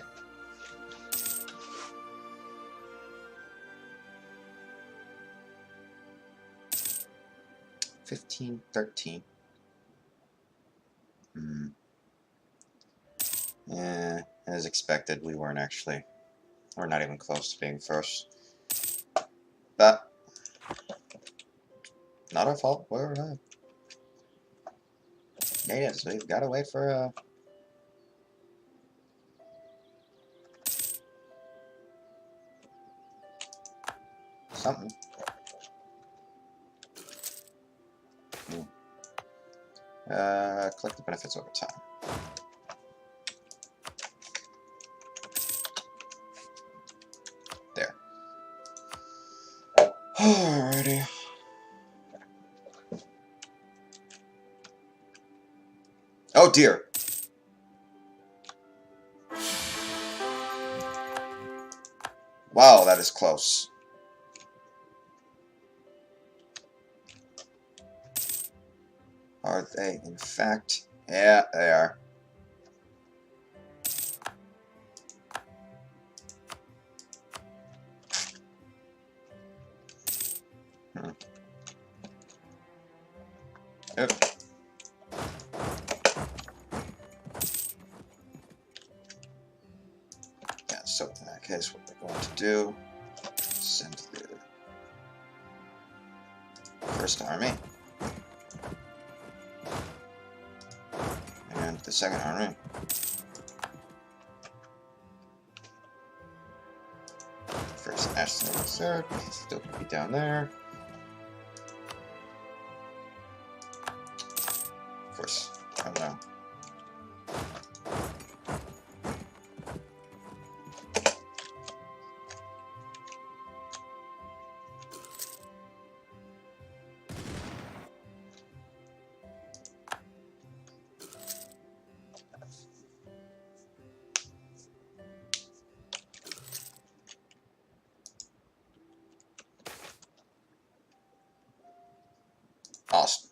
$15, $13. Yeah, as expected, we're not even close to being first. But, not our fault, we're natives, we've got to wait for, something. Collect the benefits over time. There. Alrighty. Oh dear. Wow, that is close. Are they, in fact? Yeah, they are. Yep. Yeah, so in that case, what we're going to do, send the first army. And the second army. First National Reserve, still could be down there. Of course, I don't know. Awesome.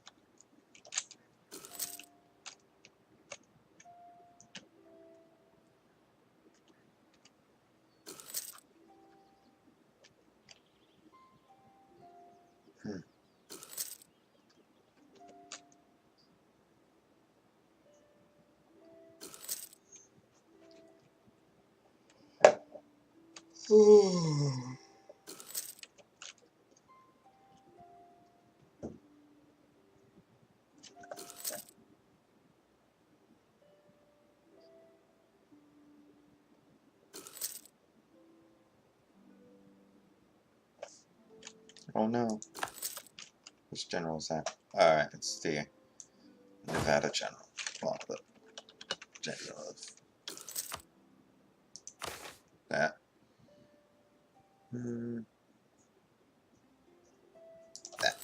Oh no. Which general is that? Alright, it's the Nevada general. Well, the general of that. That.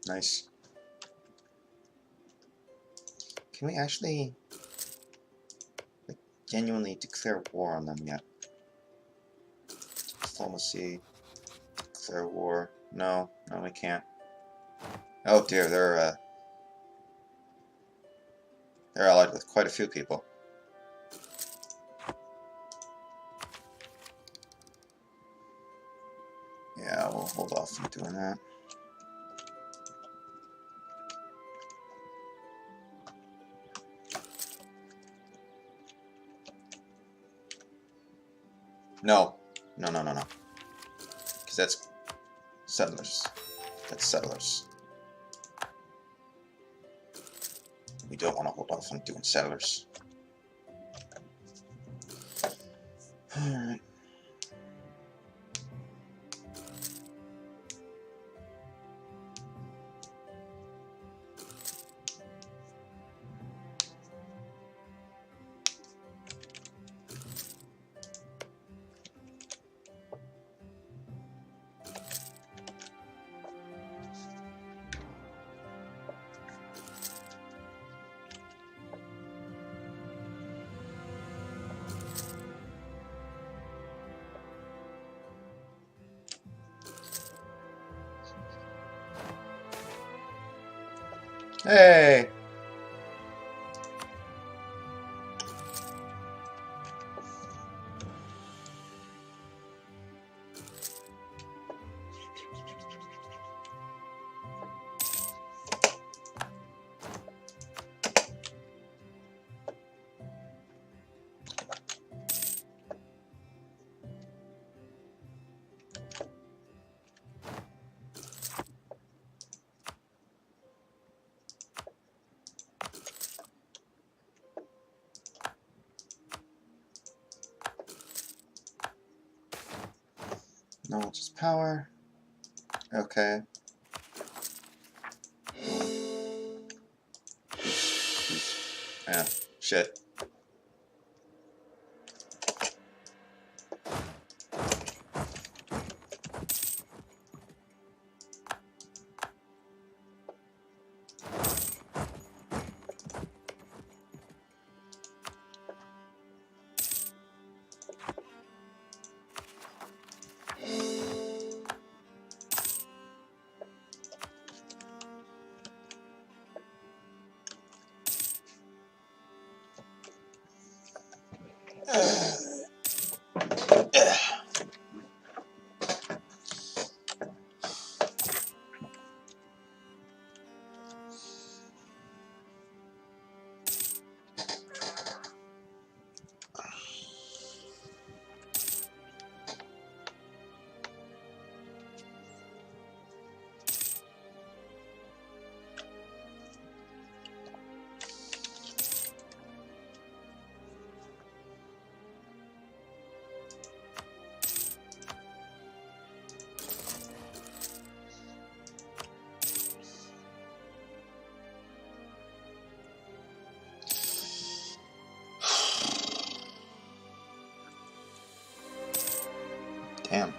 Nice. Can we actually genuinely declare war on them yet? Diplomacy. Declare war. No, we can't. Oh dear, they're allied with quite a few people. Yeah, we'll hold off from doing that. No. No, no, no, no. Because that's settlers. That's settlers. We don't want to hold off on doing settlers. Alright. Hey! Knowledge is power. Okay. Yeah, shit. Damn.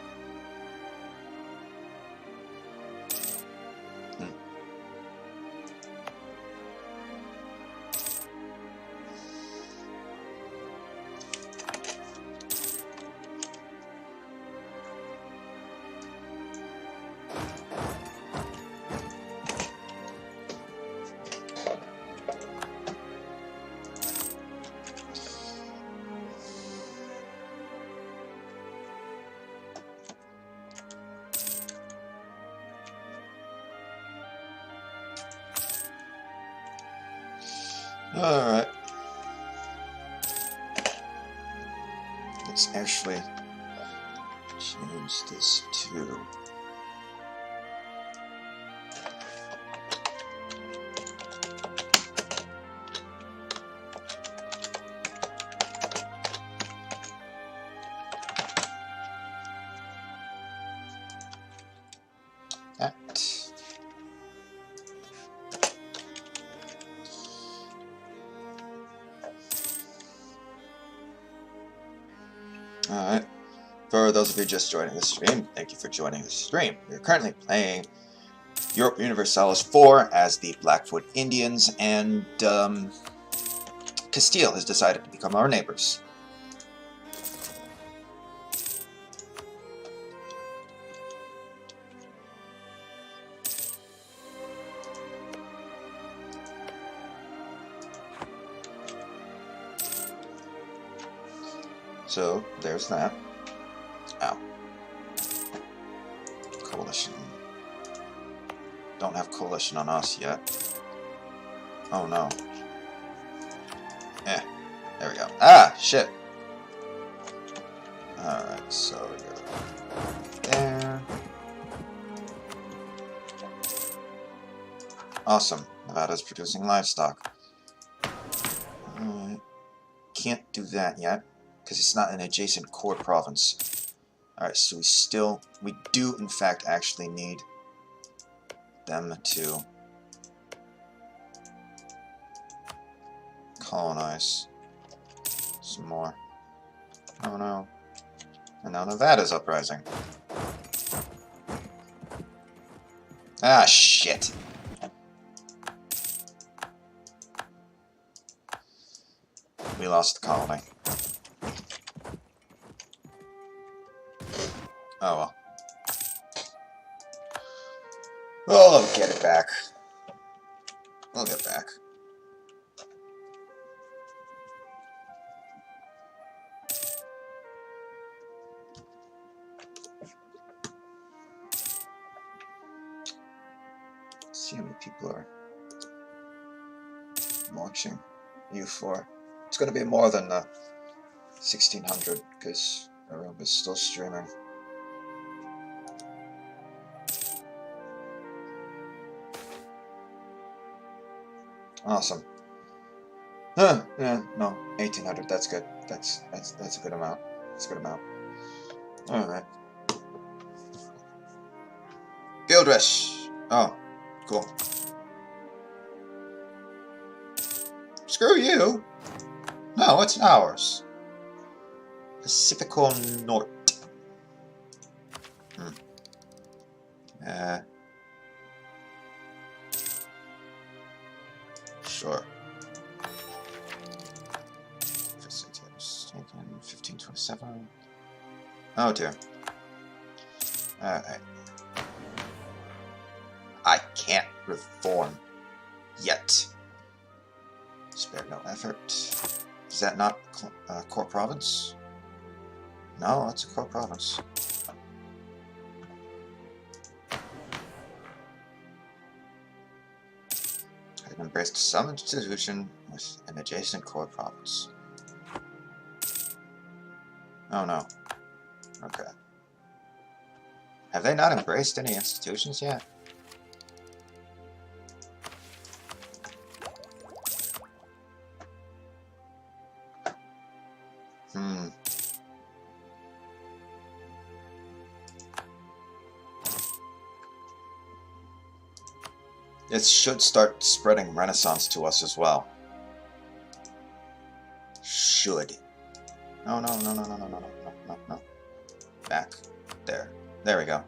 Alright. Let's actually change this to... that. Alright. For those of you just joining the stream, thank you for joining the stream. We're currently playing Europa Universalis 4 as the Blackfoot Indians, and Castile has decided to become our neighbors. So, there's that. Ow. Coalition. Don't have coalition on us yet. Oh no. Eh, there we go. Ah, shit. Alright, so you're there. Awesome. Nevada's producing livestock. Can't do that yet, because it's not an adjacent core province. Alright, so we do in fact actually need them to colonize some more. Oh no. And now Nevada's uprising. Ah, shit. We lost the colony. Oh well. Oh, we'll get it back. We'll get back. See how many people are watching you for. It's going to be more than 1600 because Europa's still streaming. Awesome. Huh, yeah, no, 1800. That's good. That's a good amount. That's a good amount. All right. Guild rush. Oh, cool. Screw you. No, it's ours. Pacifico Norte. Sure. 1527. Oh dear. Alright. I can't reform yet. Spare no effort. Is that not core province? No, it's a core province. I've embraced some institution with an adjacent core province. Oh no. Okay. Have they not embraced any institutions yet? It should start spreading Renaissance to us as well. Should. No, no, no, no, no, no, no, no, no, no. Back. There. There we go.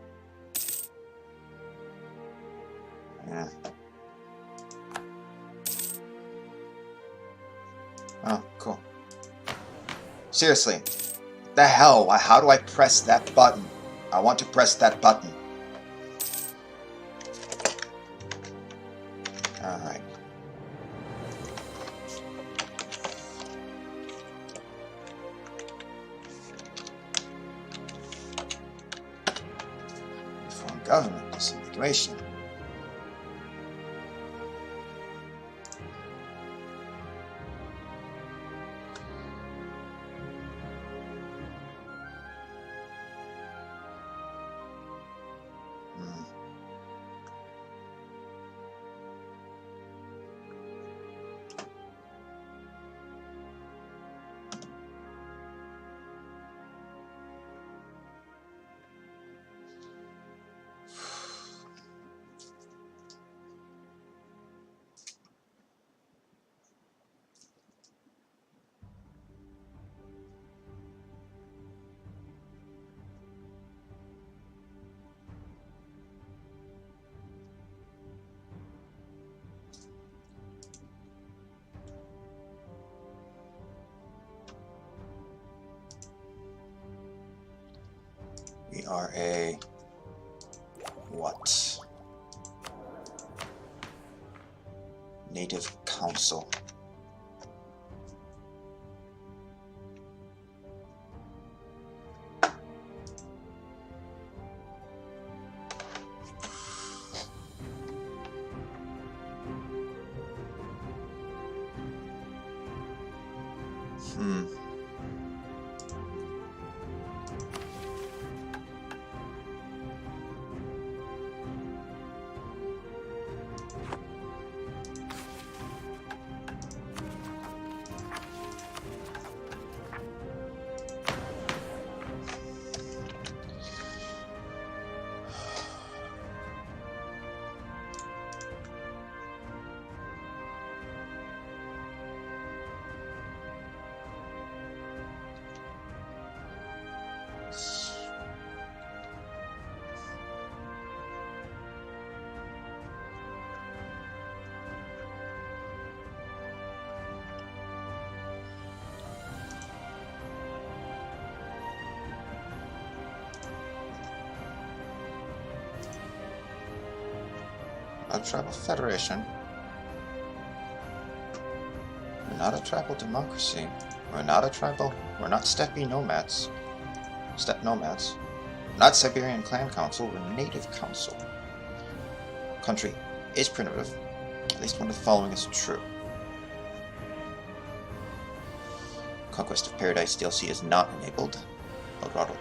Yeah. Oh, cool. Seriously. What the hell? How do I press that button? I want to press that button. Alright. Reform government disintegration. We are a what? Native Council. Hmm. A tribal federation. We're not a tribal democracy. We're not a tribal. We're not steppe nomads. Steppe nomads. We're not Siberian clan council. We're native council. Country is primitive. At least one of the following is true. Conquest of Paradise DLC is not enabled. Eldorado.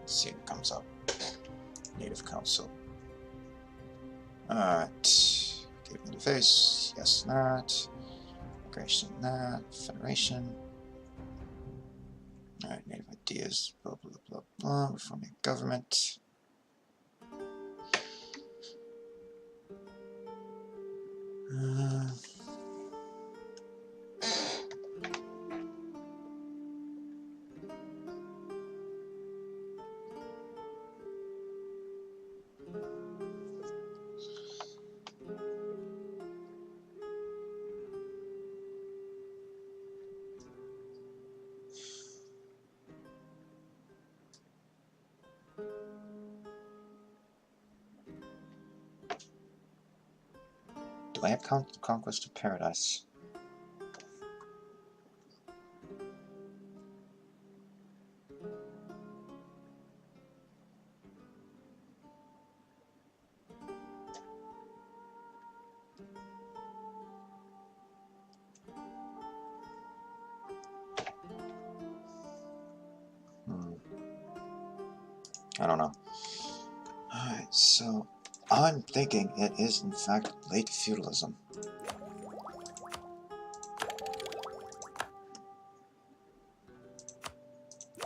See what comes up. Native Council. Alright. Give interface. Yes, that. Migration, that. Federation. Alright, native ideas. Blah, blah, blah, blah. Reforming government. Do I have Conquest of Paradise? I don't know. Alright, so I'm thinking it is in fact late feudalism.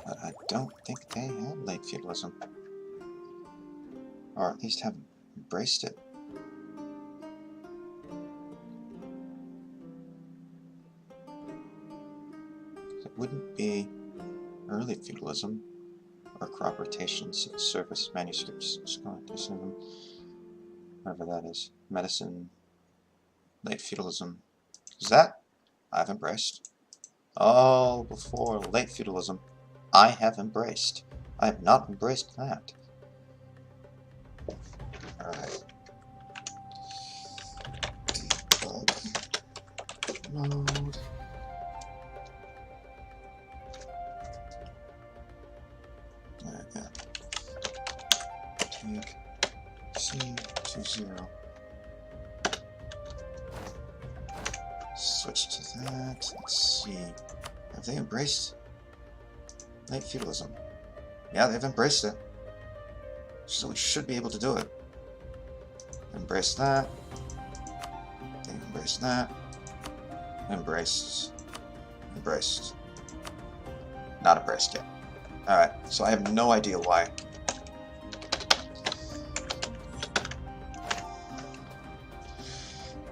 But I don't think they had late feudalism. Or at least have embraced it. It wouldn't be early feudalism. Or crop rotation, civil service, manuscripts, whatever that is. Medicine, late feudalism. Is that I've embraced? All before late feudalism, I have embraced. I have not embraced that. Alright. Debug. Load. Take C20. Switch to that. Let's see. Have they embraced late feudalism? Yeah, they've embraced it. So we should be able to do it. Embrace that. They've embraced that. Embraced. Embraced. Not embraced yet. Alright, so I have no idea why.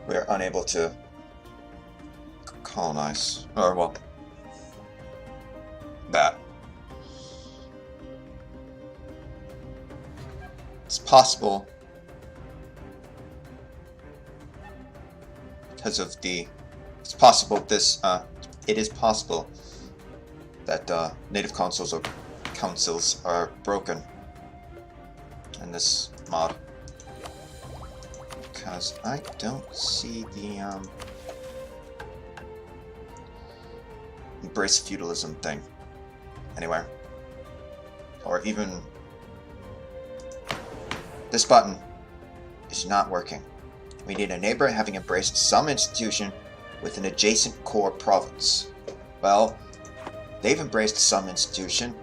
we are unable to colonize, or well, that. It's possible because of the. It's possible this. It is possible that native councils are broken in this mod, because I don't see the embrace feudalism thing anywhere, or even this button is not working. We need a neighbor having embraced some institution with an adjacent core province. Well, they've embraced some institution,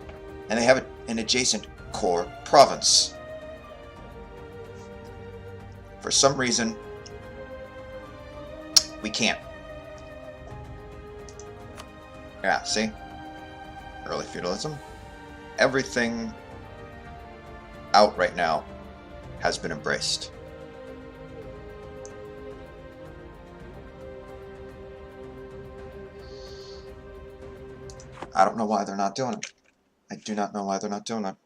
and they have an adjacent core province. For some reason, we can't. Yeah, see? Early feudalism. Everything out right now has been embraced. I don't know why they're not doing it. I do not know why they're not doing it.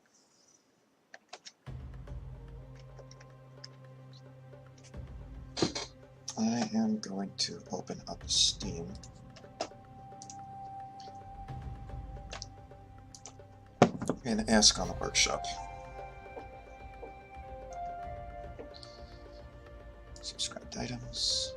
I am going to open up Steam. And ask on the workshop. Subscribed items.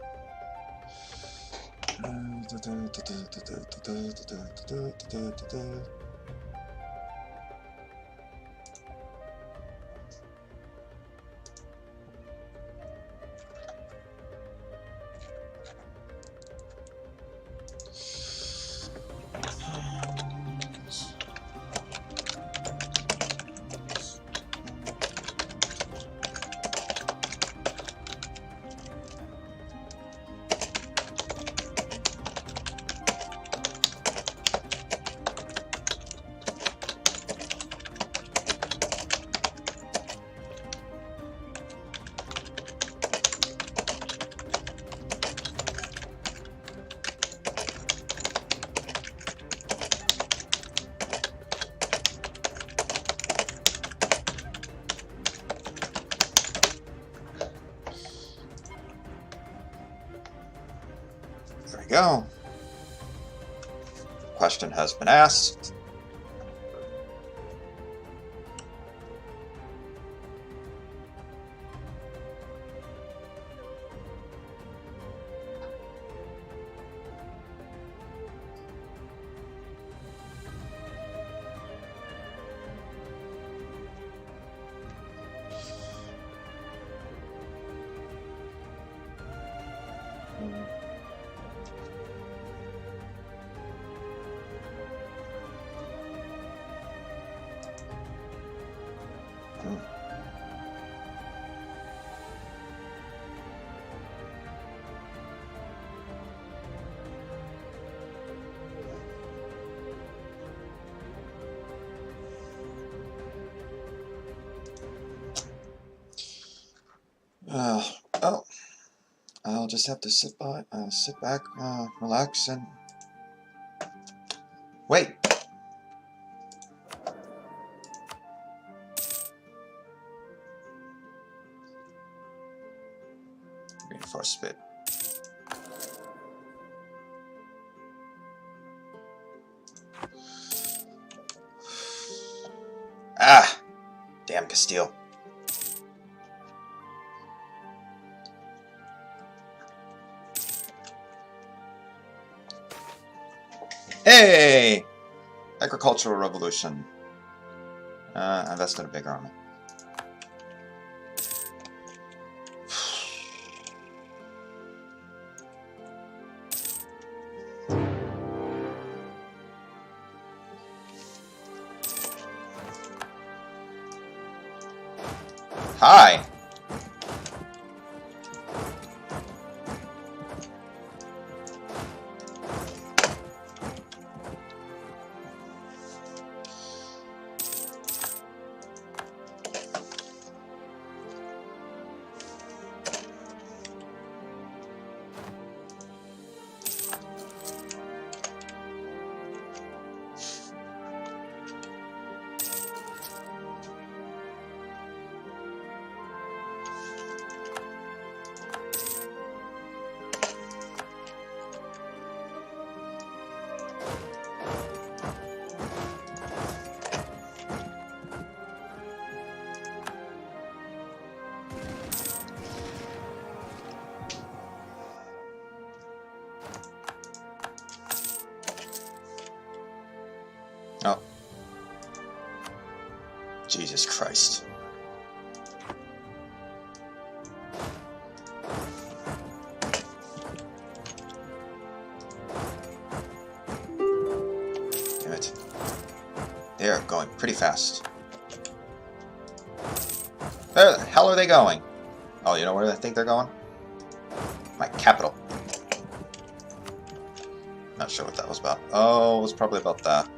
There we go. Question has been asked. Oh, I'll just have to sit back, relax, and wait. Reinforce bit. Ah, damn Castile. Hey! Agricultural Revolution. Invest in a big army. Hi! Oh. Jesus Christ. Damn it. They are going pretty fast. Where the hell are they going? Oh, you know where I think they're going? My capital. Not sure what that was about. Oh, it was probably about that.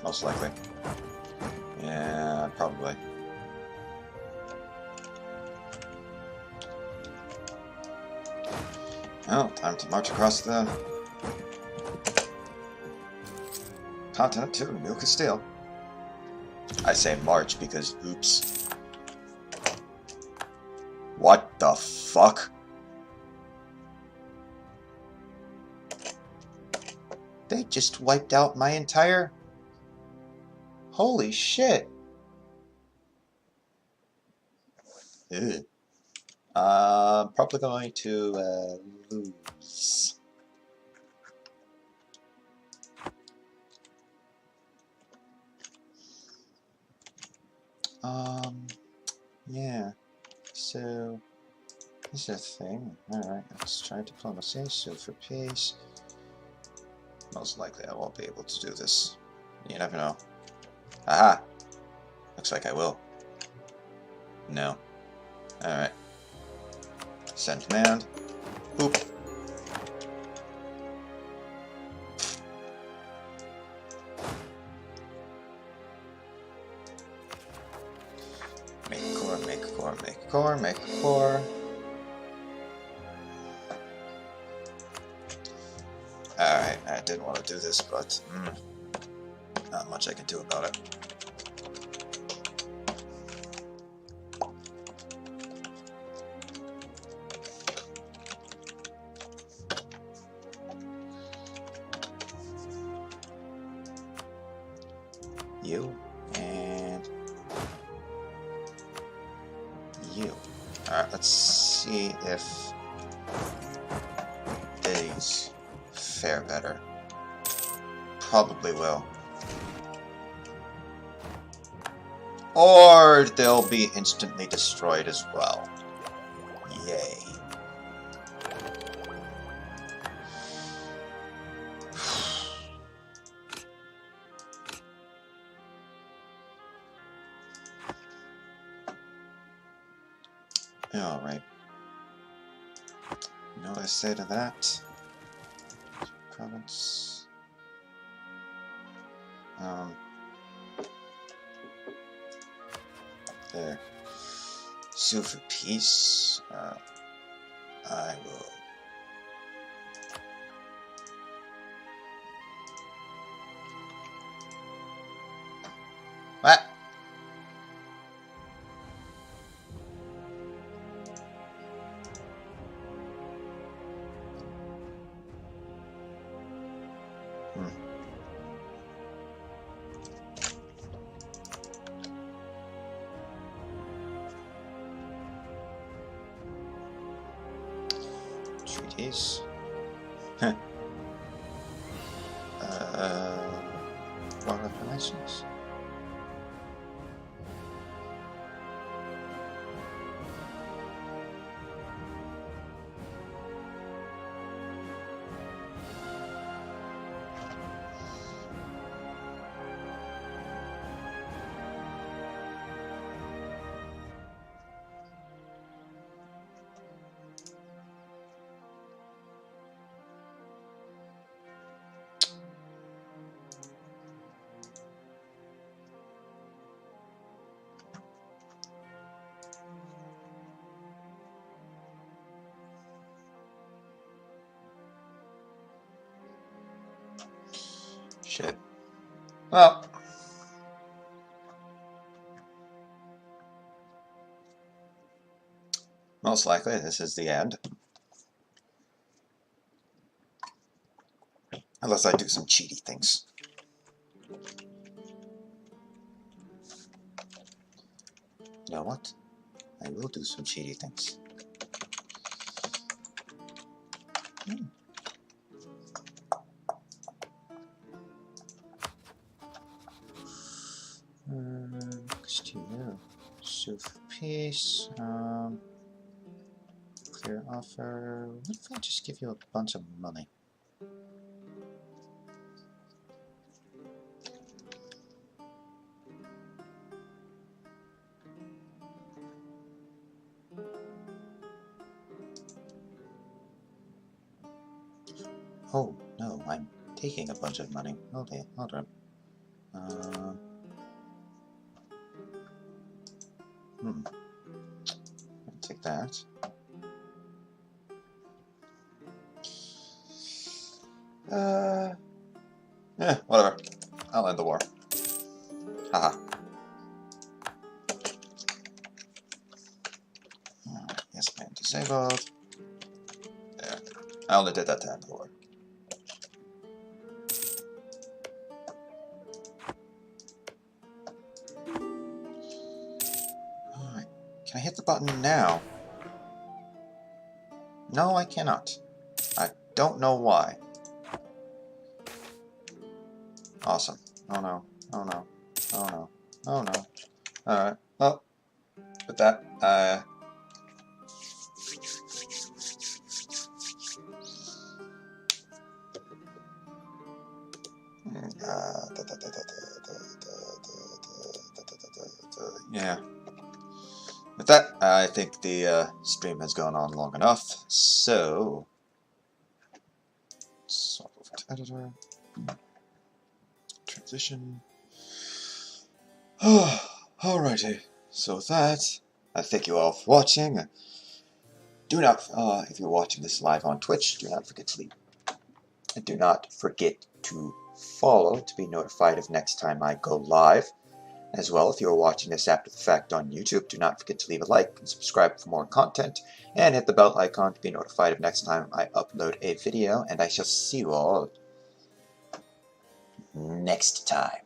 Most likely. Yeah, probably. Well, time to march across the continent to New Castile. I say march because, oops. What the fuck? They just wiped out my entire... Holy shit. Ew. Probably going to lose. Yeah. So, this is a thing. Alright, let's try diplomacy, sue for peace. Most likely I won't be able to do this. You never know. Aha! Looks like I will. No. Alright. Send command. Boop. Make core, make core, make core, make core. Alright, I didn't want to do this, but not much I can do about it. You and you. Alright, let's see if these fare better. Probably will. Or they'll be instantly destroyed as well. Yay. Alright. You know what I say to that? Province. There. Sue for peace. I will. What? Treaties. Huh. War reparations. Shit. Well. Most likely this is the end. Unless I do some cheaty things. You know what? I will do some cheaty things. Sue for peace. Clear offer. What if I just give you a bunch of money? Oh, no, I'm taking a bunch of money. Okay, hold on. I'll take that. Whatever. I'll end the war. Haha. Yes, man, disabled. There. I only did that to end the war. Alright. Can I hit the button now? No, I cannot. I don't know why. Awesome. Oh no. Oh no. Oh no. Oh no. Alright. Well, with that, yeah. With that, I think the stream has gone on long enough, so swap over to editor, transition. Alrighty, so with that, I thank you all for watching. Do not, if you're watching this live on Twitch, do not forget to leave. And do not forget to follow to be notified of next time I go live. As well, if you are watching this after the fact on YouTube, do not forget to leave a like and subscribe for more content, and hit the bell icon to be notified of next time I upload a video, and I shall see you all next time.